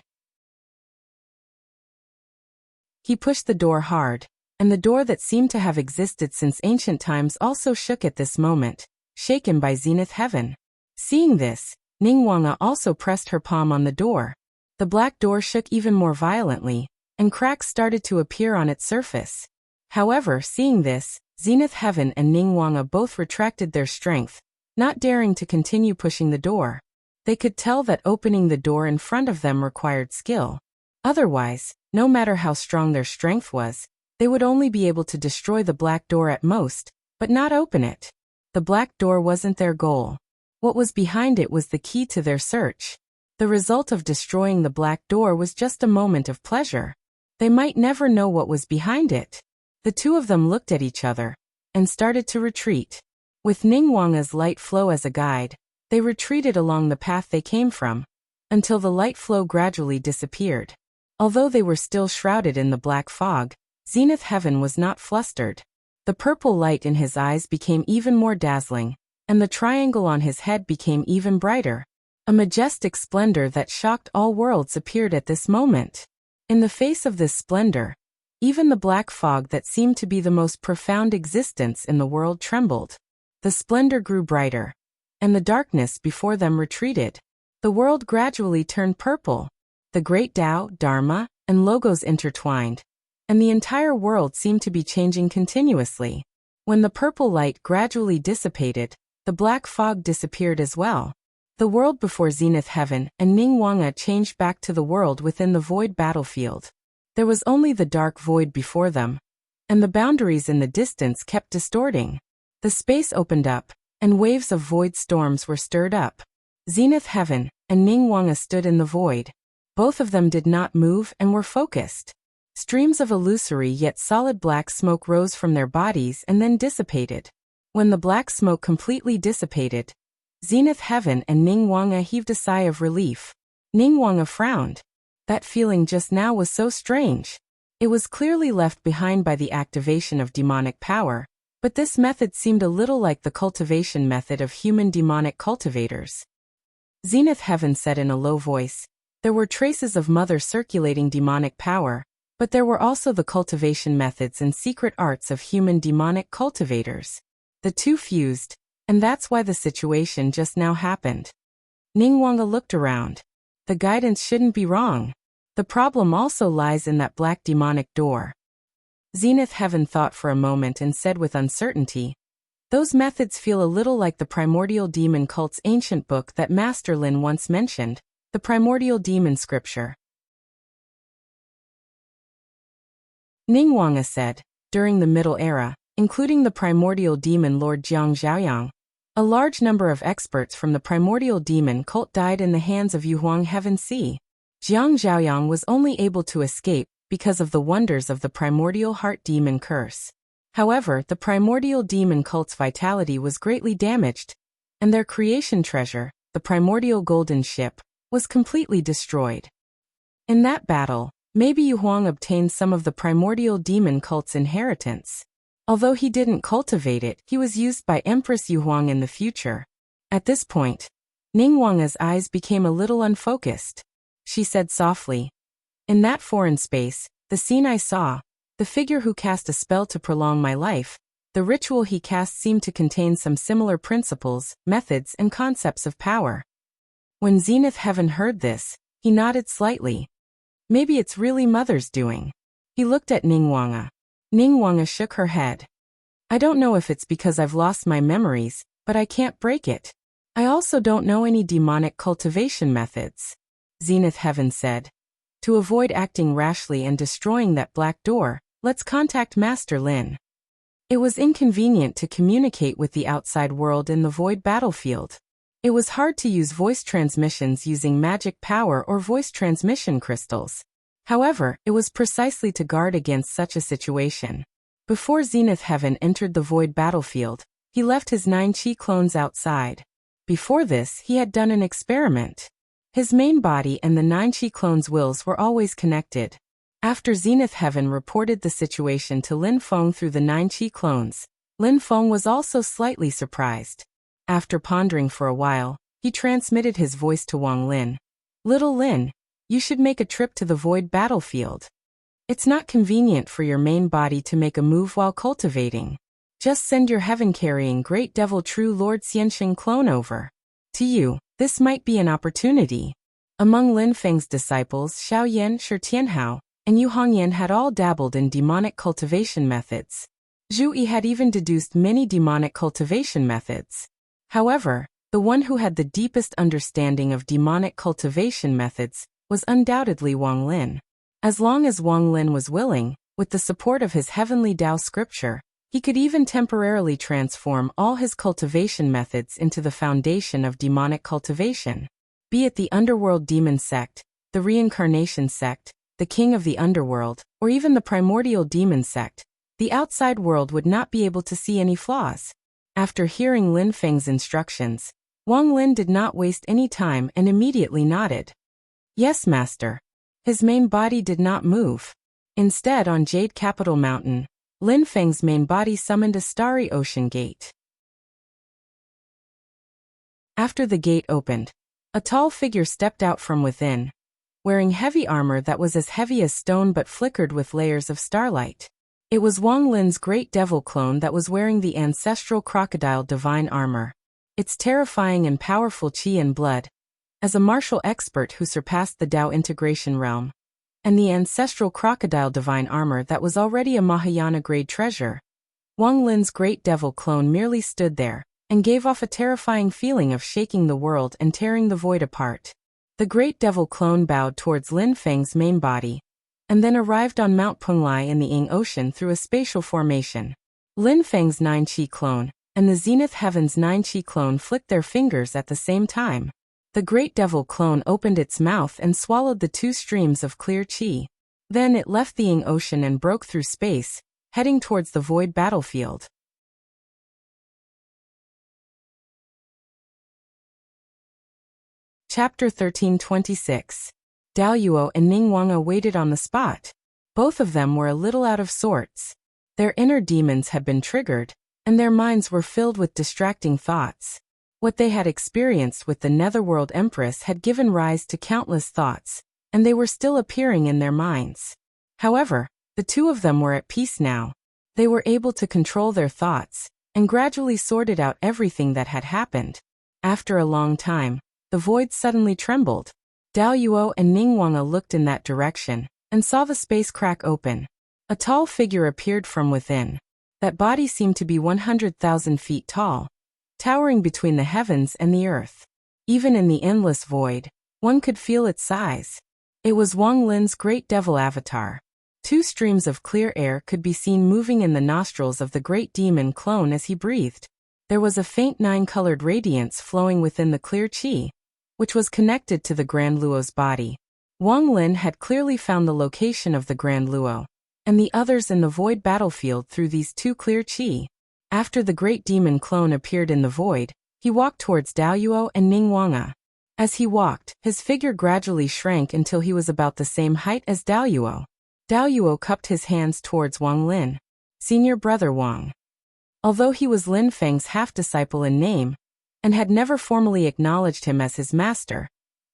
He pushed the door hard, and the door that seemed to have existed since ancient times also shook at this moment, shaken by zenith heaven. Seeing this, Ningguang also pressed her palm on the door. The black door shook even more violently, and cracks started to appear on its surface. However, seeing this, zenith heaven and Ningguang both retracted their strength, not daring to continue pushing the door. They could tell that opening the door in front of them required skill. Otherwise, no matter how strong their strength was, they would only be able to destroy the black door at most, but not open it. The black door wasn't their goal. What was behind it was the key to their search. The result of destroying the black door was just a moment of pleasure. They might never know what was behind it. The two of them looked at each other and started to retreat. With Ningguang's light flow as a guide, they retreated along the path they came from, until the light flow gradually disappeared. Although they were still shrouded in the black fog, zenith heaven was not flustered. The purple light in his eyes became even more dazzling, and the triangle on his head became even brighter. A majestic splendor that shocked all worlds appeared at this moment. In the face of this splendor, even the black fog that seemed to be the most profound existence in the world trembled. The splendor grew brighter, and the darkness before them retreated. The world gradually turned purple. The great Tao, Dharma, and logos intertwined, and the entire world seemed to be changing continuously. When the purple light gradually dissipated, the black fog disappeared as well. The world before zenith heaven and Ningguang changed back to the world within the void battlefield. There was only the dark void before them, and the boundaries in the distance kept distorting. The space opened up, and waves of void storms were stirred up. Zenith heaven and Ningguang stood in the void. Both of them did not move and were focused. Streams of illusory yet solid black smoke rose from their bodies and then dissipated. When the black smoke completely dissipated, zenith heaven and Ningguang heaved a sigh of relief. Ningguang frowned. That feeling just now was so strange. It was clearly left behind by the activation of demonic power, but this method seemed a little like the cultivation method of human demonic cultivators. Zenith heaven said in a low voice, there were traces of mother circulating demonic power, but there were also the cultivation methods and secret arts of human demonic cultivators. The two fused, and that's why the situation just now happened. Ningguang looked around. The guidance shouldn't be wrong. The problem also lies in that black demonic door. Zenith heaven thought for a moment and said with uncertainty, those methods feel a little like the primordial demon cult's ancient book that Master Lin once mentioned, the primordial demon scripture. Ningguang said, during the Middle Era, including the primordial demon Lord Jiang Zhaoyang, a large number of experts from the primordial demon cult died in the hands of Yuhuang Heaven Sea. Jiang Zhaoyang was only able to escape because of the wonders of the primordial heart demon curse. However, the primordial demon cult's vitality was greatly damaged, and their creation treasure, the primordial golden ship, was completely destroyed. In that battle, maybe Yuhuang obtained some of the primordial demon cult's inheritance. Although he didn't cultivate it, he was used by Empress Yuhuang in the future. At this point, Ningguang's eyes became a little unfocused. She said softly, in that foreign space, the scene I saw, the figure who cast a spell to prolong my life, the ritual he cast seemed to contain some similar principles, methods, and concepts of power. When Zenith Heaven heard this, he nodded slightly. Maybe it's really Mother's doing. He looked at Ningguang. Ningguang shook her head. I don't know if it's because I've lost my memories, but I can't break it. I also don't know any demonic cultivation methods. Zenith Heaven said. To avoid acting rashly and destroying that black door, let's contact Master Lin. It was inconvenient to communicate with the outside world in the void battlefield. It was hard to use voice transmissions using magic power or voice transmission crystals. However, it was precisely to guard against such a situation. Before Zenith Heaven entered the void battlefield, he left his 9 chi clones outside. Before this, he had done an experiment. His main body and the 9 chi clones' wills were always connected. After Zenith Heaven reported the situation to Lin Feng through the 9 chi clones, Lin Feng was also slightly surprised. After pondering for a while, he transmitted his voice to Wang Lin. Little Lin, you should make a trip to the void battlefield. It's not convenient for your main body to make a move while cultivating. Just send your heaven-carrying great devil true Lord Xianxing clone over. To you, this might be an opportunity. Among Lin Feng's disciples, Xiaoyan, Shi Tianhao, and Yu Hongyan had all dabbled in demonic cultivation methods. Zhu Yi had even deduced many demonic cultivation methods. However, the one who had the deepest understanding of demonic cultivation methods was undoubtedly Wang Lin. As long as Wang Lin was willing, with the support of his heavenly Dao scripture, he could even temporarily transform all his cultivation methods into the foundation of demonic cultivation. Be it the underworld demon sect, the reincarnation sect, the king of the underworld, or even the primordial demon sect, the outside world would not be able to see any flaws. After hearing Lin Feng's instructions, Wang Lin did not waste any time and immediately nodded. Yes, master. His main body did not move. Instead, on Jade Capital Mountain, Lin Feng's main body summoned a starry ocean gate. After the gate opened, a tall figure stepped out from within, wearing heavy armor that was as heavy as stone but flickered with layers of starlight. It was Wang Lin's great devil clone that was wearing the ancestral crocodile divine armor. Its terrifying and powerful qi and blood, as a martial expert who surpassed the Dao integration realm, and the ancestral crocodile divine armor that was already a Mahayana-grade treasure, Wang Lin's great devil clone merely stood there, and gave off a terrifying feeling of shaking the world and tearing the void apart. The great devil clone bowed towards Lin Feng's main body, and then arrived on Mount Penglai in the Ying Ocean through a spatial formation. Lin Feng's 9-Qi clone, and the Zenith Heaven's 9-Qi clone flicked their fingers at the same time. The great devil clone opened its mouth and swallowed the 2 streams of clear qi. Then it left the Ying Ocean and broke through space, heading towards the void battlefield. Chapter 1326. Dao Yuo and Ning Wanga waited on the spot. Both of them were a little out of sorts. Their inner demons had been triggered, and their minds were filled with distracting thoughts. What they had experienced with the Netherworld Empress had given rise to countless thoughts, and they were still appearing in their minds. However, the two of them were at peace now. They were able to control their thoughts, and gradually sorted out everything that had happened. After a long time, the void suddenly trembled. Dao Yuo and Ning Wanga looked in that direction, and saw the space crack open. A tall figure appeared from within. That body seemed to be 100,000 feet tall, towering between the heavens and the earth. Even in the endless void, one could feel its size. It was Wang Lin's great devil avatar. 2 streams of clear air could be seen moving in the nostrils of the great demon clone as he breathed. There was a faint 9-colored radiance flowing within the clear qi, which was connected to the Grand Luo's body. Wang Lin had clearly found the location of the Grand Luo, and the others in the void battlefield through these 2 clear qi. After the great demon clone appeared in the void, he walked towards Dao Yuo and Ning Wanga. As he walked, his figure gradually shrank until he was about the same height as Dao Yuo. Dao Yuo cupped his hands towards Wang Lin. Senior brother Wang. Although he was Lin Feng's half-disciple in name, and had never formally acknowledged him as his master,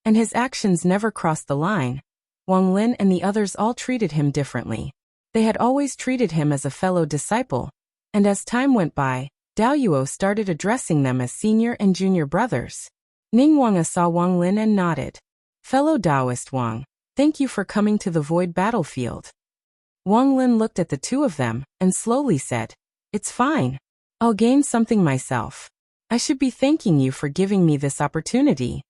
and his actions never crossed the line, Wang Lin and the others all treated him differently. They had always treated him as a fellow disciple, and as time went by, Dao Yuo started addressing them as senior and junior brothers. Ning Wanga saw Wang Lin and nodded. Fellow Taoist Wang, thank you for coming to the void battlefield. Wang Lin looked at the two of them, and slowly said, It's fine. I'll gain something myself. I should be thanking you for giving me this opportunity.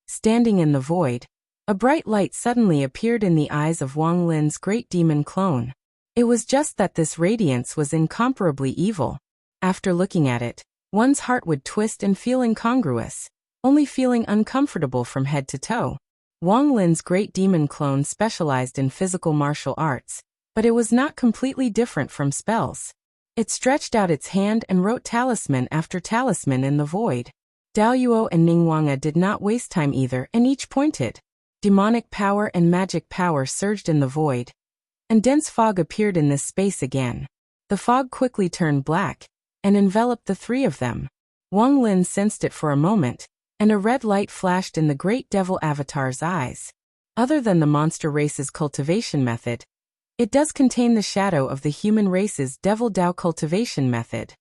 Standing in the void, a bright light suddenly appeared in the eyes of Wang Lin's great demon clone. It was just that this radiance was incomparably evil. After looking at it, one's heart would twist and feel incongruous, only feeling uncomfortable from head to toe. Wang Lin's great demon clone specialized in physical martial arts, but it was not completely different from spells. It stretched out its hand and wrote talisman after talisman in the void. Dao Yuo and Ning Wanga did not waste time either, and each pointed. Demonic power and magic power surged in the void, and dense fog appeared in this space again. The fog quickly turned black, and enveloped the 3 of them. Wang Lin sensed it for a moment, and a red light flashed in the great devil avatar's eyes. Other than the monster race's cultivation method, It does contain the shadow of the human race's devil Dao cultivation method.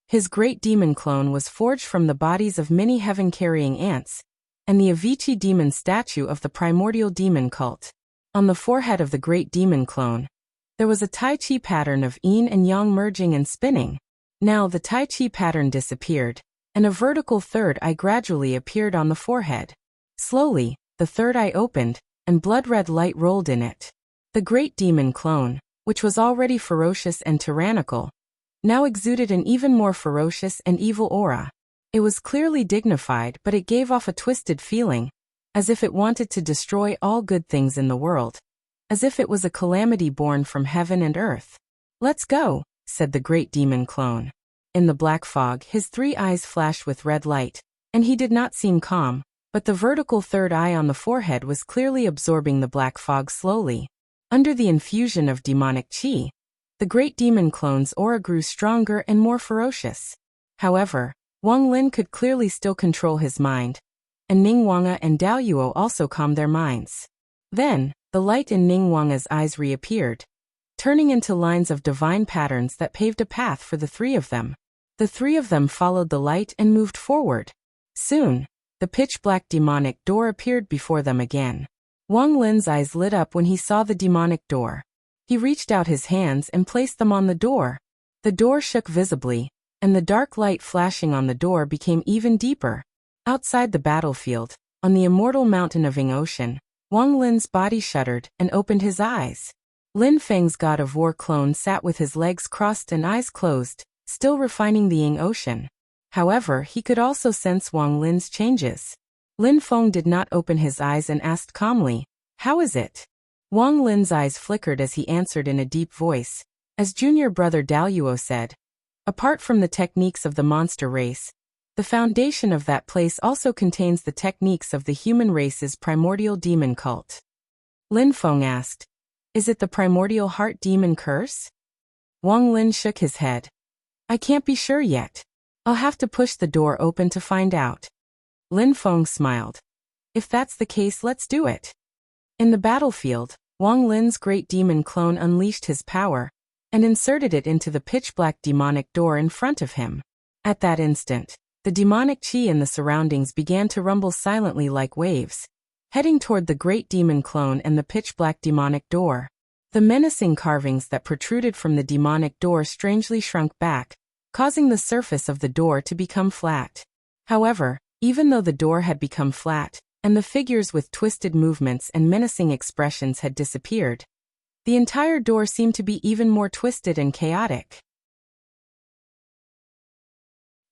His great demon clone was forged from the bodies of many heaven-carrying ants, and the Avicii demon statue of the primordial demon cult. On the forehead of the great demon clone, there was a Tai Chi pattern of yin and yang merging and spinning. Now the Tai Chi pattern disappeared, and a vertical third eye gradually appeared on the forehead. Slowly, the third eye opened, and blood-red light rolled in it. The great demon clone, which was already ferocious and tyrannical, now exuded an even more ferocious and evil aura. It was clearly dignified, but it gave off a twisted feeling, as if it wanted to destroy all good things in the world, as if it was a calamity born from heaven and earth. "Let's go," said the great demon clone. In the black fog, his 3 eyes flashed with red light, and he did not seem calm, but the vertical third eye on the forehead was clearly absorbing the black fog slowly. Under the infusion of demonic qi, the great demon clone's aura grew stronger and more ferocious. However, Wang Lin could clearly still control his mind, and Ning Wanga and Dao Yuo also calmed their minds. Then, the light in Ning Wanga's eyes reappeared, turning into lines of divine patterns that paved a path for the 3 of them. The 3 of them followed the light and moved forward. Soon, the pitch-black demonic door appeared before them again. Wang Lin's eyes lit up when he saw the demonic door. He reached out his hands and placed them on the door. The door shook visibly, and the dark light flashing on the door became even deeper. Outside the battlefield, on the immortal mountain of Ing Ocean, Wang Lin's body shuddered and opened his eyes. Lin Feng's god of war clone sat with his legs crossed and eyes closed, still refining the Ing Ocean. However, he could also sense Wang Lin's changes. Lin Feng did not open his eyes and asked calmly, "How is it?" Wang Lin's eyes flickered as he answered in a deep voice. As junior brother Dao Yuo said, "Apart from the techniques of the monster race, the foundation of that place also contains the techniques of the human race's primordial demon cult." Lin Feng asked, "Is it the primordial heart demon curse?" Wang Lin shook his head. "I can't be sure yet. I'll have to push the door open to find out." Lin Feng smiled. "If that's the case, let's do it." In the battlefield, Wang Lin's great demon clone unleashed his power, and inserted it into the pitch-black demonic door in front of him. At that instant, the demonic qi in the surroundings began to rumble silently like waves, heading toward the great demon clone and the pitch-black demonic door. The menacing carvings that protruded from the demonic door strangely shrunk back, causing the surface of the door to become flat. However, even though the door had become flat, and the figures with twisted movements and menacing expressions had disappeared, the entire door seemed to be even more twisted and chaotic.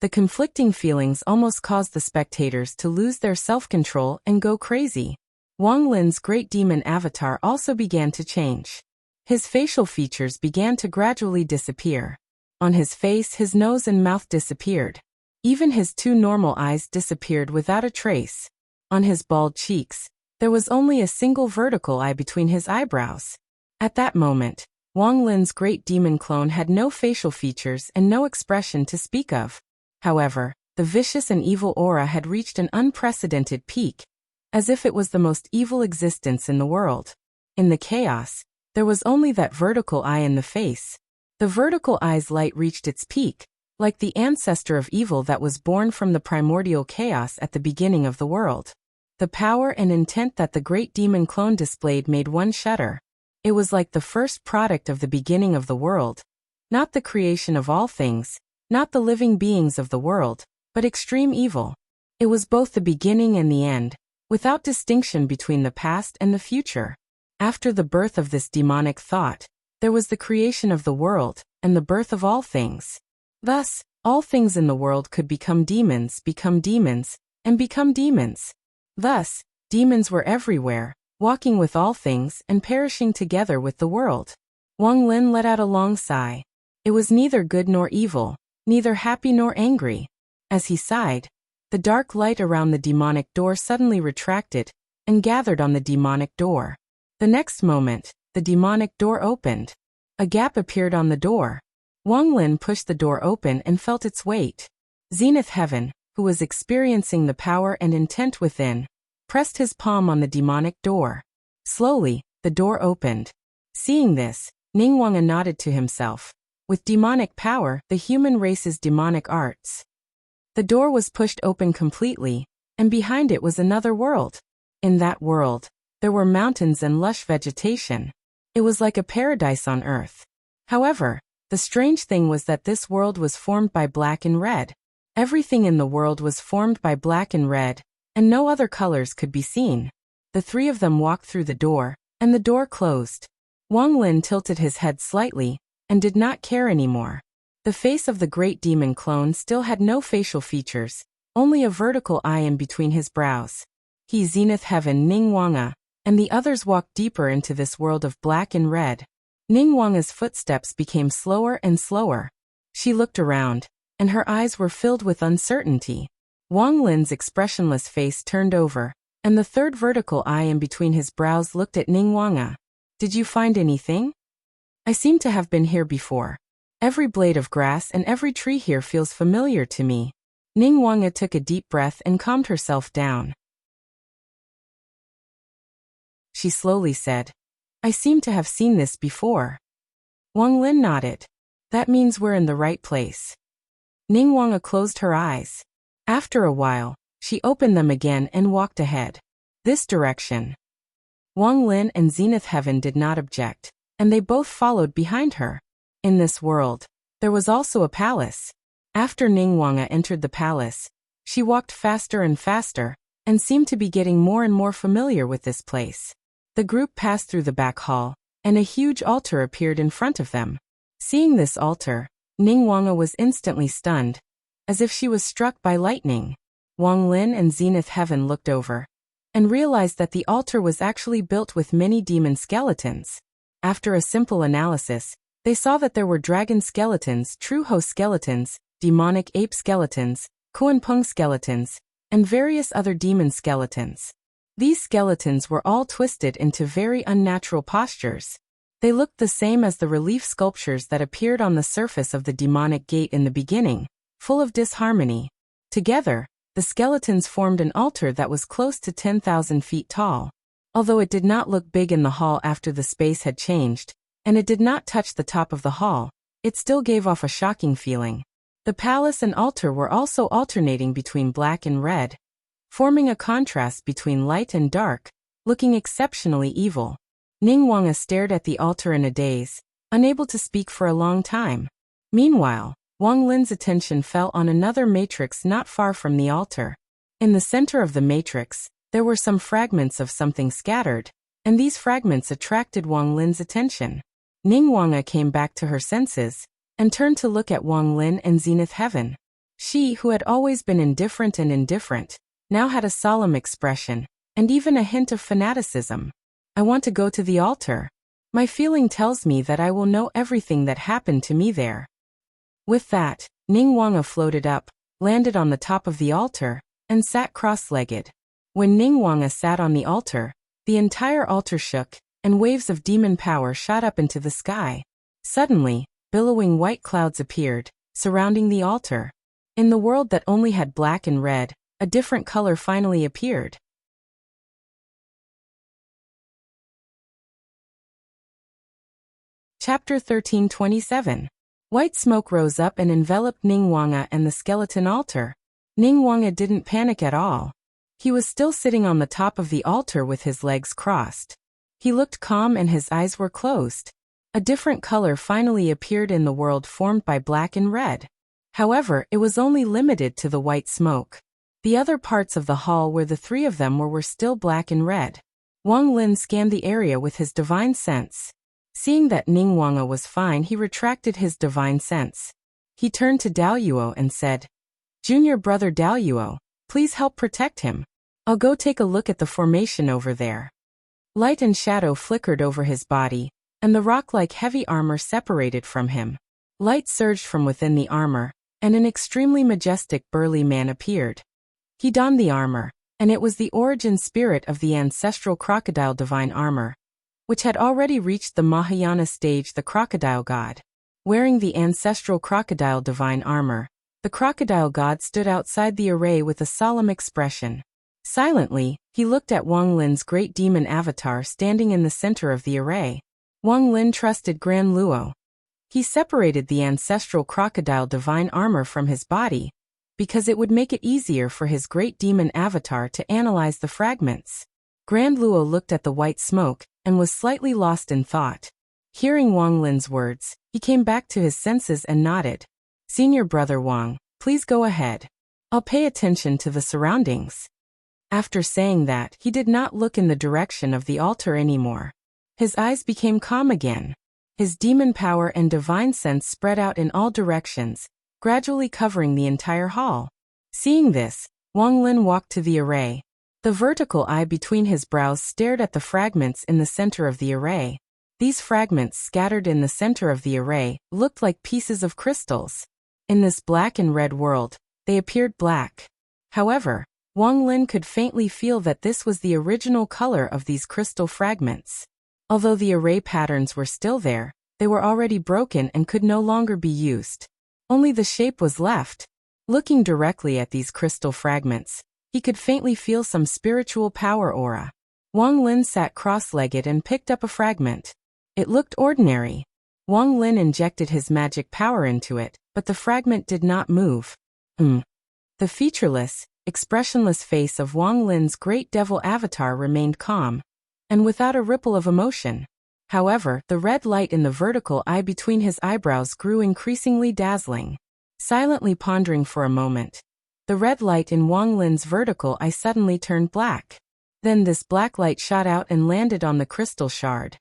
The conflicting feelings almost caused the spectators to lose their self-control and go crazy. Wang Lin's great demon avatar also began to change. His facial features began to gradually disappear. On his face, his nose and mouth disappeared. Even his 2 normal eyes disappeared without a trace. On his bald cheeks, there was only a single vertical eye between his eyebrows. At that moment, Wang Lin's great demon clone had no facial features and no expression to speak of. However, the vicious and evil aura had reached an unprecedented peak, as if it was the most evil existence in the world. In the chaos, there was only that vertical eye in the face. The vertical eye's light reached its peak, like the ancestor of evil that was born from the primordial chaos at the beginning of the world. The power and intent that the great demon clone displayed made one shudder. It was like the first product of the beginning of the world, not the creation of all things, not the living beings of the world, but extreme evil. It was both the beginning and the end, without distinction between the past and the future. After the birth of this demonic thought, there was the creation of the world, and the birth of all things. Thus, all things in the world could become demons, and become demons. Thus, demons were everywhere, walking with all things and perishing together with the world. Wang Lin let out a long sigh. It was neither good nor evil, neither happy nor angry. As he sighed, the dark light around the demonic door suddenly retracted and gathered on the demonic door. The next moment, the demonic door opened. A gap appeared on the door. Wang Lin pushed the door open and felt its weight. Zenith Heaven, who was experiencing the power and intent within, pressed his palm on the demonic door. Slowly, the door opened. Seeing this, Ningguang nodded to himself. With demonic power, the human race's demonic arts. The door was pushed open completely, and behind it was another world. In that world, there were mountains and lush vegetation. It was like a paradise on earth. However, the strange thing was that this world was formed by black and red. Everything in the world was formed by black and red, and no other colors could be seen. The three of them walked through the door, and the door closed. Wang Lin tilted his head slightly, and did not care anymore. The face of the great demon clone still had no facial features, only a vertical eye in between his brows. He Zenith Heaven Ningguang, and the others walked deeper into this world of black and red. Ningguang's footsteps became slower and slower. She looked around, and her eyes were filled with uncertainty. Wang Lin's expressionless face turned over, and the third vertical eye in between his brows looked at Ningguang. Did you find anything? I seem to have been here before. Every blade of grass and every tree here feels familiar to me. Ningguang took a deep breath and calmed herself down. She slowly said, I seem to have seen this before. Wang Lin nodded. That means we're in the right place. Ningguang closed her eyes. After a while, she opened them again and walked ahead. This direction. Wang Lin and Zenith Heaven did not object, and they both followed behind her. In this world, there was also a palace. After Ningguang entered the palace, she walked faster and faster, and seemed to be getting more and more familiar with this place. The group passed through the back hall, and a huge altar appeared in front of them. Seeing this altar, Ningguang was instantly stunned, as if she was struck by lightning. Wang Lin and Zenith Heaven looked over, and realized that the altar was actually built with many demon skeletons. After a simple analysis, they saw that there were dragon skeletons, true host skeletons, demonic ape skeletons, Kuanpeng skeletons, and various other demon skeletons. These skeletons were all twisted into very unnatural postures. They looked the same as the relief sculptures that appeared on the surface of the demonic gate in the beginning, full of disharmony. Together, the skeletons formed an altar that was close to 10,000 feet tall. Although it did not look big in the hall after the space had changed, and it did not touch the top of the hall, it still gave off a shocking feeling. The palace and altar were also alternating between black and red, forming a contrast between light and dark, looking exceptionally evil. Ningguang stared at the altar in a daze, unable to speak for a long time. Meanwhile, Wang Lin's attention fell on another matrix not far from the altar. In the center of the matrix, there were some fragments of something scattered, and these fragments attracted Wang Lin's attention. Ningguang came back to her senses, and turned to look at Wang Lin and Zenith Heaven. She, who had always been indifferent, now had a solemn expression, and even a hint of fanaticism. I want to go to the altar. My feeling tells me that I will know everything that happened to me there. With that, Ningguang floated up, landed on the top of the altar, and sat cross-legged. When Ningguang sat on the altar, the entire altar shook, and waves of demon power shot up into the sky. Suddenly, billowing white clouds appeared, surrounding the altar. In the world that only had black and red, a different color finally appeared. Chapter 13:27. White smoke rose up and enveloped Ningguang and the skeleton altar. Ningguang didn't panic at all. He was still sitting on the top of the altar with his legs crossed. He looked calm and his eyes were closed. A different color finally appeared in the world formed by black and red. However, it was only limited to the white smoke. The other parts of the hall where the three of them were still black and red. Wang Lin scanned the area with his divine sense. Seeing that Ningguang was fine, he retracted his divine sense. He turned to Daoyuo and said, Junior brother Daoyuo, please help protect him. I'll go take a look at the formation over there. Light and shadow flickered over his body, and the rock-like heavy armor separated from him. Light surged from within the armor, and an extremely majestic burly man appeared. He donned the armor, and it was the origin spirit of the ancestral crocodile divine armor, which had already reached the Mahayana stage, the crocodile god. Wearing the ancestral crocodile divine armor, the crocodile god stood outside the array with a solemn expression. Silently, he looked at Wang Lin's great demon avatar standing in the center of the array. Wang Lin trusted Gran Luo. He separated the ancestral crocodile divine armor from his body, because it would make it easier for his great demon avatar to analyze the fragments. Grand Luo looked at the white smoke and was slightly lost in thought. Hearing Wang Lin's words, he came back to his senses and nodded. Senior brother Wang, please go ahead. I'll pay attention to the surroundings. After saying that, he did not look in the direction of the altar anymore. His eyes became calm again. His demon power and divine sense spread out in all directions, gradually covering the entire hall. Seeing this, Wang Lin walked to the array. The vertical eye between his brows stared at the fragments in the center of the array. These fragments scattered in the center of the array looked like pieces of crystals. In this black and red world, they appeared black. However, Wang Lin could faintly feel that this was the original color of these crystal fragments. Although the array patterns were still there, they were already broken and could no longer be used. Only the shape was left. Looking directly at these crystal fragments, he could faintly feel some spiritual power aura. Wang Lin sat cross-legged and picked up a fragment. It looked ordinary. Wang Lin injected his magic power into it, but the fragment did not move. The featureless, expressionless face of Wang Lin's great devil avatar remained calm, and without a ripple of emotion. However, the red light in the vertical eye between his eyebrows grew increasingly dazzling. Silently pondering for a moment, the red light in Wang Lin's vertical eye suddenly turned black. Then this black light shot out and landed on the crystal shard.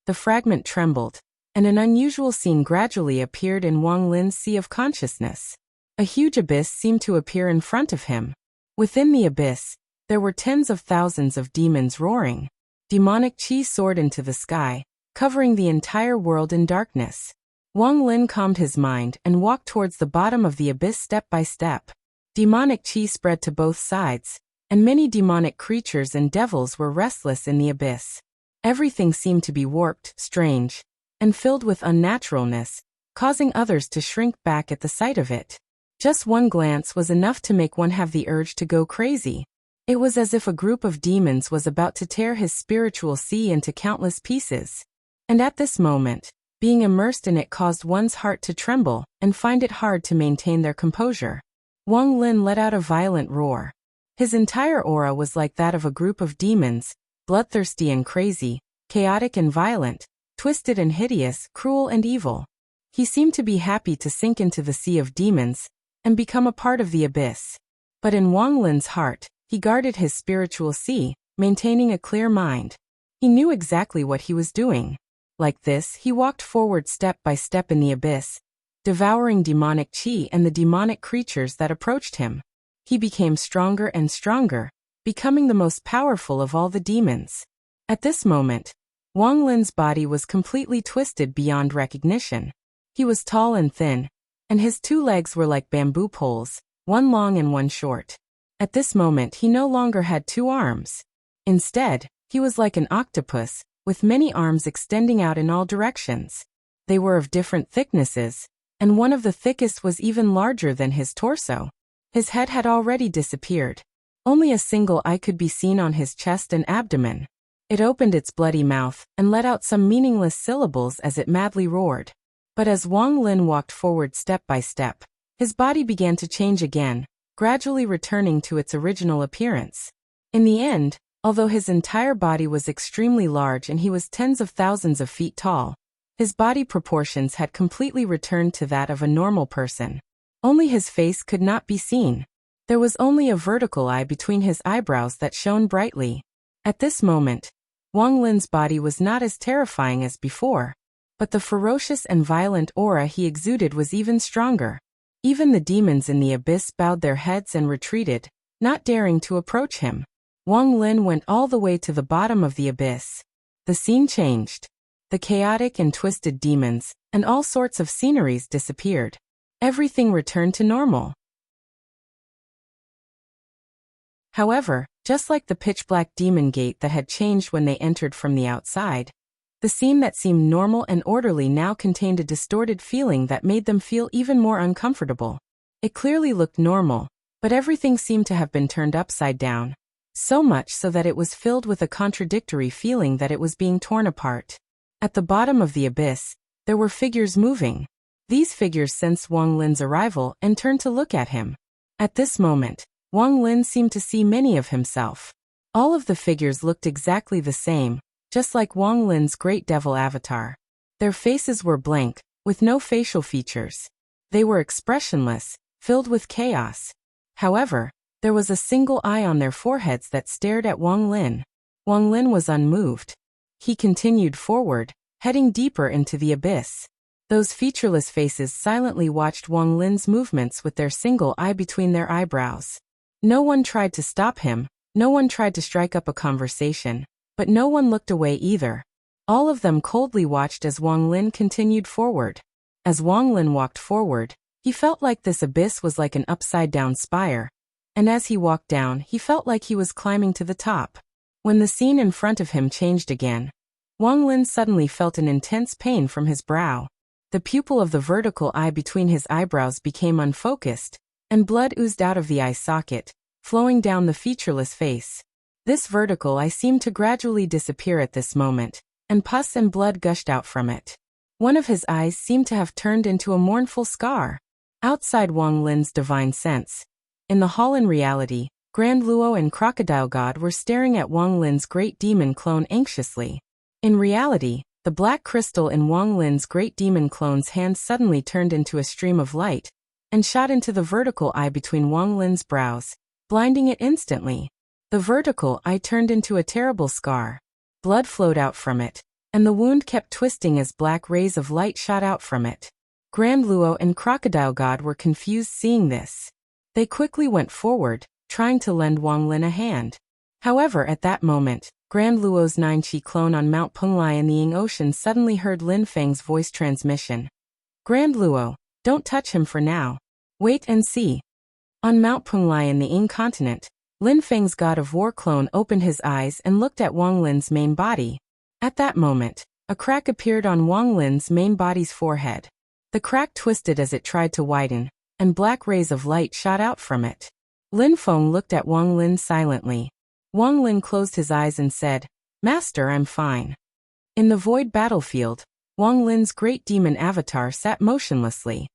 The fragment trembled, and an unusual scene gradually appeared in Wang Lin's sea of consciousness. A huge abyss seemed to appear in front of him. Within the abyss, there were tens of thousands of demons roaring. Demonic chi soared into the sky, covering the entire world in darkness. Wang Lin calmed his mind and walked towards the bottom of the abyss step by step. Demonic chi spread to both sides, and many demonic creatures and devils were restless in the abyss. Everything seemed to be warped, strange, and filled with unnaturalness, causing others to shrink back at the sight of it. Just one glance was enough to make one have the urge to go crazy. It was as if a group of demons was about to tear his spiritual sea into countless pieces. And at this moment, being immersed in it caused one's heart to tremble and find it hard to maintain their composure. Wang Lin let out a violent roar. His entire aura was like that of a group of demons, bloodthirsty and crazy, chaotic and violent, twisted and hideous, cruel and evil. He seemed to be happy to sink into the sea of demons and become a part of the abyss. But in Wang Lin's heart, he guarded his spiritual sea, maintaining a clear mind. He knew exactly what he was doing. Like this, he walked forward step by step in the abyss, devouring demonic chi and the demonic creatures that approached him. He became stronger and stronger, becoming the most powerful of all the demons. At this moment, Wang Lin's body was completely twisted beyond recognition. He was tall and thin, and his 2 legs were like bamboo poles, one long and one short. At this moment he no longer had 2 arms. Instead, he was like an octopus, with many arms extending out in all directions. They were of different thicknesses, and one of the thickest was even larger than his torso. His head had already disappeared. Only a single eye could be seen on his chest and abdomen. It opened its bloody mouth and let out some meaningless syllables as it madly roared. But as Wang Lin walked forward step by step, his body began to change again, gradually returning to its original appearance. In the end, although his entire body was extremely large and he was tens of thousands of feet tall, his body proportions had completely returned to that of a normal person. Only his face could not be seen. There was only a vertical eye between his eyebrows that shone brightly. At this moment, Wang Lin's body was not as terrifying as before, but the ferocious and violent aura he exuded was even stronger. Even the demons in the abyss bowed their heads and retreated, not daring to approach him. Wang Lin went all the way to the bottom of the abyss. The scene changed. The chaotic and twisted demons, and all sorts of sceneries disappeared. Everything returned to normal. However, just like the pitch-black demon gate that had changed when they entered from the outside, the scene that seemed normal and orderly now contained a distorted feeling that made them feel even more uncomfortable. It clearly looked normal, but everything seemed to have been turned upside down. So much so that it was filled with a contradictory feeling that it was being torn apart. At the bottom of the abyss, there were figures moving. These figures sensed Wang Lin's arrival and turned to look at him. At this moment, Wang Lin seemed to see many of himself. All of the figures looked exactly the same, just like Wang Lin's great devil avatar. Their faces were blank, with no facial features. They were expressionless, filled with chaos. However, there was a single eye on their foreheads that stared at Wang Lin. Wang Lin was unmoved. He continued forward, heading deeper into the abyss. Those featureless faces silently watched Wang Lin's movements with their single eye between their eyebrows. No one tried to stop him, no one tried to strike up a conversation, but no one looked away either. All of them coldly watched as Wang Lin continued forward. As Wang Lin walked forward, he felt like this abyss was like an upside-down spire, and as he walked down, he felt like he was climbing to the top. When the scene in front of him changed again, Wang Lin suddenly felt an intense pain from his brow. The pupil of the vertical eye between his eyebrows became unfocused, and blood oozed out of the eye socket, flowing down the featureless face. This vertical eye seemed to gradually disappear at this moment, and pus and blood gushed out from it. One of his eyes seemed to have turned into a mournful scar. Outside Wang Lin's divine sense, in the hall in reality, Grand Luo and Crocodile God were staring at Wang Lin's great demon clone anxiously. In reality, the black crystal in Wang Lin's great demon clone's hand suddenly turned into a stream of light, and shot into the vertical eye between Wang Lin's brows, blinding it instantly. The vertical eye turned into a terrible scar. Blood flowed out from it, and the wound kept twisting as black rays of light shot out from it. Grand Luo and Crocodile God were confused seeing this. They quickly went forward, trying to lend Wang Lin a hand. However, at that moment, Grand Luo's 9-Chi clone on Mount Penglai in the Ying Ocean suddenly heard Lin Feng's voice transmission. Grand Luo, don't touch him for now. Wait and see. On Mount Penglai in the Ying continent, Lin Feng's god of war clone opened his eyes and looked at Wang Lin's main body. At that moment, a crack appeared on Wang Lin's main body's forehead. The crack twisted as it tried to widen, and black rays of light shot out from it. Lin Feng looked at Wang Lin silently. Wang Lin closed his eyes and said, "Master, I'm fine." In the void battlefield, Wang Lin's great demon avatar sat motionlessly.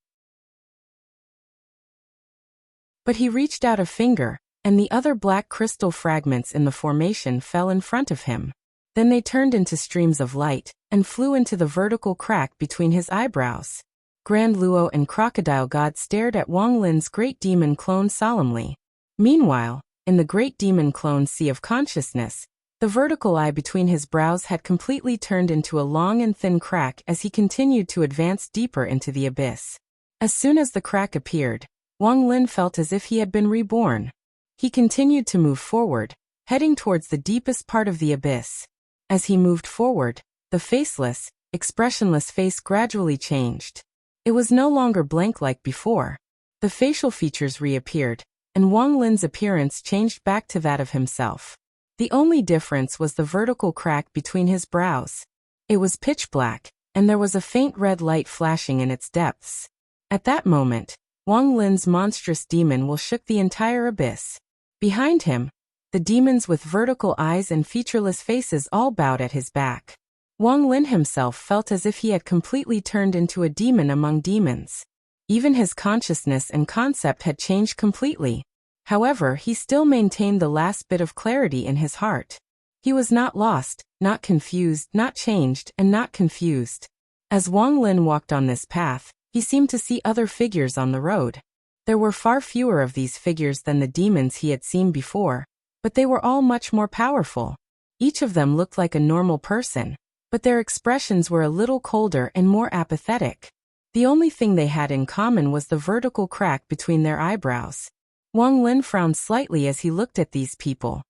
But he reached out a finger, and the other black crystal fragments in the formation fell in front of him. Then they turned into streams of light, and flew into the vertical crack between his eyebrows. Grand Luo and Crocodile God stared at Wang Lin's great demon clone solemnly. Meanwhile, in the great demon clone's sea of consciousness, the vertical eye between his brows had completely turned into a long and thin crack as he continued to advance deeper into the abyss. As soon as the crack appeared, Wang Lin felt as if he had been reborn. He continued to move forward, heading towards the deepest part of the abyss. As he moved forward, the faceless, expressionless face gradually changed. It was no longer blank like before. The facial features reappeared, and Wang Lin's appearance changed back to that of himself. The only difference was the vertical crack between his brows. It was pitch black, and there was a faint red light flashing in its depths. At that moment, Wang Lin's monstrous demon will shook the entire abyss. Behind him, the demons with vertical eyes and featureless faces all bowed at his back. Wang Lin himself felt as if he had completely turned into a demon among demons. Even his consciousness and concept had changed completely. However, he still maintained the last bit of clarity in his heart. He was not lost, not confused, not changed, and not confused. As Wang Lin walked on this path, he seemed to see other figures on the road. There were far fewer of these figures than the demons he had seen before, but they were all much more powerful. Each of them looked like a normal person, but their expressions were a little colder and more apathetic. The only thing they had in common was the vertical crack between their eyebrows. Wang Lin frowned slightly as he looked at these people.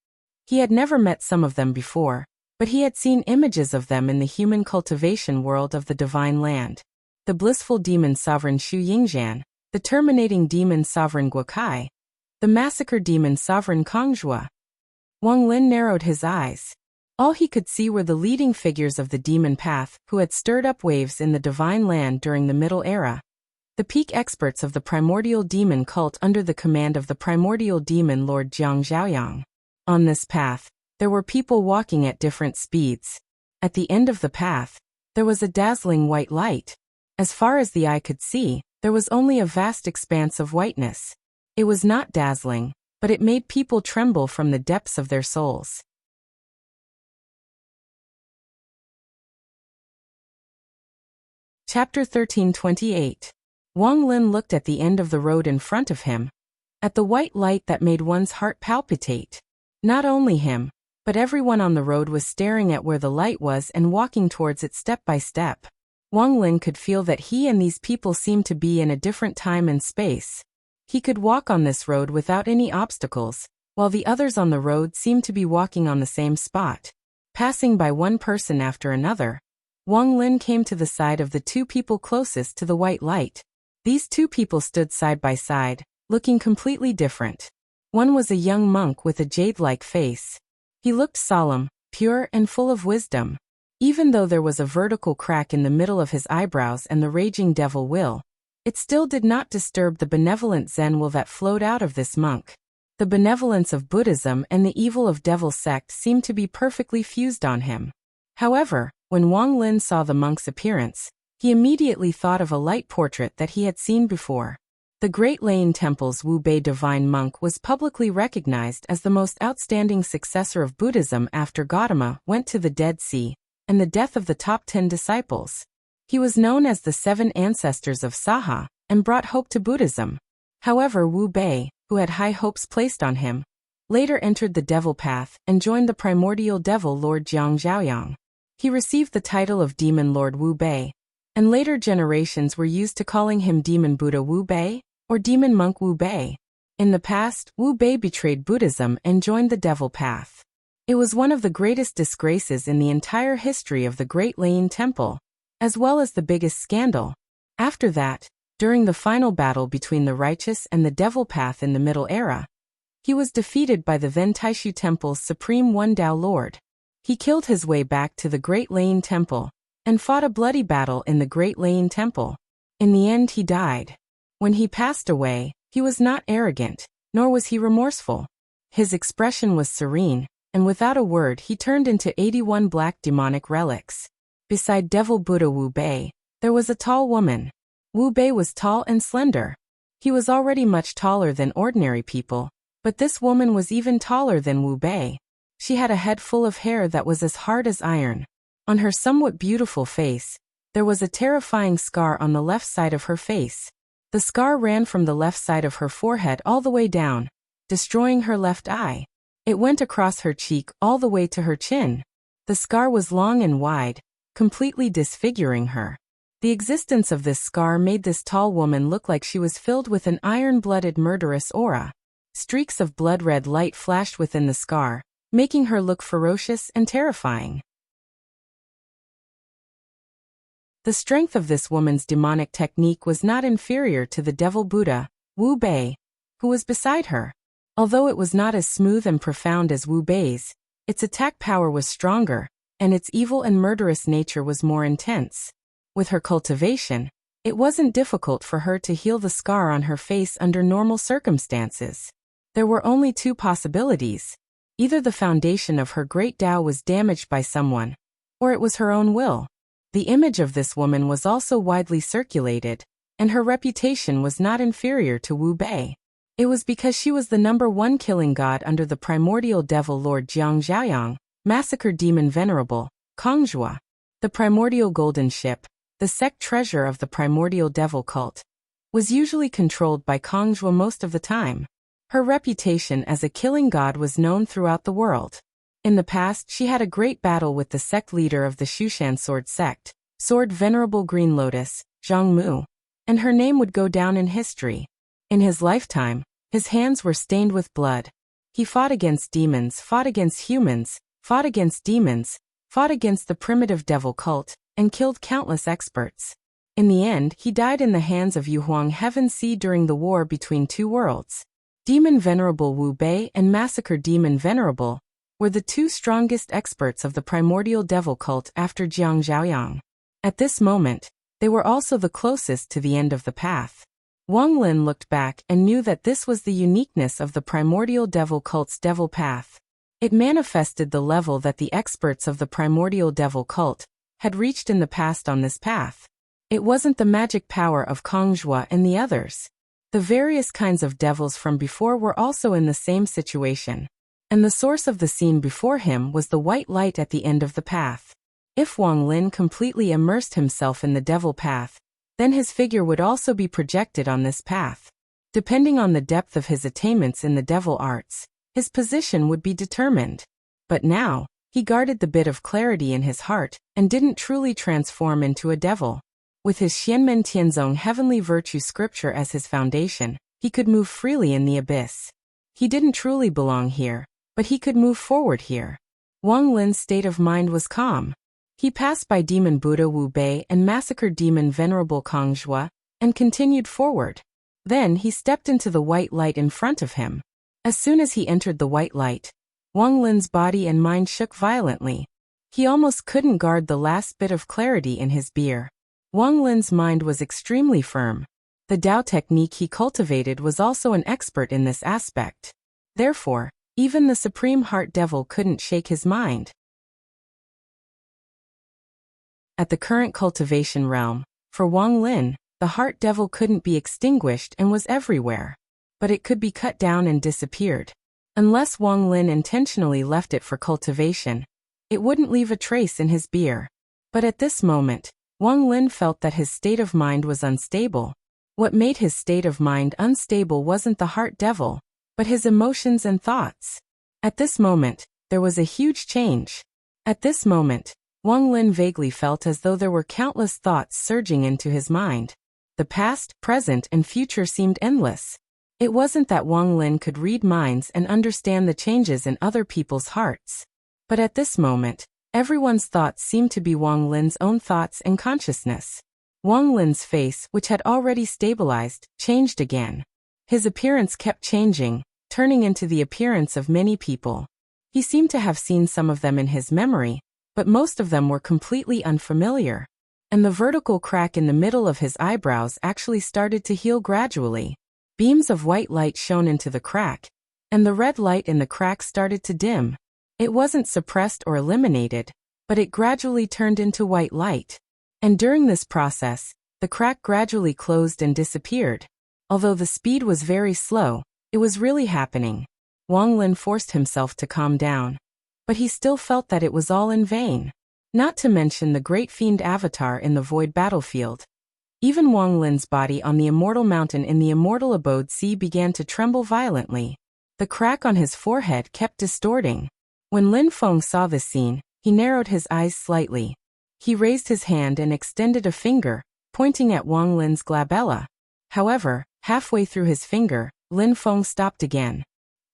He had never met some of them before, but he had seen images of them in the human cultivation world of the Divine Land. The blissful demon sovereign Xu Yingzhan, the terminating demon sovereign Guokai, the massacre demon sovereign Kongzhua. Wang Lin narrowed his eyes. All he could see were the leading figures of the demon path who had stirred up waves in the Divine Land during the Middle Era. the peak experts of the primordial demon cult under the command of the primordial demon Lord Jiang Zhaoyang. On this path, there were people walking at different speeds. At the end of the path, there was a dazzling white light. As far as the eye could see, there was only a vast expanse of whiteness. It was not dazzling, but it made people tremble from the depths of their souls. Chapter 1328. Wang Lin looked at the end of the road in front of him, at the white light that made one's heart palpitate. Not only him, but everyone on the road was staring at where the light was and walking towards it step by step. Wang Lin could feel that he and these people seemed to be in a different time and space. He could walk on this road without any obstacles, while the others on the road seemed to be walking on the same spot. Passing by one person after another, Wang Lin came to the side of the two people closest to the white light. These two people stood side by side, looking completely different. One was a young monk with a jade-like face. He looked solemn, pure and full of wisdom. Even though there was a vertical crack in the middle of his eyebrows and the raging devil will, it still did not disturb the benevolent Zen will that flowed out of this monk. The benevolence of Buddhism and the evil of devil sect seemed to be perfectly fused on him. However, when Wang Lin saw the monk's appearance, he immediately thought of a light portrait that he had seen before. The Great Lane Temple's Wu Bei divine monk was publicly recognized as the most outstanding successor of Buddhism after Gautama went to the Dead Sea and the death of the top 10 disciples. He was known as the 7 ancestors of Saha and brought hope to Buddhism. However, Wu Bei, who had high hopes placed on him, later entered the devil path and joined the primordial devil Lord Jiang Zhaoyang. He received the title of Demon Lord Wu Bei, and later generations were used to calling him Demon Buddha Wu Bei or Demon Monk Wu Bei. In the past, Wu Bei betrayed Buddhism and joined the devil path. It was one of the greatest disgraces in the entire history of the Great Lane Temple, as well as the biggest scandal. After that, during the final battle between the righteous and the devil path in the Middle Era, he was defeated by the then Taishu Temple's Supreme One Dao Lord. He killed his way back to the Great Lane Temple and fought a bloody battle in the Great Lane Temple. In the end, he died. When he passed away, he was not arrogant, nor was he remorseful. His expression was serene, and without a word he turned into 81 black demonic relics. Beside Devil Buddha Wu Bei, there was a tall woman. Wu Bei was tall and slender. He was already much taller than ordinary people, but this woman was even taller than Wu Bei. She had a head full of hair that was as hard as iron. On her somewhat beautiful face, there was a terrifying scar on the left side of her face. The scar ran from the left side of her forehead all the way down, destroying her left eye. It went across her cheek all the way to her chin. The scar was long and wide, completely disfiguring her. The existence of this scar made this tall woman look like she was filled with an iron-blooded murderous aura. Streaks of blood-red light flashed within the scar, making her look ferocious and terrifying. The strength of this woman's demonic technique was not inferior to the devil Buddha, Wu Bei, who was beside her. Although it was not as smooth and profound as Wu Bei's, its attack power was stronger, and its evil and murderous nature was more intense. With her cultivation, it wasn't difficult for her to heal the scar on her face under normal circumstances. There were only two possibilities. Either the foundation of her great Tao was damaged by someone, or it was her own will. The image of this woman was also widely circulated, and her reputation was not inferior to Wu Bei. It was because she was the #1 killing god under the primordial devil Lord Jiang Zhaoyang, Massacre Demon Venerable, Kongjua. The primordial golden ship, the sect treasure of the primordial devil cult, was usually controlled by Kongjua most of the time. Her reputation as a killing god was known throughout the world. In the past, she had a great battle with the sect leader of the Shushan sword sect, Sword Venerable Green Lotus, Zhang Mu, and her name would go down in history. In his lifetime, his hands were stained with blood. He fought against demons, fought against humans, fought against demons, fought against the primitive devil cult, and killed countless experts. In the end, he died in the hands of Yuhuang Heaven Sea during the war between two worlds. Demon Venerable Wu Bei and Massacre Demon Venerable were the two strongest experts of the primordial devil cult after Jiang Zhaoyang. At this moment, They were also the closest to the end of the path. Wang Lin looked back and knew that this was the uniqueness of the primordial devil cult's devil path. It manifested the level that the experts of the primordial devil cult had reached in the past on this path. It wasn't the magic power of Kongjua and the others. The various kinds of devils from before were also in the same situation. And the source of the scene before him was the white light at the end of the path. If Wang Lin completely immersed himself in the devil path, then his figure would also be projected on this path. Depending on the depth of his attainments in the devil arts, his position would be determined. But now, he guarded the bit of clarity in his heart and didn't truly transform into a devil. With his Xianmen Tianzong heavenly virtue scripture as his foundation, he could move freely in the abyss. He didn't truly belong here, but he could move forward here. Wang Lin's state of mind was calm. He passed by Demon Buddha Wu Bei and massacred Demon Venerable Kongjua, and continued forward. Then he stepped into the white light in front of him. As soon as he entered the white light, Wang Lin's body and mind shook violently. He almost couldn't guard the last bit of clarity in his beer. Wang Lin's mind was extremely firm. The Dao technique he cultivated was also an expert in this aspect. Therefore, even the Supreme Heart Devil couldn't shake his mind. At the current cultivation realm, for Wang Lin, the Heart Devil couldn't be extinguished and was everywhere. But it could be cut down and disappeared. Unless Wang Lin intentionally left it for cultivation, it wouldn't leave a trace in his beer. But at this moment, Wang Lin felt that his state of mind was unstable. What made his state of mind unstable wasn't the Heart Devil, but his emotions and thoughts. At this moment, there was a huge change. At this moment, Wang Lin vaguely felt as though there were countless thoughts surging into his mind. The past, present, and future seemed endless. It wasn't that Wang Lin could read minds and understand the changes in other people's hearts. But at this moment, everyone's thoughts seemed to be Wang Lin's own thoughts and consciousness. Wang Lin's face, which had already stabilized, changed again. His appearance kept changing, turning into the appearance of many people. He seemed to have seen some of them in his memory, but most of them were completely unfamiliar. And the vertical crack in the middle of his eyebrows actually started to heal gradually. Beams of white light shone into the crack, and the red light in the crack started to dim. It wasn't suppressed or eliminated, but it gradually turned into white light. And during this process, the crack gradually closed and disappeared. Although the speed was very slow, it was really happening. Wang Lin forced himself to calm down. But he still felt that it was all in vain. Not to mention the great fiend avatar in the void battlefield. Even Wang Lin's body on the immortal mountain in the immortal abode sea began to tremble violently. The crack on his forehead kept distorting. When Lin Feng saw this scene, he narrowed his eyes slightly. He raised his hand and extended a finger, pointing at Wang Lin's glabella. However, halfway through his finger, Lin Feng stopped again.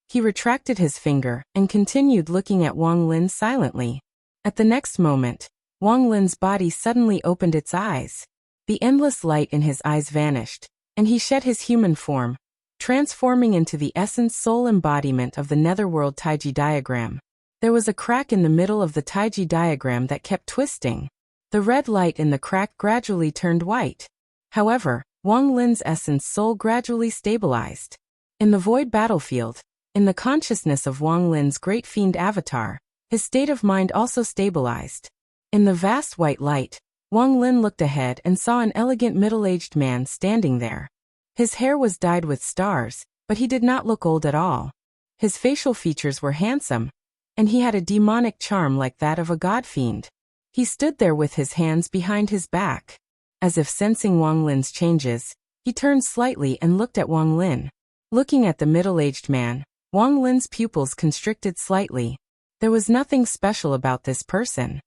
He retracted his finger and continued looking at Wang Lin silently. At the next moment, Wang Lin's body suddenly opened its eyes. The endless light in his eyes vanished, and he shed his human form, transforming into the essence soul embodiment of the netherworld Taiji diagram. There was a crack in the middle of the Taiji diagram that kept twisting. The red light in the crack gradually turned white. However, Wang Lin's essence soul gradually stabilized. In the void battlefield, in the consciousness of Wang Lin's great fiend avatar, his state of mind also stabilized. In the vast white light, Wang Lin looked ahead and saw an elegant middle-aged man standing there. His hair was dyed with stars, but he did not look old at all. His facial features were handsome, and he had a demonic charm like that of a god-fiend. He stood there with his hands behind his back. As if sensing Wang Lin's changes, he turned slightly and looked at Wang Lin. Looking at the middle-aged man, Wang Lin's pupils constricted slightly. There was nothing special about this person.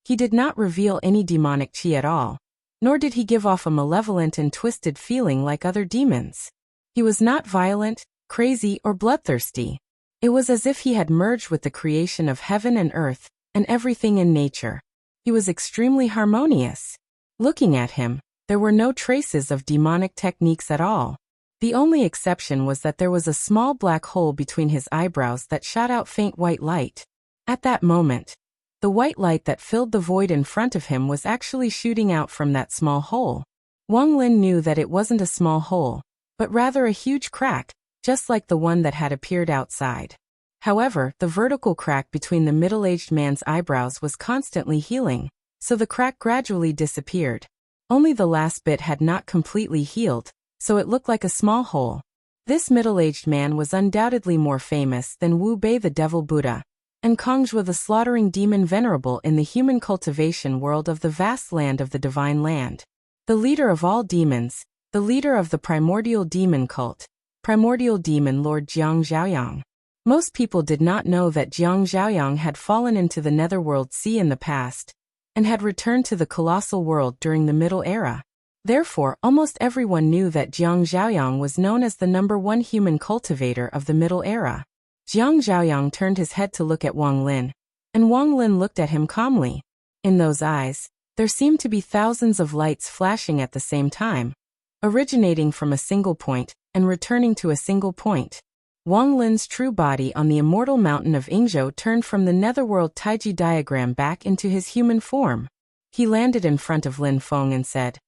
He did not reveal any demonic chi at all, nor did he give off a malevolent and twisted feeling like other demons. He was not violent, crazy, or bloodthirsty. It was as if he had merged with the creation of heaven and earth, and everything in nature. He was extremely harmonious. Looking at him, there were no traces of demonic techniques at all. The only exception was that there was a small black hole between his eyebrows that shot out faint white light. At that moment, The white light that filled the void in front of him was actually shooting out from that small hole. Wang Lin knew that it wasn't a small hole, but rather a huge crack, just like the one that had appeared outside. However, the vertical crack between the middle-aged man's eyebrows was constantly healing, so the crack gradually disappeared. Only the last bit had not completely healed, so it looked like a small hole. This middle-aged man was undoubtedly more famous than Wu Bei the Devil Buddha, and Kongzhou the slaughtering demon venerable in the human cultivation world of the vast land of the Divine Land. The leader of all demons, the leader of the primordial demon cult, primordial demon Lord Jiang Zhaoyang. Most people did not know that Jiang Zhaoyang had fallen into the Netherworld Sea in the past, and had returned to the colossal world during the Middle Era. Therefore, almost everyone knew that Jiang Zhaoyang was known as the #1 human cultivator of the Middle Era. Jiang Zhaoyang turned his head to look at Wang Lin, and Wang Lin looked at him calmly. In those eyes, there seemed to be thousands of lights flashing at the same time, originating from a single point and returning to a single point. Wang Lin's true body on the immortal mountain of Yingzhou turned from the netherworld Taiji diagram back into his human form. He landed in front of Lin Feng and said,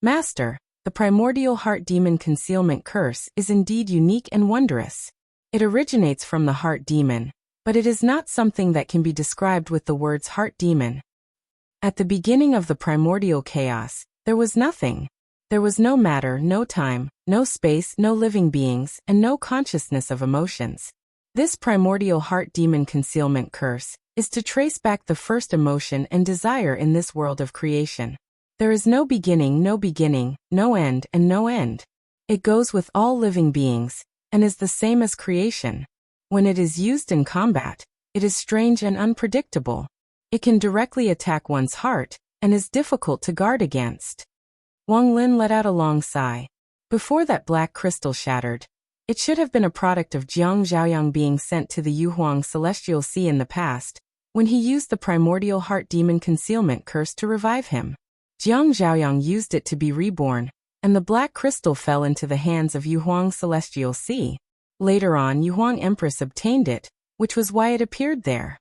"Master, the primordial heart demon concealment curse is indeed unique and wondrous. It originates from the heart demon, but it is not something that can be described with the words heart demon. At the beginning of the primordial chaos, there was nothing. There was no matter, no time, no space, no living beings, and no consciousness of emotions. This primordial heart demon concealment curse is to trace back the first emotion and desire in this world of creation. There is no beginning, no end, and no end. It goes with all living beings, and is the same as creation. When it is used in combat, it is strange and unpredictable. It can directly attack one's heart, and is difficult to guard against." Wang Lin let out a long sigh. Before that black crystal shattered, it should have been a product of Jiang Zhaoyang being sent to the Yuhuang Celestial Sea in the past, when he used the primordial heart demon concealment curse to revive him. Jiang Zhaoyang used it to be reborn, and the black crystal fell into the hands of Yuhuang Celestial Sea. Later on, Yuhuang Empress obtained it, which was why it appeared there.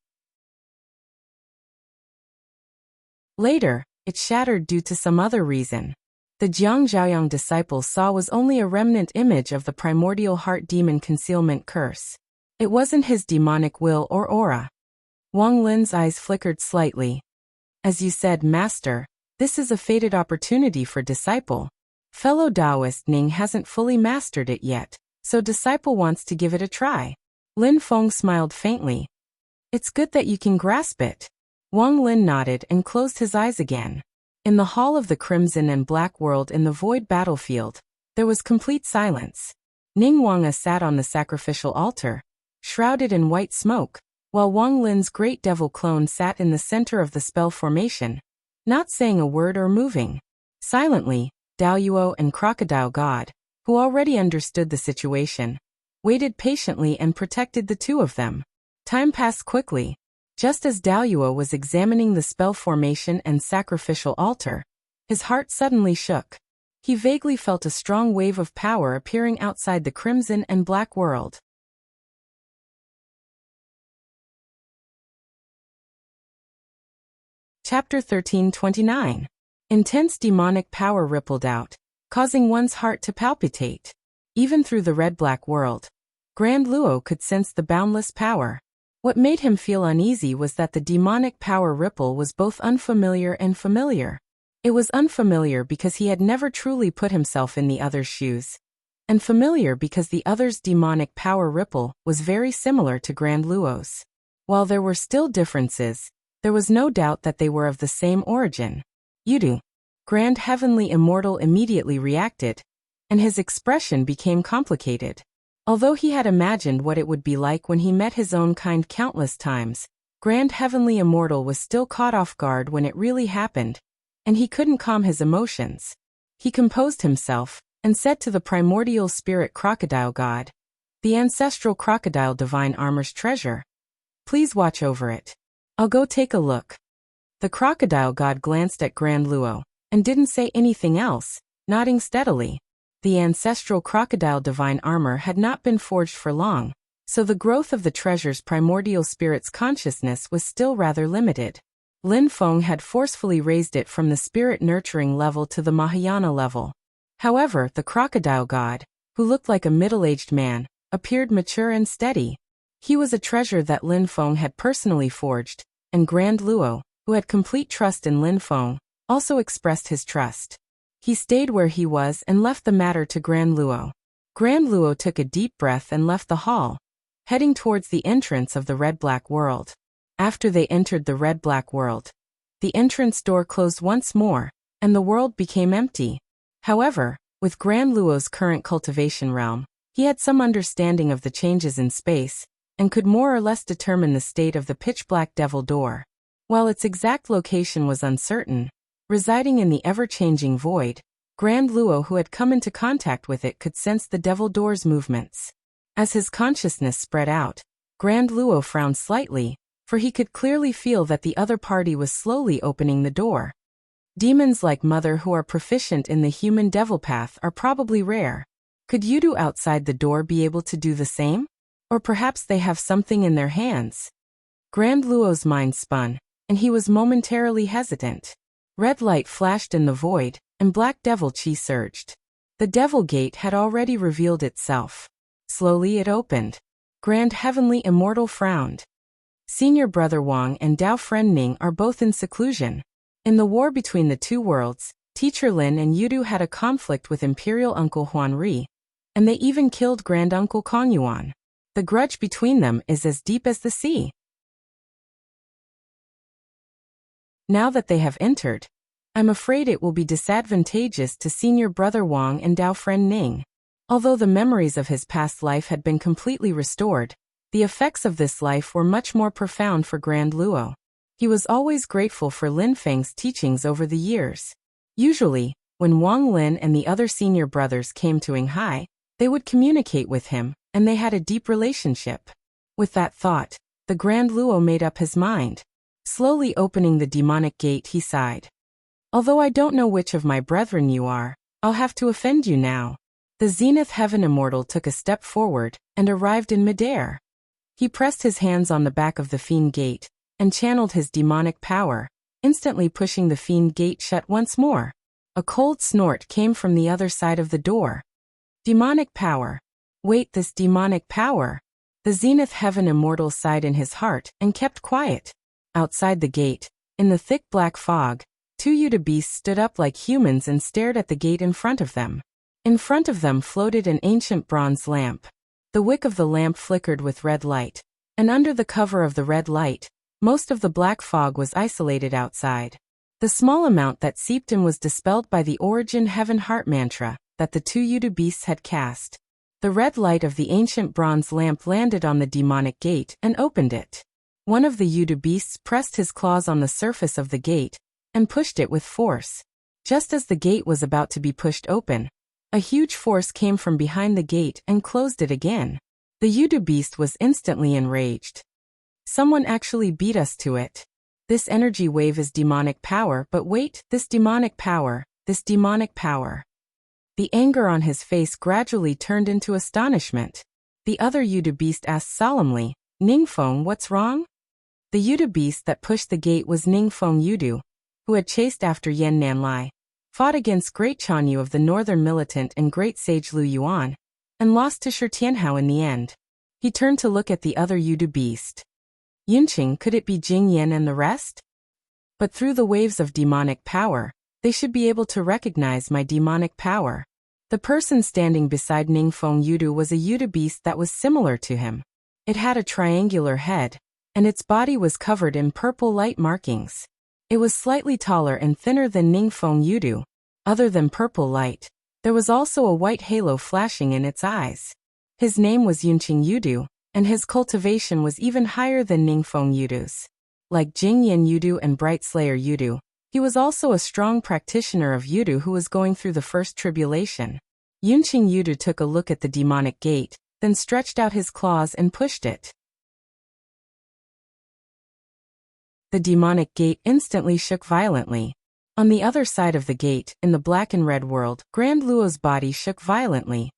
Later, it shattered due to some other reason. The Jiang Zhaoyang disciples saw was only a remnant image of the primordial heart demon concealment curse. It wasn't his demonic will or aura. Wang Lin's eyes flickered slightly. "As you said, Master, this is a fated opportunity for disciple. Fellow Taoist Ning hasn't fully mastered it yet, so disciple wants to give it a try." Lin Feng smiled faintly. "It's good that you can grasp it." Wang Lin nodded and closed his eyes again. In the hall of the Crimson and Black World in the Void battlefield, there was complete silence. Ning Wanga sat on the sacrificial altar, shrouded in white smoke, while Wang Lin's great devil clone sat in the center of the spell formation, not saying a word or moving. Silently, Daoyuo and Crocodile God, who already understood the situation, waited patiently and protected the two of them. Time passed quickly. Just as Daoyuo was examining the spell formation and sacrificial altar, his heart suddenly shook. He vaguely felt a strong wave of power appearing outside the Crimson and Black World. Chapter 1329. Intense demonic power rippled out, causing one's heart to palpitate. Even through the red-black world, Grand Luo could sense the boundless power. What made him feel uneasy was that the demonic power ripple was both unfamiliar and familiar. It was unfamiliar because he had never truly put himself in the other's shoes, and familiar because the other's demonic power ripple was very similar to Grand Luo's. While there were still differences, there was no doubt that they were of the same origin. "Yudu." Grand Heavenly Immortal immediately reacted, and his expression became complicated. Although he had imagined what it would be like when he met his own kind countless times, Grand Heavenly Immortal was still caught off guard when it really happened, and he couldn't calm his emotions. He composed himself, and said to the primordial spirit Crocodile God, the ancestral crocodile divine armor's treasure, "Please watch over it. I'll go take a look." The crocodile god glanced at Grand Luo, and didn't say anything else, nodding steadily. The ancestral crocodile divine armor had not been forged for long, so the growth of the treasure's primordial spirit's consciousness was still rather limited. Lin Feng had forcefully raised it from the spirit-nurturing level to the Mahayana level. Luo, the crocodile god, who looked like a middle-aged man, appeared mature and steady. He was a treasure that Lin Feng had personally forged, and Grand Luo, who had complete trust in Lin Feng, also expressed his trust. He stayed where he was and left the matter to Grand Luo. Grand Luo took a deep breath and left the hall, heading towards the entrance of the red-black world. After they entered the red-black world, the entrance door closed once more, and the world became empty. However, with Grand Luo's current cultivation realm, he had some understanding of the changes in space, and could more or less determine the state of the pitch-black devil door. While its exact location was uncertain, residing in the ever-changing void, Grand Luo, who had come into contact with it, could sense the devil door's movements. As his consciousness spread out, Grand Luo frowned slightly, for he could clearly feel that the other party was slowly opening the door. Demons like Mother who are proficient in the human devil path are probably rare. Could Yudu outside the door be able to do the same? Or perhaps they have something in their hands? Grand Luo's mind spun, and he was momentarily hesitant. Red light flashed in the void, and black devil chi surged. The devil gate had already revealed itself. Slowly it opened. Grand Heavenly Immortal frowned. Senior Brother Wang and Dao Friend Ning are both in seclusion. In the war between the two worlds, Teacher Lin and Yudu had a conflict with Imperial Uncle Huan Ri, and they even killed Grand Uncle Kong Yuan. The grudge between them is as deep as the sea. Now that they have entered, I'm afraid it will be disadvantageous to Senior Brother Wang and Dao Friend Ning. Although the memories of his past life had been completely restored, the effects of this life were much more profound for Grand Luo. He was always grateful for Lin Feng's teachings over the years. Usually, when Wang Lin and the other senior brothers came to Yinghai, they would communicate with him, and they had a deep relationship. With that thought, the Grand Luo made up his mind. Slowly opening the demonic gate, he sighed. Although I don't know which of my brethren you are, I'll have to offend you now. The Zenith Heaven Immortal took a step forward and arrived in midair. He pressed his hands on the back of the Fiend Gate and channeled his demonic power, instantly pushing the Fiend Gate shut once more. A cold snort came from the other side of the door. Demonic power. Wait, this demonic power. The Zenith Heaven Immortal sighed in his heart and kept quiet. Outside the gate, in the thick black fog, two Yuda beasts stood up like humans and stared at the gate in front of them. In front of them floated an ancient bronze lamp. The wick of the lamp flickered with red light, and under the cover of the red light, most of the black fog was isolated outside. The small amount that seeped in was dispelled by the Origin Heaven Heart mantra that the two Yudu beasts had cast. The red light of the ancient bronze lamp landed on the demonic gate and opened it. One of the Yudu beasts pressed his claws on the surface of the gate and pushed it with force. Just as the gate was about to be pushed open, a huge force came from behind the gate and closed it again. The Yudu beast was instantly enraged. Someone actually beat us to it. This energy wave is demonic power, but wait, this demonic power, this demonic power. The anger on his face gradually turned into astonishment. The other Yudu beast asked solemnly, Ningfeng, what's wrong? The Yudu beast that pushed the gate was Ningfeng Yudu, who had chased after Yan Nanlai, fought against Great Chanyu of the Northern Militant and Great Sage Lu Yuan, and lost to Shi Tianhao in the end. He turned to look at the other Yudu beast. Yunqing, could it be Jing Yan and the rest? But through the waves of demonic power, they should be able to recognize my demonic power. The person standing beside Ningfeng Yudu was a Yudu beast that was similar to him. It had a triangular head, and its body was covered in purple light markings. It was slightly taller and thinner than Ningfeng Yudu. Other than purple light, there was also a white halo flashing in its eyes. His name was Yunqing Yudu, and his cultivation was even higher than Ningfeng Yudu's. Like Jingyan Yudu and Bright Slayer Yudu, he was also a strong practitioner of Yudu who was going through the first tribulation. Yunqing Yudu took a look at the demonic gate, then stretched out his claws and pushed it. The demonic gate instantly shook violently. On the other side of the gate, in the black and red world, Grand Luo's body shook violently.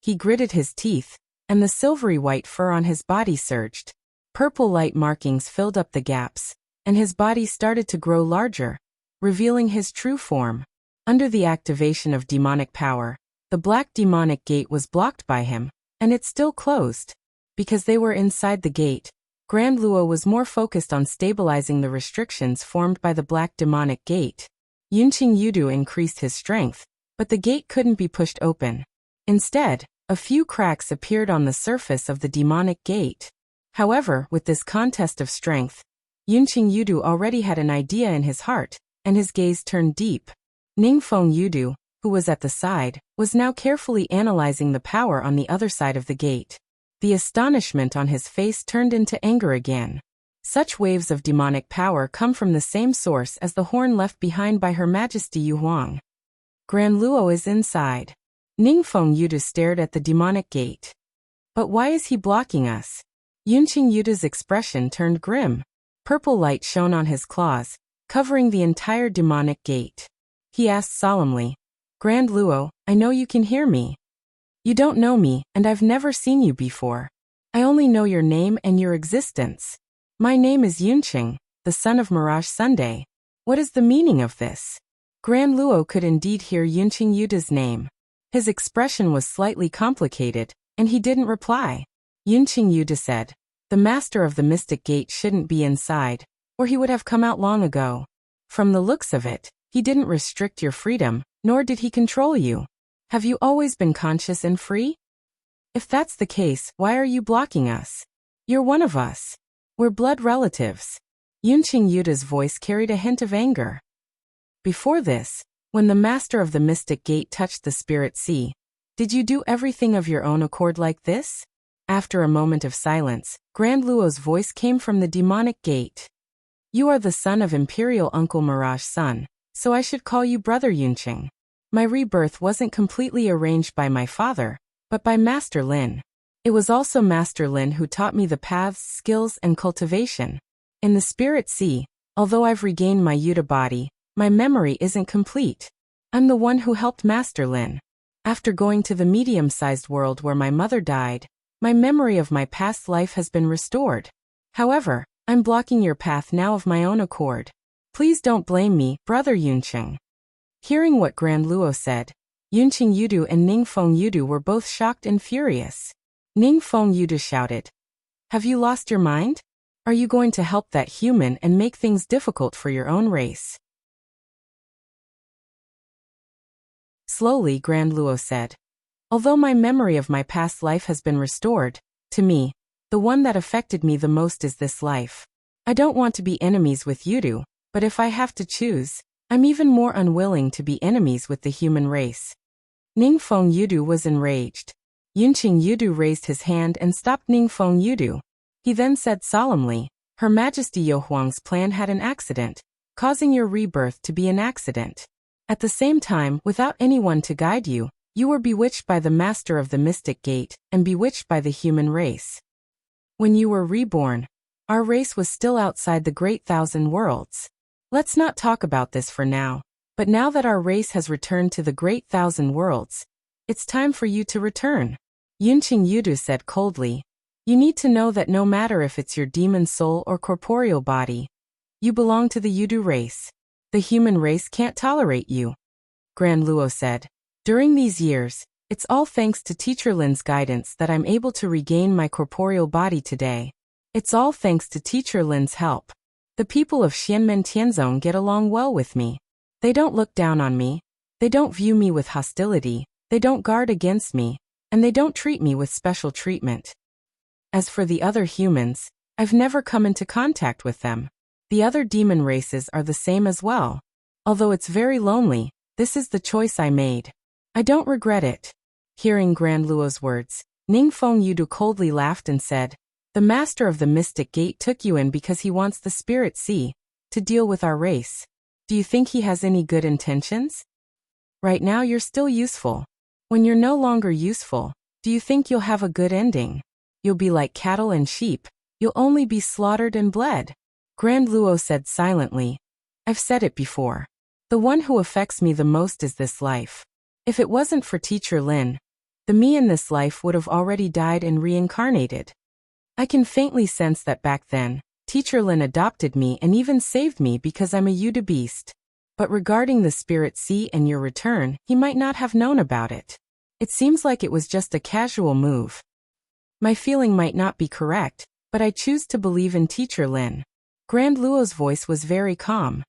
He gritted his teeth, and the silvery white fur on his body surged. Purple light markings filled up the gaps, and his body started to grow larger, revealing his true form. Under the activation of demonic power, the black demonic gate was blocked by him, and it still closed. Because they were inside the gate, Grand Luo was more focused on stabilizing the restrictions formed by the black demonic gate. Yunqing Yudu increased his strength, but the gate couldn't be pushed open. Instead, a few cracks appeared on the surface of the demonic gate. However, with this contest of strength, Yunqing Yudu already had an idea in his heart, and his gaze turned deep. Ningfeng Yudu, who was at the side, was now carefully analyzing the power on the other side of the gate. The astonishment on his face turned into anger again. Such waves of demonic power come from the same source as the horn left behind by Her Majesty Yu Huang. Grand Luo is inside. Ningfeng Yudu stared at the demonic gate. But why is he blocking us? Yunqing Yudu's expression turned grim. Purple light shone on his claws, covering the entire demonic gate. He asked solemnly, Grand Luo, I know you can hear me. You don't know me, and I've never seen you before. I only know your name and your existence. My name is Yunqing, the son of Mirage Sunday. What is the meaning of this? Grand Luo could indeed hear Yunqing Yuda's name. His expression was slightly complicated, and he didn't reply. Yunqing Yuda said, the master of the mystic gate shouldn't be inside, or he would have come out long ago. From the looks of it, he didn't restrict your freedom, nor did he control you. Have you always been conscious and free? If that's the case, why are you blocking us? You're one of us. We're blood relatives. Yunqing Yuda's voice carried a hint of anger. Before this, when the master of the mystic gate touched the spirit sea, did you do everything of your own accord like this? After a moment of silence, Grand Luo's voice came from the demonic gate. You are the son of Imperial Uncle Mirage Sun, so I should call you Brother Yunqing. My rebirth wasn't completely arranged by my father, but by Master Lin. It was also Master Lin who taught me the paths, skills, and cultivation. In the spirit sea, although I've regained my Yuta body, my memory isn't complete. I'm the one who helped Master Lin. After going to the medium-sized world where my mother died, my memory of my past life has been restored. However, I'm blocking your path now of my own accord. Please don't blame me, Brother Yunqing. Hearing what Grand Luo said, Yunqing Yudu and Ningfeng Yudu were both shocked and furious. Ningfeng Yudu shouted, Have you lost your mind? Are you going to help that human and make things difficult for your own race? Slowly, Grand Luo said, Although my memory of my past life has been restored, to me, the one that affected me the most is this life. I don't want to be enemies with Yudu, but if I have to choose, I'm even more unwilling to be enemies with the human race. Ningfeng Yudu was enraged. Yunqing Yudu raised his hand and stopped Ningfeng Yudu. He then said solemnly, Her Majesty Yu Huang's plan had an accident, causing your rebirth to be an accident. At the same time, without anyone to guide you, you were bewitched by the master of the mystic gate, and bewitched by the human race. When you were reborn, our race was still outside the Great Thousand Worlds. Let's not talk about this for now, but now that our race has returned to the Great Thousand Worlds, it's time for you to return. Yunqing Yudu said coldly, You need to know that no matter if it's your demon soul or corporeal body, you belong to the Yudu race. The human race can't tolerate you. Grand Luo said, During these years, it's all thanks to Teacher Lin's guidance that I'm able to regain my corporeal body today. It's all thanks to Teacher Lin's help. The people of Xianmen Tianzong get along well with me. They don't look down on me. They don't view me with hostility. They don't guard against me. And they don't treat me with special treatment. As for the other humans, I've never come into contact with them. The other demon races are the same as well. Although it's very lonely, this is the choice I made. I don't regret it. Hearing Grand Luo's words, Ningfeng Yudu coldly laughed and said, The master of the mystic gate took you in because he wants the spirit sea to deal with our race. Do you think he has any good intentions? Right now you're still useful. When you're no longer useful, do you think you'll have a good ending? You'll be like cattle and sheep. You'll only be slaughtered and bled. Grand Luo said silently, I've said it before. The one who affects me the most is this life. If it wasn't for Teacher Lin, The me in this life would have already died and reincarnated. I can faintly sense that back then, Teacher Lin adopted me and even saved me because I'm a Yuda beast. But regarding the spirit sea and your return, he might not have known about it. It seems like it was just a casual move. My feeling might not be correct, but I choose to believe in Teacher Lin. Grand Luo's voice was very calm.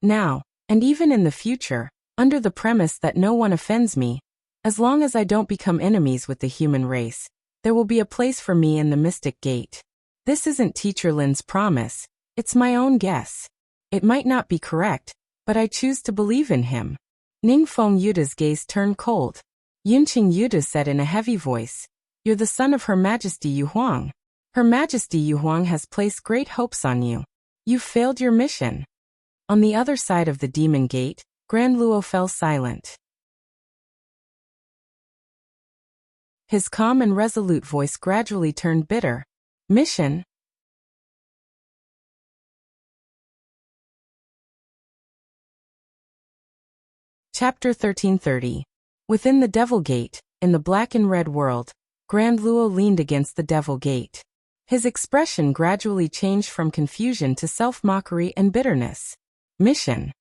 Now, and even in the future, under the premise that no one offends me, as long as I don't become enemies with the human race, there will be a place for me in the Mystic Gate. This isn't Teacher Lin's promise, it's my own guess. It might not be correct, but I choose to believe in him. Ningfeng Yuda's gaze turned cold. Yunqing Yuda said in a heavy voice, "You're the son of Her Majesty Yu Huang. Her Majesty Yu Huang has placed great hopes on you. You've failed your mission." On the other side of the Demon Gate, Grand Luo fell silent. His calm and resolute voice gradually turned bitter. Mission? Chapter 1330. Within the Devil Gate, in the black and red world, Grand Luo leaned against the Devil Gate. His expression gradually changed from confusion to self-mockery and bitterness. Mission?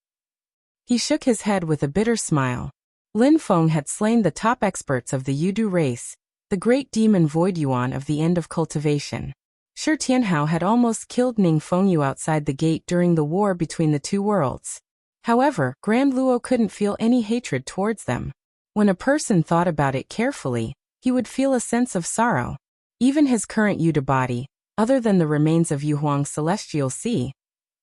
He shook his head with a bitter smile. Lin Feng had slain the top experts of the Yudu race, the great demon Void Yuan of the end of cultivation. Shi Tianhao had almost killed Ning Fengyu outside the gate during the war between the two worlds. However, Grand Luo couldn't feel any hatred towards them. When a person thought about it carefully, he would feel a sense of sorrow. Even his current Yuda body, other than the remains of Yu Huang's celestial sea,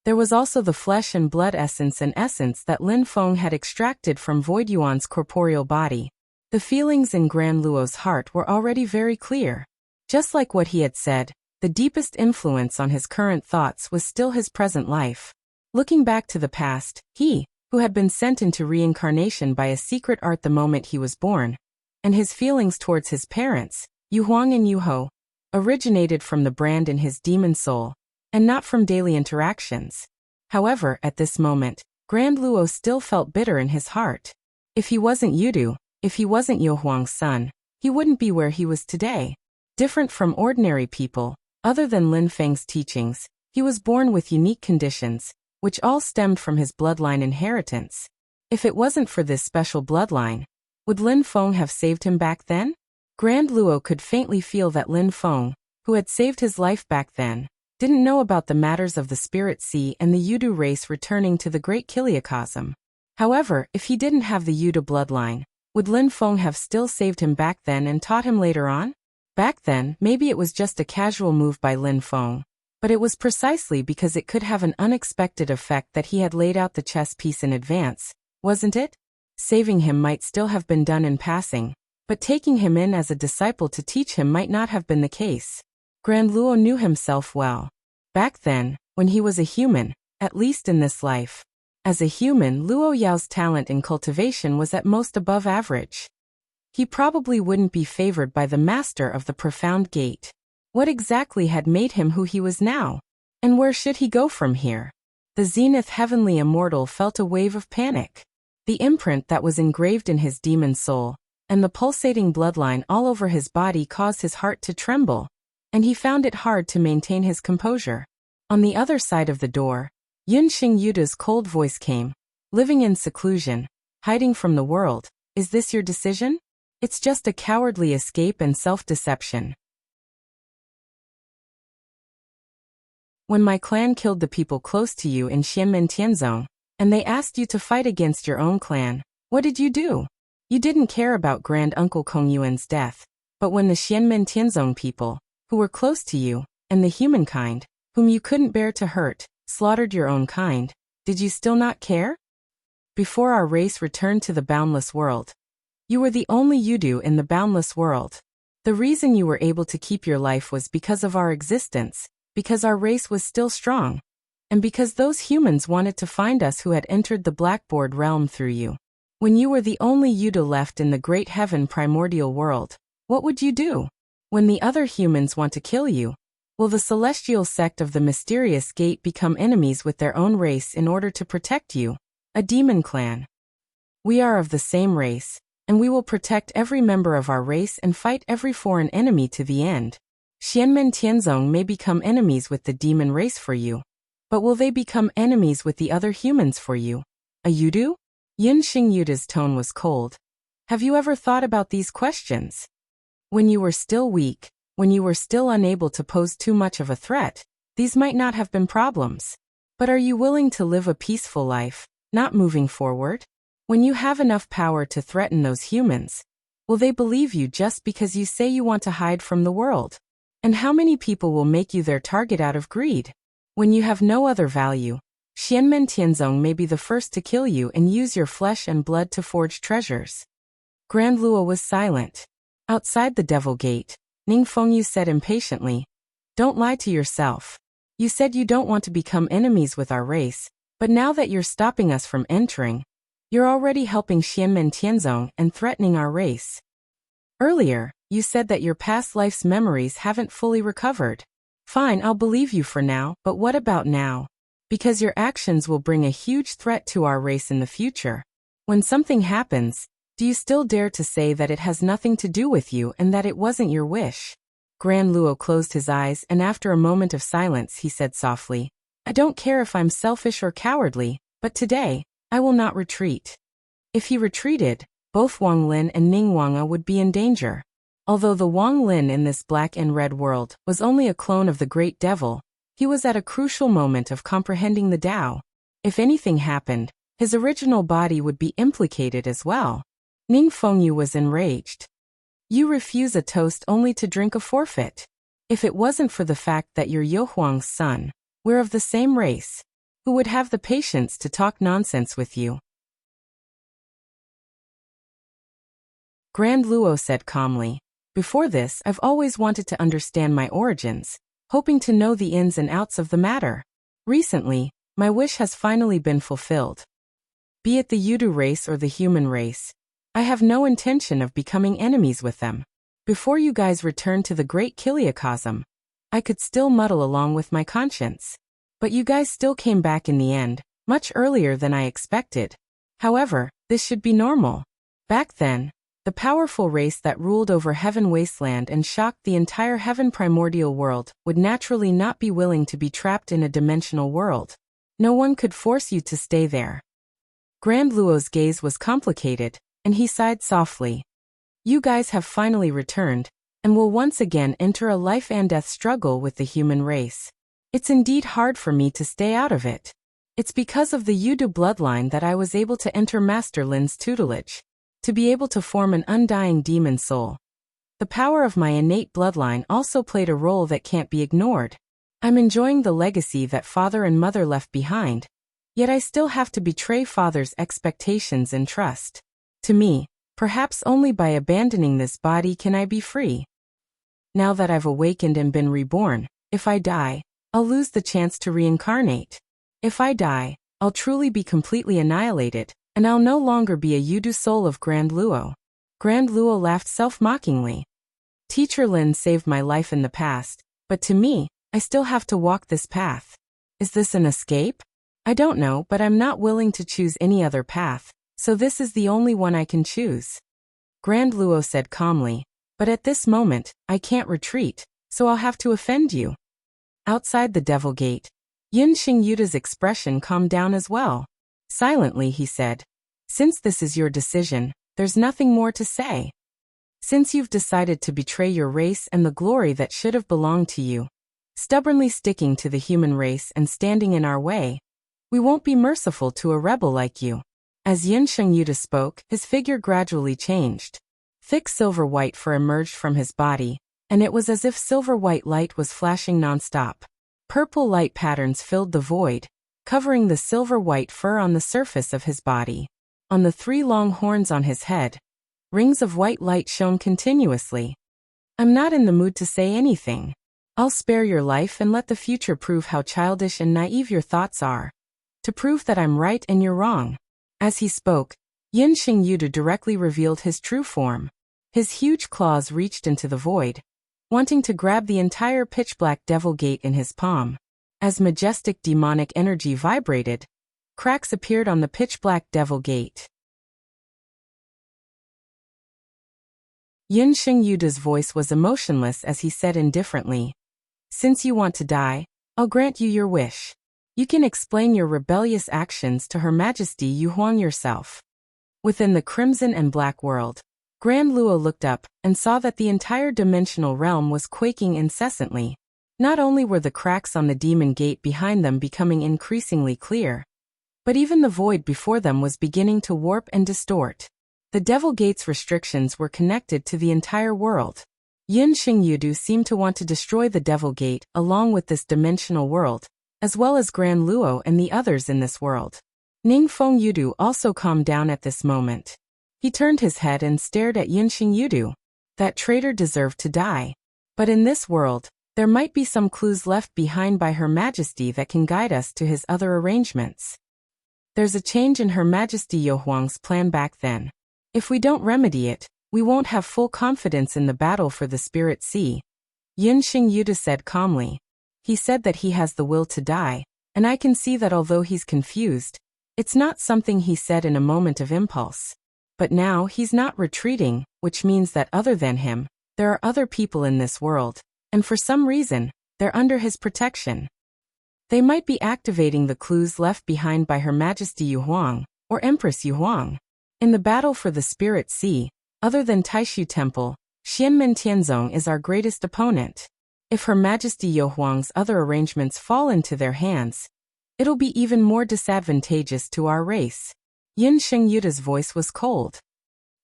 there was also the flesh and blood essence that Lin Feng had extracted from Void Yuan's corporeal body. The feelings in Grand Luo's heart were already very clear. Just like what he had said, the deepest influence on his current thoughts was still his present life. Looking back to the past, he, who had been sent into reincarnation by a secret art the moment he was born, and his feelings towards his parents, Yu Huang and Yu Ho, originated from the brand in his demon soul, and not from daily interactions. However, at this moment, Grand Luo still felt bitter in his heart. If he wasn't Yudu, if he wasn't Yu Huang's son, he wouldn't be where he was today. Different from ordinary people, other than Lin Feng's teachings, he was born with unique conditions, which all stemmed from his bloodline inheritance. If it wasn't for this special bloodline, would Lin Feng have saved him back then? Grand Luo could faintly feel that Lin Feng, who had saved his life back then, didn't know about the matters of the Spirit Sea and the Yudu race returning to the Great Kiliacosm. However, if he didn't have the Yuda bloodline, would Lin Feng have still saved him back then and taught him later on? Back then, maybe it was just a casual move by Lin Feng, but it was precisely because it could have an unexpected effect that he had laid out the chess piece in advance, wasn't it? Saving him might still have been done in passing, but taking him in as a disciple to teach him might not have been the case. Grand Luo knew himself well. Back then, when he was a human, at least in this life. As a human, Luo Yao's talent in cultivation was at most above average. He probably wouldn't be favored by the master of the profound gate. What exactly had made him who he was now? And where should he go from here? The Zenith Heavenly Immortal felt a wave of panic. The imprint that was engraved in his demon soul, and the pulsating bloodline all over his body caused his heart to tremble, and he found it hard to maintain his composure. On the other side of the door, Yunqing Yuda's cold voice came. Living in seclusion, hiding from the world, is this your decision? It's just a cowardly escape and self-deception. When my clan killed the people close to you in Xianmen Tianzong, and they asked you to fight against your own clan, what did you do? You didn't care about Grand Uncle Kong Yuan's death, but when the Xianmen Tianzong people, who were close to you, and the humankind, whom you couldn't bear to hurt, slaughtered your own kind, did you still not care? Before our race returned to the boundless world, you were the only Yudu in the boundless world. The reason you were able to keep your life was because of our existence, because our race was still strong, and because those humans wanted to find us who had entered the Blackboard realm through you. When you were the only Yuda left in the great heaven primordial world, what would you do? When the other humans want to kill you, will the celestial sect of the mysterious gate become enemies with their own race in order to protect you? A demon clan. We are of the same race, and we will protect every member of our race and fight every foreign enemy to the end. Xianmen Tianzong may become enemies with the demon race for you, but will they become enemies with the other humans for you? A Yudu? Yin Xingyuda's tone was cold. Have you ever thought about these questions? When you were still weak, when you were still unable to pose too much of a threat, these might not have been problems. But are you willing to live a peaceful life, not moving forward? When you have enough power to threaten those humans, will they believe you just because you say you want to hide from the world? And how many people will make you their target out of greed? When you have no other value, Xianmen Tianzong may be the first to kill you and use your flesh and blood to forge treasures. Grand Luo was silent. Outside the Devil Gate, Ning Fengyu said impatiently, "Don't lie to yourself. You said you don't want to become enemies with our race, but now that you're stopping us from entering, you're already helping Xianmen Tianzong and threatening our race. Earlier, you said that your past life's memories haven't fully recovered. Fine, I'll believe you for now, but what about now? Because your actions will bring a huge threat to our race in the future. When something happens, do you still dare to say that it has nothing to do with you and that it wasn't your wish?" Grand Luo closed his eyes and after a moment of silence he said softly, "I don't care if I'm selfish or cowardly, but today, I will not retreat." If he retreated, both Wang Lin and Ning Wanga would be in danger. Although the Wang Lin in this black and red world was only a clone of the Great Devil, he was at a crucial moment of comprehending the Tao. If anything happened, his original body would be implicated as well. Ning Fengyu was enraged. "You refuse a toast only to drink a forfeit. If it wasn't for the fact that you're Youhuang's son, we're of the same race. Who would have the patience to talk nonsense with you?" Grand Luo said calmly, "Before this, I've always wanted to understand my origins, hoping to know the ins and outs of the matter. Recently, my wish has finally been fulfilled. Be it the Yudu race or the human race, I have no intention of becoming enemies with them. Before you guys return to the Great Kiliacosm, I could still muddle along with my conscience. But you guys still came back in the end, much earlier than I expected. However, this should be normal. Back then, the powerful race that ruled over Heaven Wasteland and shocked the entire Heaven Primordial world would naturally not be willing to be trapped in a dimensional world. No one could force you to stay there." Grand Luo's gaze was complicated, and he sighed softly. "You guys have finally returned, and will once again enter a life and death struggle with the human race. It's indeed hard for me to stay out of it. It's because of the Yudu bloodline that I was able to enter Master Lin's tutelage, to be able to form an undying demon soul. The power of my innate bloodline also played a role that can't be ignored. I'm enjoying the legacy that father and mother left behind, yet I still have to betray father's expectations and trust. To me, perhaps only by abandoning this body can I be free. Now that I've awakened and been reborn, if I die, I'll lose the chance to reincarnate. If I die, I'll truly be completely annihilated, and I'll no longer be a Yudu soul of Grand Luo." Grand Luo laughed self-mockingly. "Teacher Lin saved my life in the past, but to me, I still have to walk this path. Is this an escape? I don't know, but I'm not willing to choose any other path, so this is the only one I can choose." Grand Luo said calmly, "But at this moment, I can't retreat, so I'll have to offend you." Outside the Devil Gate, Yin Xingyuda's expression calmed down as well. Silently he said, "Since this is your decision, there's nothing more to say. Since you've decided to betray your race and the glory that should have belonged to you, stubbornly sticking to the human race and standing in our way, we won't be merciful to a rebel like you." As Yin Xingyuda spoke, his figure gradually changed. Thick silver-white fur emerged from his body, and it was as if silver-white light was flashing non-stop. Purple light patterns filled the void, covering the silver-white fur on the surface of his body. On the 3 long horns on his head, rings of white light shone continuously. "I'm not in the mood to say anything. I'll spare your life and let the future prove how childish and naive your thoughts are. To prove that I'm right and you're wrong." As he spoke, Yin Xingyuda directly revealed his true form. His huge claws reached into the void, wanting to grab the entire pitch-black Devil Gate in his palm. As majestic demonic energy vibrated, cracks appeared on the pitch-black Devil Gate. Yin Xingyuda's voice was emotionless as he said indifferently, "Since you want to die, I'll grant you your wish. You can explain your rebellious actions to Her Majesty Yu Huang yourself." Within the crimson and black world, Grand Luo looked up and saw that the entire dimensional realm was quaking incessantly. Not only were the cracks on the demon gate behind them becoming increasingly clear, but even the void before them was beginning to warp and distort. The Devil Gate's restrictions were connected to the entire world. Yin Xingyudu seemed to want to destroy the Devil Gate along with this dimensional world, as well as Grand Luo and the others in this world. Ningfeng Yudu also calmed down at this moment. He turned his head and stared at Yin Xingyudu. That traitor deserved to die. But in this world, there might be some clues left behind by Her Majesty that can guide us to his other arrangements. There's a change in Her Majesty Yu Huang's plan back then. If we don't remedy it, we won't have full confidence in the battle for the Spirit Sea. Yin Xingyudu said calmly. He said that he has the will to die, and I can see that although he's confused, it's not something he said in a moment of impulse. But now he's not retreating, which means that other than him, there are other people in this world, and for some reason, they're under his protection. They might be activating the clues left behind by Her Majesty Yu Huang, or Empress Yu Huang. In the battle for the Spirit Sea, other than Taishu Temple, Xianmen Tianzong is our greatest opponent. If Her Majesty Yu Huang's other arrangements fall into their hands, it'll be even more disadvantageous to our race. Yin Xingyuda's voice was cold.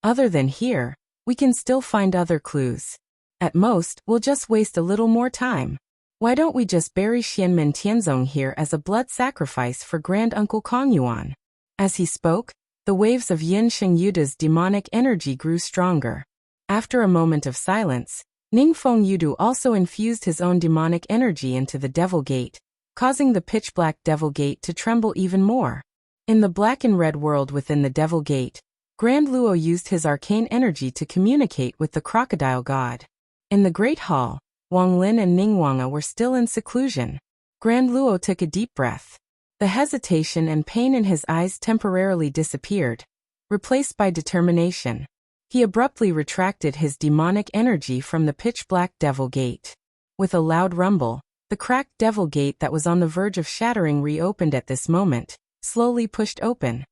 Other than here, we can still find other clues. At most, we'll just waste a little more time. Why don't we just bury Xianmen Tianzong here as a blood sacrifice for Grand Uncle Kong Yuan? As he spoke, the waves of Yin Xingyuda's demonic energy grew stronger. After a moment of silence, Ningfeng Yudu also infused his own demonic energy into the Devil Gate, causing the pitch-black Devil Gate to tremble even more. In the black and red world within the Devil Gate, Grand Luo used his arcane energy to communicate with the crocodile god. In the Great Hall, Wang Lin and Ning Wanga were still in seclusion. Grand Luo took a deep breath. The hesitation and pain in his eyes temporarily disappeared, replaced by determination. He abruptly retracted his demonic energy from the pitch-black Devil Gate. With a loud rumble, the cracked Devil Gate that was on the verge of shattering reopened at this moment, slowly pushed open.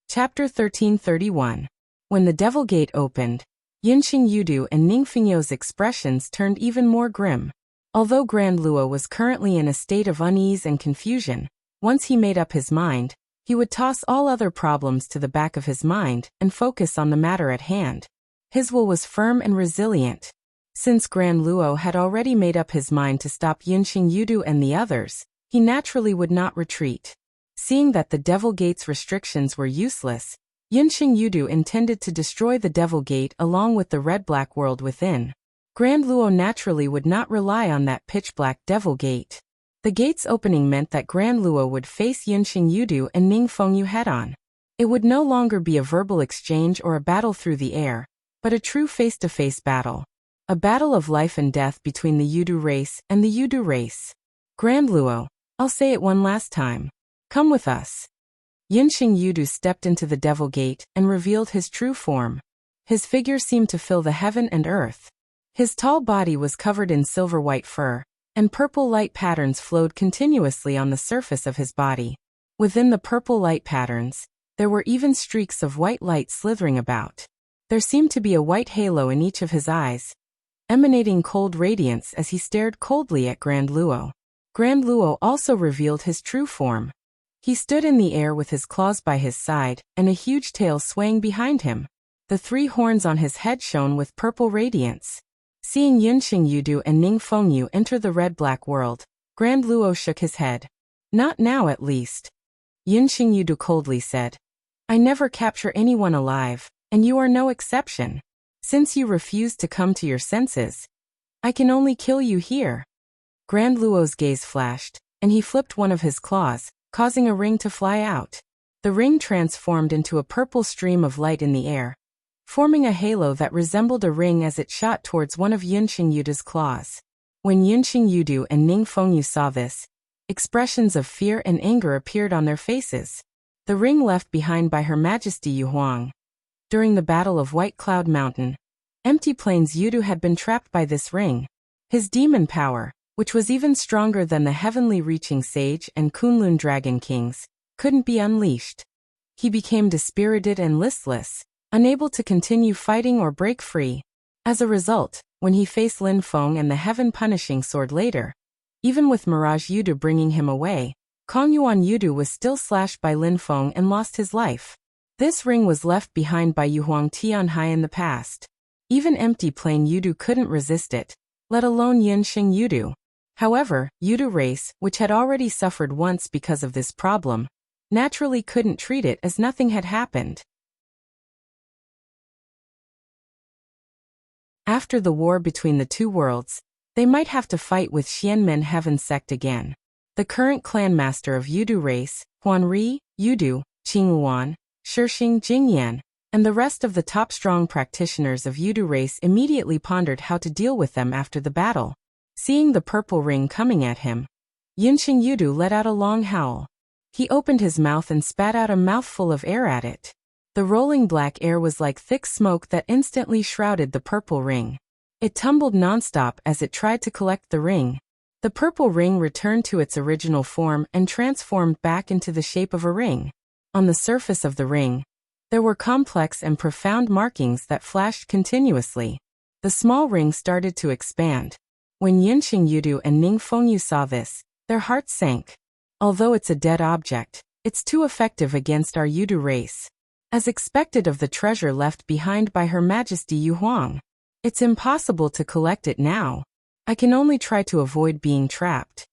Chapter 1331. When the Devil Gate opened, Yin Xingyudu and Ningfengyo's expressions turned even more grim. Although Grand Luo was currently in a state of unease and confusion, once he made up his mind, he would toss all other problems to the back of his mind and focus on the matter at hand. His will was firm and resilient. Since Grand Luo had already made up his mind to stop Yin Xingyudu and the others, he naturally would not retreat. Seeing that the Devil Gate's restrictions were useless, Yin Xingyudu intended to destroy the Devil Gate along with the red-black world within. Grand Luo naturally would not rely on that pitch-black Devil Gate. The gate's opening meant that Grand Luo would face Yin Xingyudu and Ning Fengyu head-on. It would no longer be a verbal exchange or a battle through the air, but a true face-to-face battle. A battle of life and death between the Yudu race and the Yudu race. Grand Luo, I'll say it one last time. Come with us. Yin Xingyudu stepped into the Devil Gate and revealed his true form. His figure seemed to fill the heaven and earth. His tall body was covered in silver-white fur, and purple light patterns flowed continuously on the surface of his body. Within the purple light patterns, there were even streaks of white light slithering about. There seemed to be a white halo in each of his eyes, emanating cold radiance as he stared coldly at Grand Luo. Grand Luo also revealed his true form. He stood in the air with his claws by his side and a huge tail swaying behind him. The three horns on his head shone with purple radiance. Seeing Yin Xingyudu and Ning Fengyu enter the red-black world, Grand Luo shook his head. Not now at least. Yin Xingyudu coldly said, I never capture anyone alive, and you are no exception. Since you refuse to come to your senses, I can only kill you here. Grand Luo's gaze flashed, and he flipped one of his claws, causing a ring to fly out. The ring transformed into a purple stream of light in the air, forming a halo that resembled a ring as it shot towards one of Yin Xingyudu's claws. When Yin Xingyudu and Ning Fengyu saw this, Expressions of fear and anger appeared on their faces. The ring left behind by Her Majesty Yu Huang. During the Battle of White Cloud Mountain, Empty Plains Yudu had been trapped by this ring. His demon power, which was even stronger than the heavenly reaching sage and Kunlun dragon kings, couldn't be unleashed. He became dispirited and listless, unable to continue fighting or break free. As a result, when he faced Lin Feng and the heaven-punishing sword later, even with Mirage Yudu bringing him away, Kongyuan Yudu was still slashed by Lin Feng and lost his life. This ring was left behind by Yu Huang Tianhai in the past. Even Empty Plain Yudu couldn't resist it, let alone Yinxing Yudu. However, Yudu race, which had already suffered once because of this problem, naturally couldn't treat it as nothing had happened. After the war between the two worlds, they might have to fight with Xianmen Heaven Sect again. The current clan master of Yudu race, Huanri, Yudu, Qingluan, Shixing Jingyan, and the rest of the top strong practitioners of Yudu race immediately pondered how to deal with them after the battle. Seeing the purple ring coming at him, Yinxing Yudu let out a long howl. He opened his mouth and spat out a mouthful of air at it. The rolling black air was like thick smoke that instantly shrouded the purple ring. It tumbled nonstop as it tried to collect the ring. The purple ring returned to its original form and transformed back into the shape of a ring. On the surface of the ring, there were complex and profound markings that flashed continuously. The small ring started to expand. When Yinxing Yudu and Ning Fengyu saw this, their hearts sank. Although it's a dead object, it's too effective against our Yudu race. As expected of the treasure left behind by Her Majesty Yu Huang, it's impossible to collect it now. I can only try to avoid being trapped.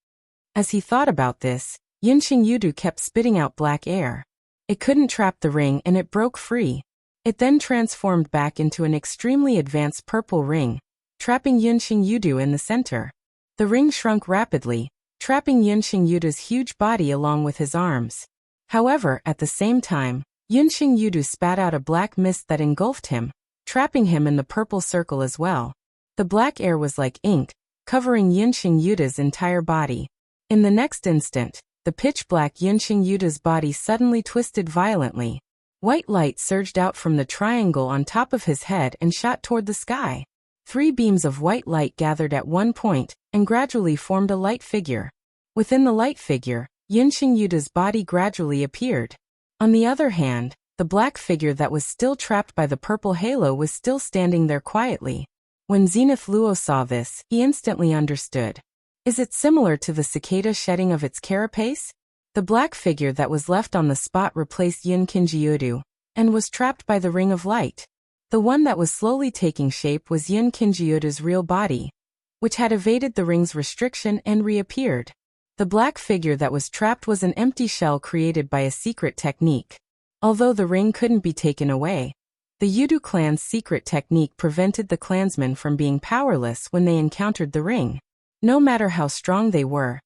As he thought about this, Yinxing Yudu kept spitting out black air. It couldn't trap the ring and it broke free. It then transformed back into an extremely advanced purple ring, trapping Yinxing Yudu in the center. The ring shrunk rapidly, trapping Yinxing Yudu's huge body along with his arms. However, at the same time, Yinxing Yudu spat out a black mist that engulfed him, trapping him in the purple circle as well. The black air was like ink, covering Yinxing Yudu's entire body. In the next instant, the pitch-black Yinxing Yudu's body suddenly twisted violently. White light surged out from the triangle on top of his head and shot toward the sky. 3 beams of white light gathered at one point and gradually formed a light figure. Within the light figure, Yinxing Yudu's body gradually appeared. On the other hand, the black figure that was still trapped by the purple halo was still standing there quietly. When Zenith Luo saw this, he instantly understood. Is it similar to the cicada shedding of its carapace? The black figure that was left on the spot replaced Yin Kinji and was trapped by the ring of light. The one that was slowly taking shape was Yin Kinji real body, which had evaded the ring's restriction and reappeared. The black figure that was trapped was an empty shell created by a secret technique. Although the ring couldn't be taken away, the Yudu clan's secret technique prevented the clansmen from being powerless when they encountered the ring. No matter how strong they were,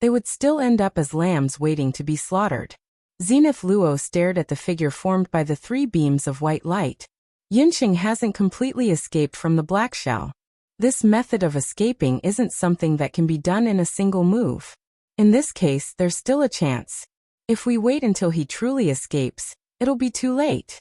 they would still end up as lambs waiting to be slaughtered. Zenith Luo stared at the figure formed by the 3 beams of white light. Yinxing hasn't completely escaped from the black shell. This method of escaping isn't something that can be done in a single move. In this case, there's still a chance. If we wait until he truly escapes, it'll be too late.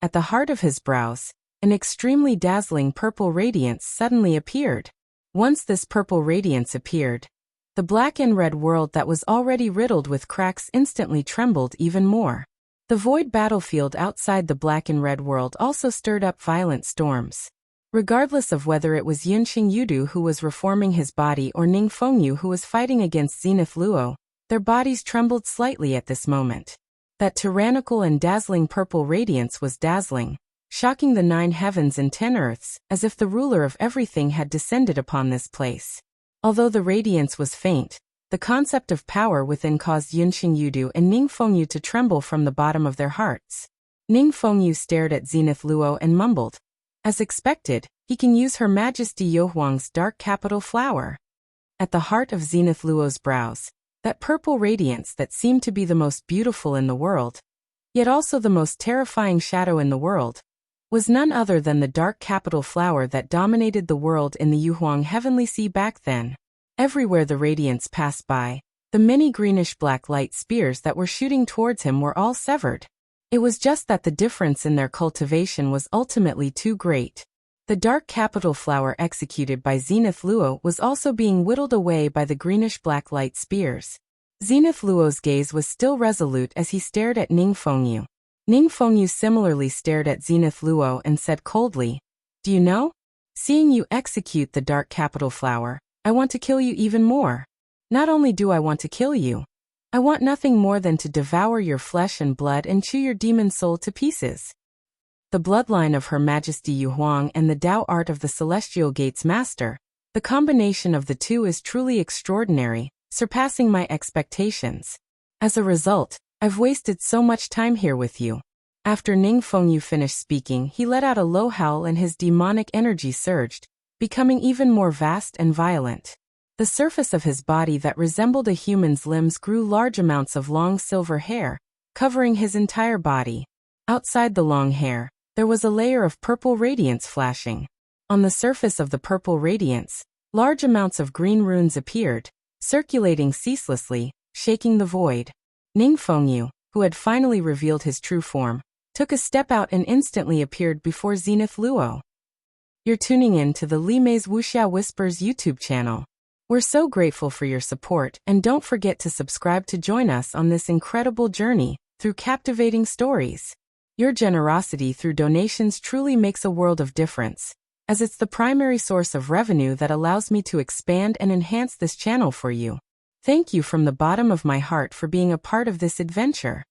At the heart of his brows, an extremely dazzling purple radiance suddenly appeared. Once this purple radiance appeared, the black and red world that was already riddled with cracks instantly trembled even more. The void battlefield outside the black and red world also stirred up violent storms. Regardless of whether it was Yinxing Yudu who was reforming his body or Ning Fengyu who was fighting against Zenith Luo, their bodies trembled slightly at this moment. That tyrannical and dazzling purple radiance was dazzling, shocking the 9 heavens and 10 earths, as if the ruler of everything had descended upon this place. Although the radiance was faint, the concept of power within caused Yinxing Yudu and Ning Fengyu to tremble from the bottom of their hearts. Ning Fengyu stared at Zenith Luo and mumbled. As expected, he can use Her Majesty Yu Huang's dark capital flower. At the heart of Zenith Luo's brows, that purple radiance that seemed to be the most beautiful in the world, yet also the most terrifying shadow in the world, was none other than the dark capital flower that dominated the world in the Yuhuang Heavenly Sea back then. Everywhere the radiance passed by, the many greenish-black light spears that were shooting towards him were all severed. It was just that the difference in their cultivation was ultimately too great. The dark capital flower executed by Zenith Luo was also being whittled away by the greenish-black light spears. Zenith Luo's gaze was still resolute as he stared at Ning Fengyu. Ning Fengyu similarly stared at Zenith Luo and said coldly, "Do you know? Seeing you execute the dark capital flower, I want to kill you even more. Not only do I want to kill you, I want nothing more than to devour your flesh and blood and chew your demon soul to pieces." The bloodline of Her Majesty Yu Huang and the Tao art of the Celestial Gates Master, the combination of the two is truly extraordinary, surpassing my expectations. As a result, I've wasted so much time here with you. After Ning Fengyu finished speaking, he let out a low howl and his demonic energy surged, becoming even more vast and violent. The surface of his body that resembled a human's limbs grew large amounts of long silver hair, covering his entire body. Outside the long hair, there was a layer of purple radiance flashing. On the surface of the purple radiance, large amounts of green runes appeared, circulating ceaselessly, shaking the void. Ning Fengyu, who had finally revealed his true form, took a step out and instantly appeared before Zenith Luo. You're tuning in to the Li Mei's Wuxia Whispers YouTube channel. We're so grateful for your support, and don't forget to subscribe to join us on this incredible journey through captivating stories. Your generosity through donations truly makes a world of difference, as it's the primary source of revenue that allows me to expand and enhance this channel for you. Thank you from the bottom of my heart for being a part of this adventure.